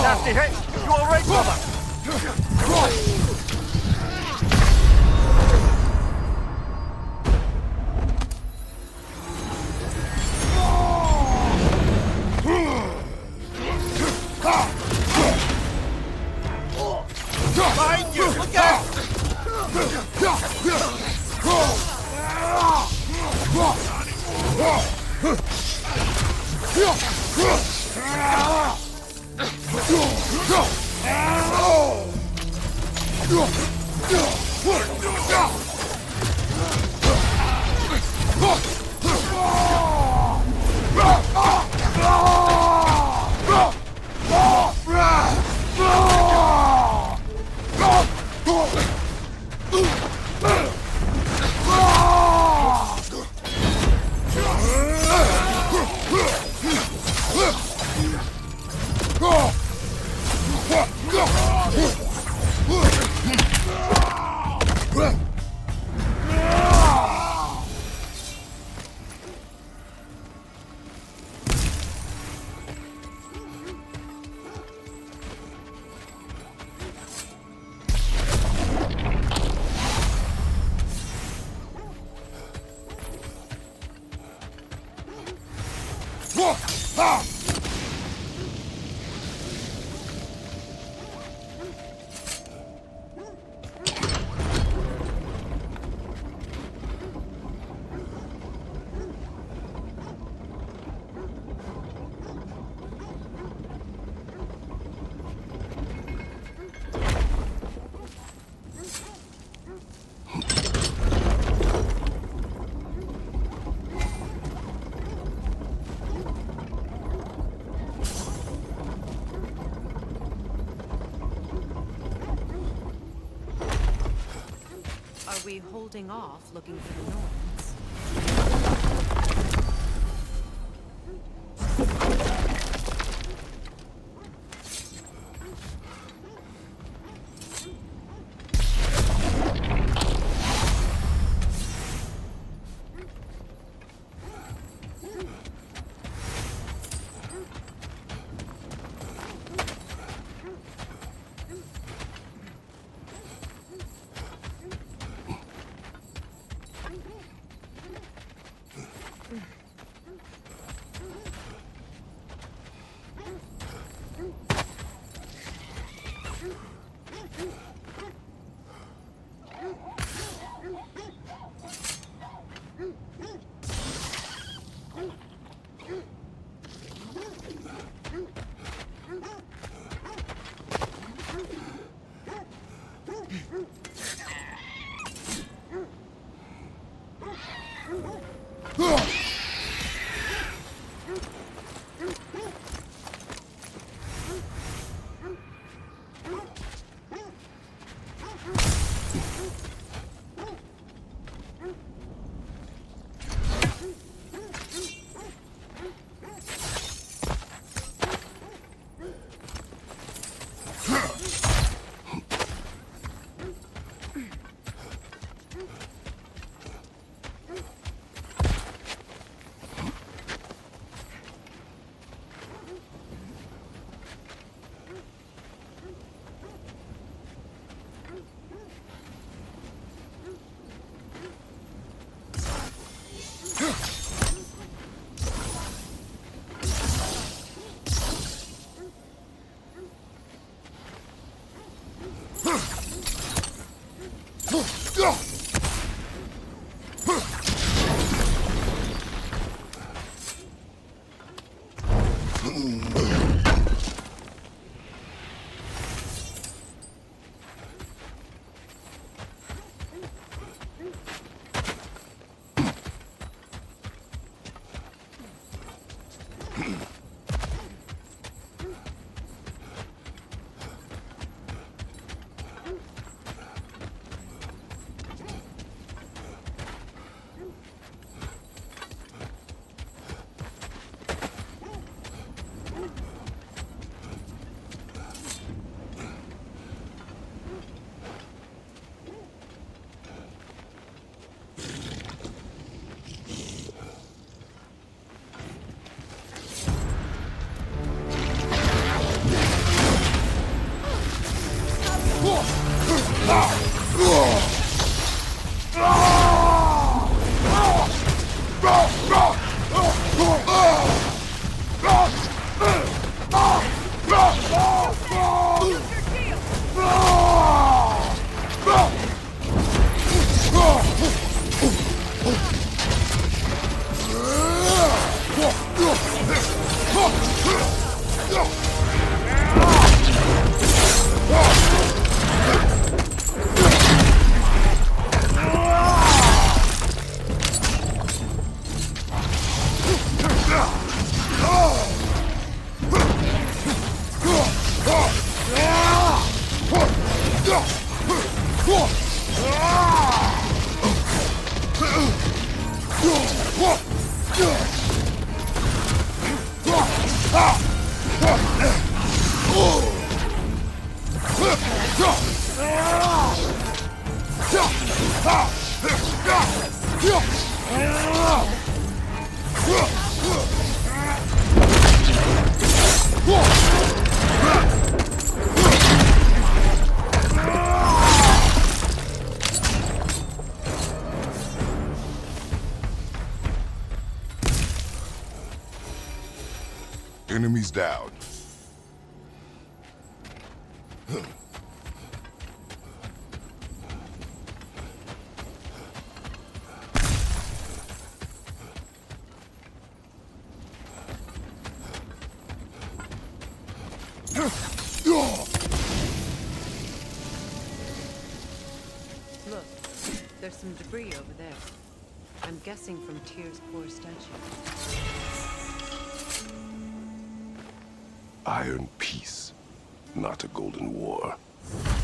Nasty hit! You alright, brother? Behind you! Look out! Are we holding off looking for the Norns? Enemies down. Look, there's some debris over there. I'm guessing from Tyr's poor statue. Iron peace, not a golden war.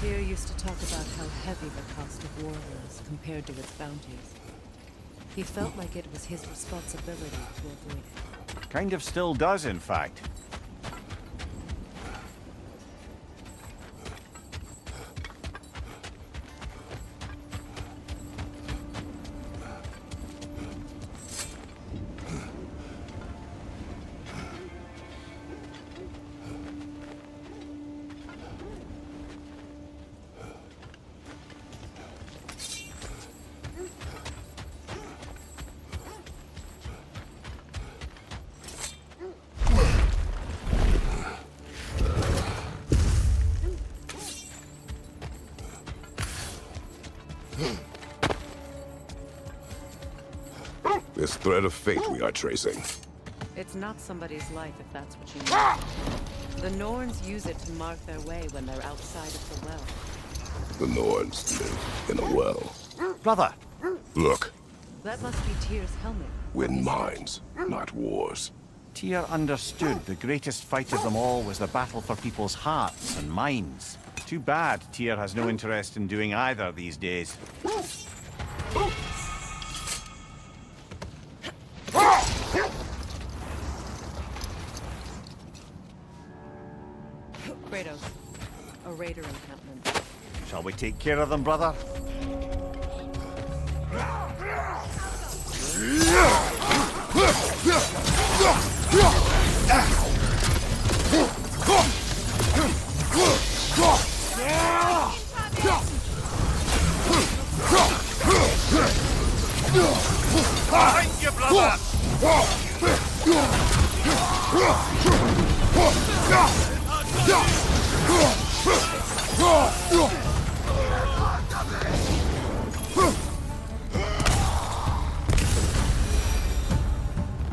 Tyr used to talk about how heavy the cost of war was compared to its bounties. He felt like it was his responsibility to avoid it. Kind of still does, in fact. This thread of fate we are tracing. It's not somebody's life if that's what you mean. The Norns use it to mark their way when they're outside of the well. The Norns live in a well. Brother! Look, That must be Tyr's helmet. win mines, not wars. Tyr understood the greatest fight of them all was the battle for people's hearts and minds. Too bad Tyr has no interest in doing either these days. Kratos, a raider encampment. Shall we take care of them, brother? Thank you, brother!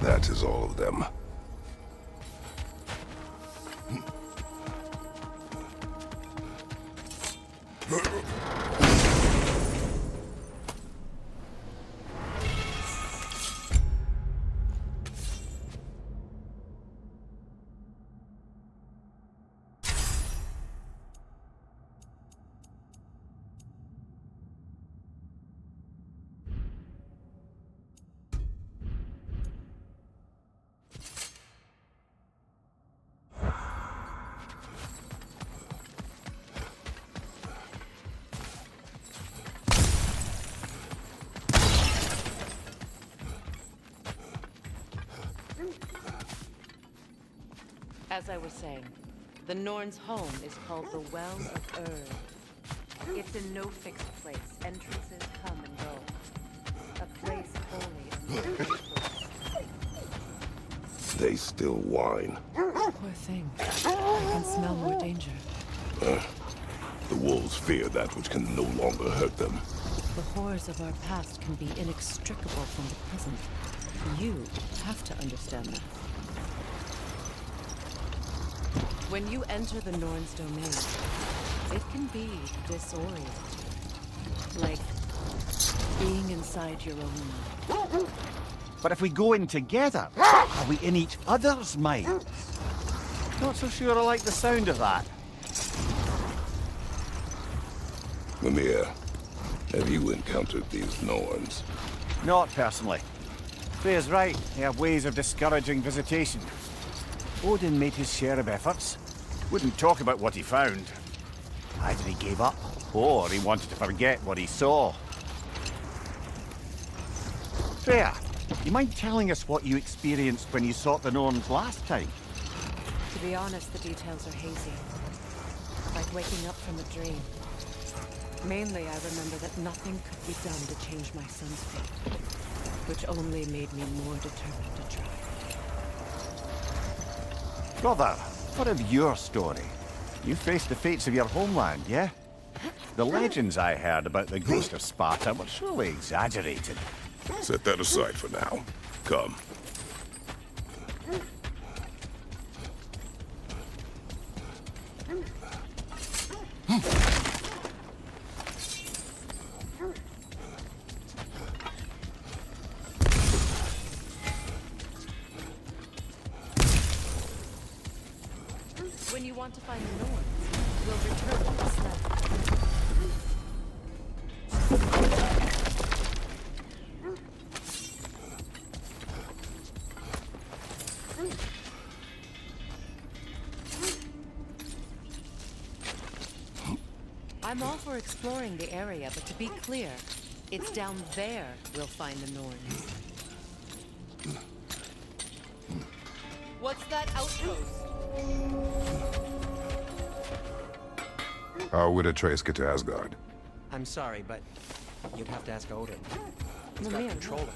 That is all of them. As I was saying, the Norns' home is called the Well of Erd. It's in no fixed place. Entrances come and go. A place holy and place. They still whine. Poor thing. I can smell more danger. The wolves fear that which can no longer hurt them. The horrors of our past can be inextricable from the present. You have to understand that. When you enter the Norn's domain, it can be disorienting. Like being inside your own mind. But if we go in together, are we in each other's minds? Not so sure I like the sound of that. Mimir, have you encountered these Norns? Not personally. Freya's right, they have ways of discouraging visitation. Odin made his share of efforts. Wouldn't talk about what he found. Either he gave up, or he wanted to forget what he saw. Freya, you mind telling us what you experienced when you sought the Norns last time? To be honest, the details are hazy. Like waking up from a dream. Mainly, I remember that nothing could be done to change my son's fate, which only made me more determined to try. Brother, what of your story? You faced the fates of your homeland, yeah? The legends I heard about the ghost of Sparta were surely exaggerated. Set that aside for now. Come. When you want to find the Norns, We'll return to the sled. I'm all for exploring the area, but to be clear, it's down there we'll find the Norns. What's that outpost? How would Atreus get to Asgard? I'm sorry, but you'd have to ask Odin. He's got Mimir, control of it.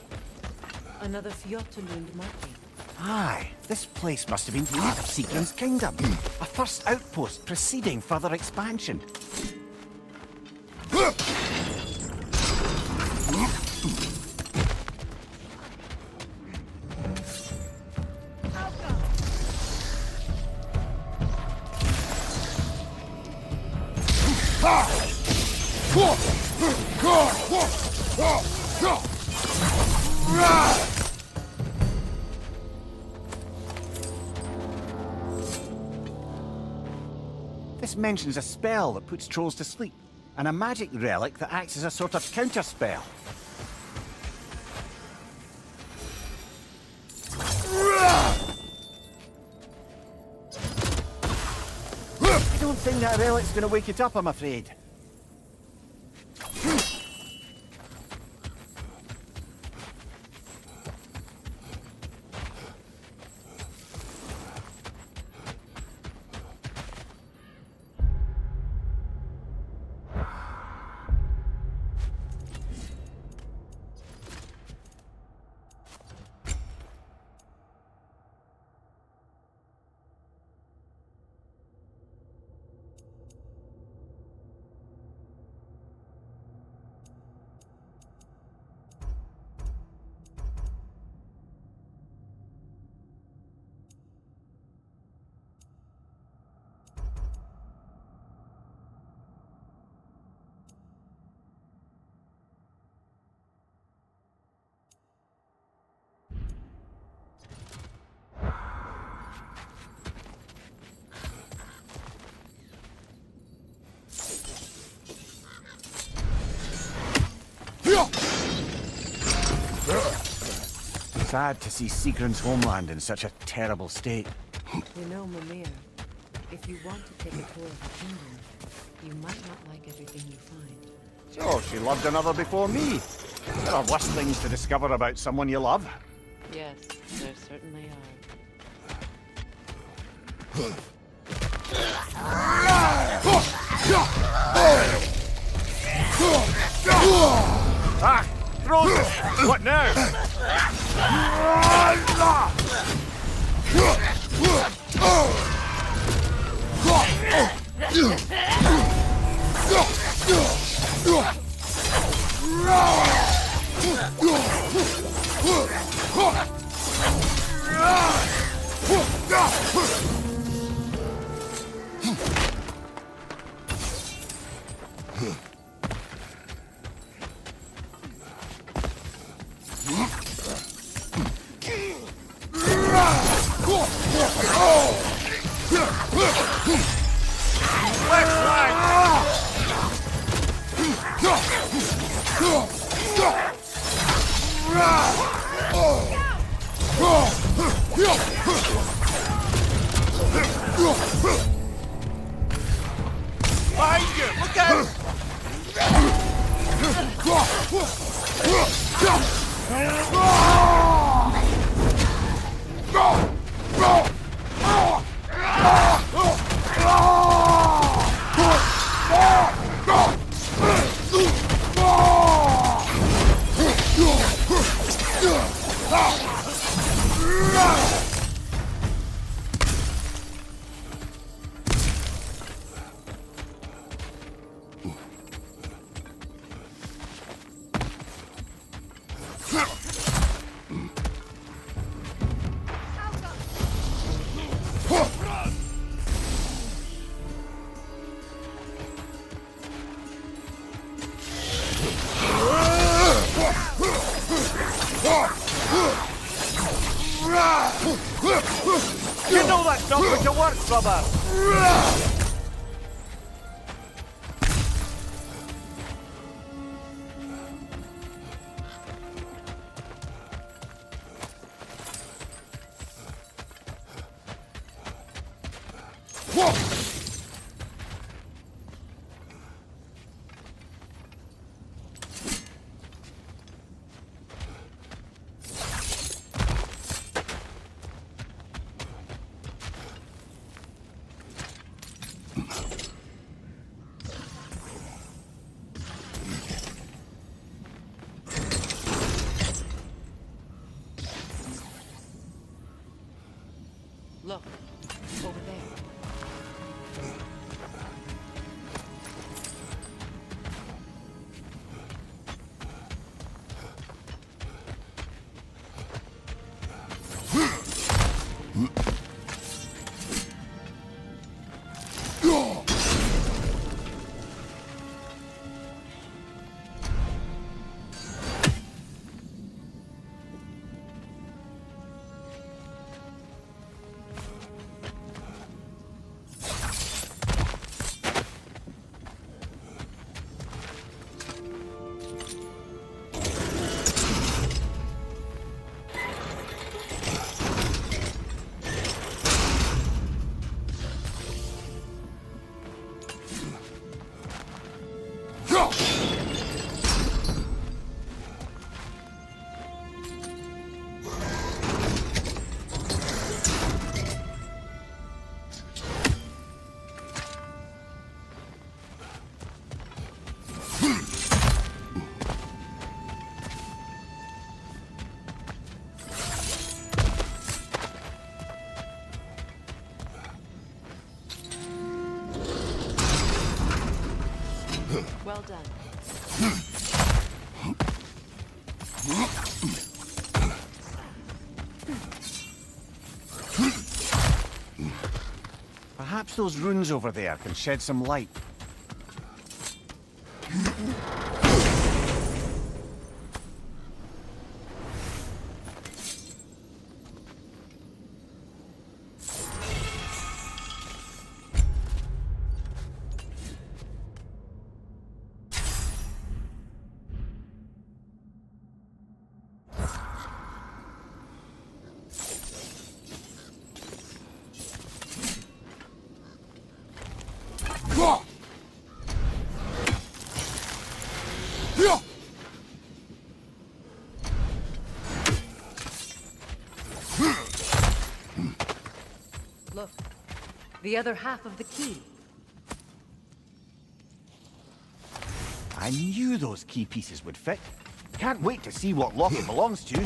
Another Fjotlund marking. Aye, this place must have been part of Sigrun's kingdom. A first outpost preceding further expansion. This mentions a spell that puts trolls to sleep, and a magic relic that acts as a sort of counterspell. I don't think that relic's gonna wake it up, I'm afraid. Sad to see Sigrun's homeland in such a terrible state. You know, Mimir, if you want to take a tour of the kingdom, you might not like everything you find. So, she loved another before me. There are worse things to discover about someone you love. Yes, there certainly Ah! Throws it! What now? Behind you! Look out! You know that's not going to work, brother! Look, over there. Well done. Perhaps those runes over there can shed some light. Look, the other half of the key. I knew those key pieces would fit. Can't wait to see what lock it belongs to.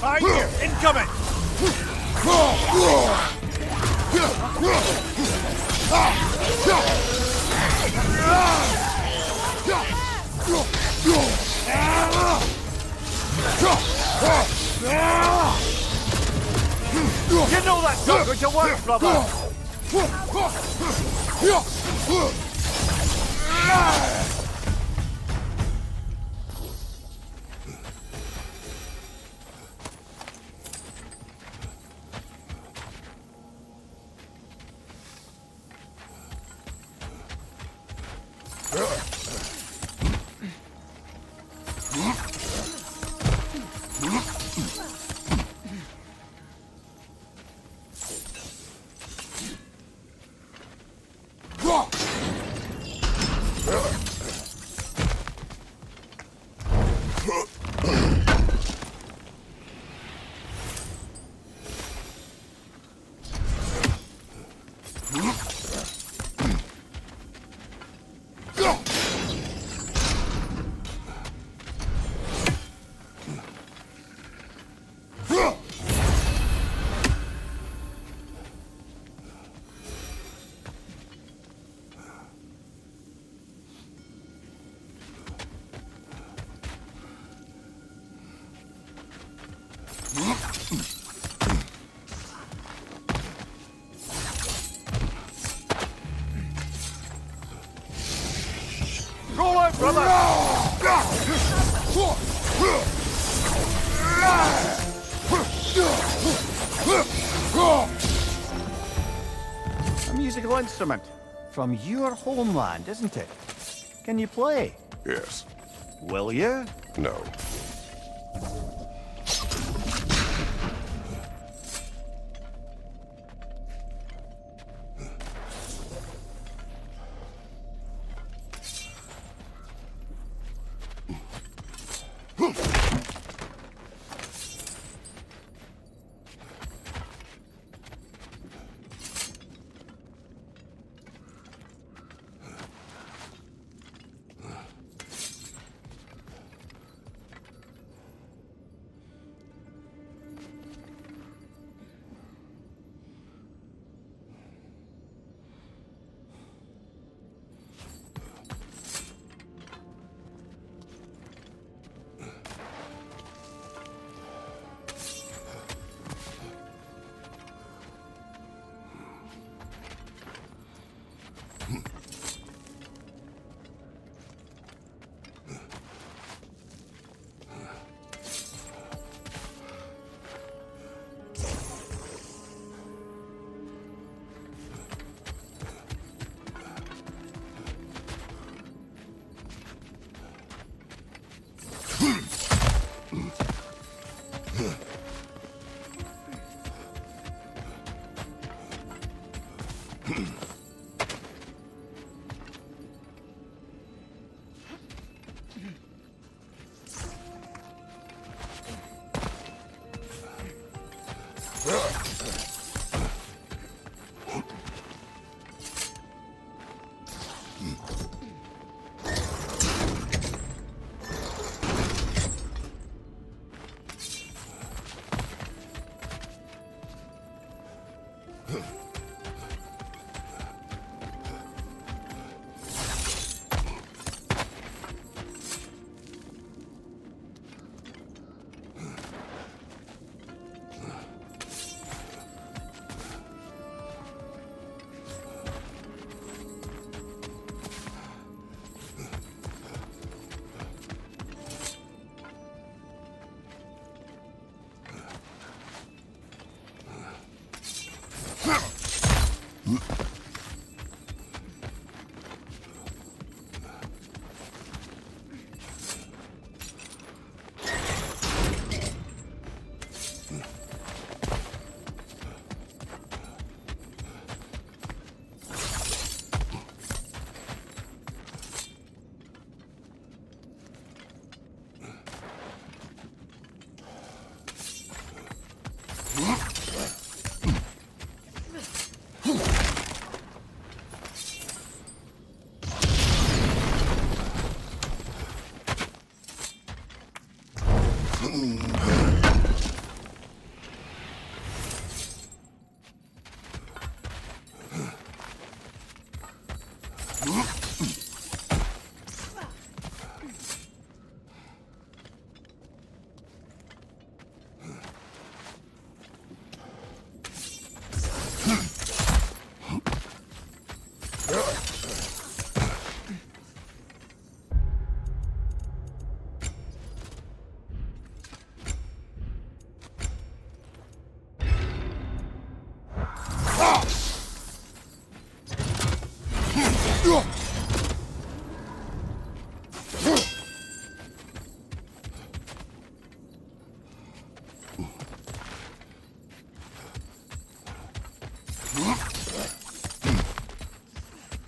Behind you! Incoming! You know that's not going to work, brother! Roll out, brother! A musical instrument. From your homeland, isn't it? Can you play? Yes. Will you? No.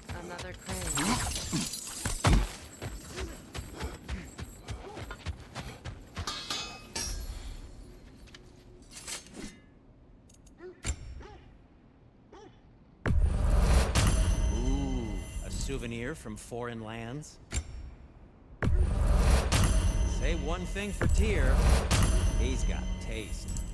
Another crane. Ooh, a souvenir from foreign lands. Say one thing for Tyr, he's got taste.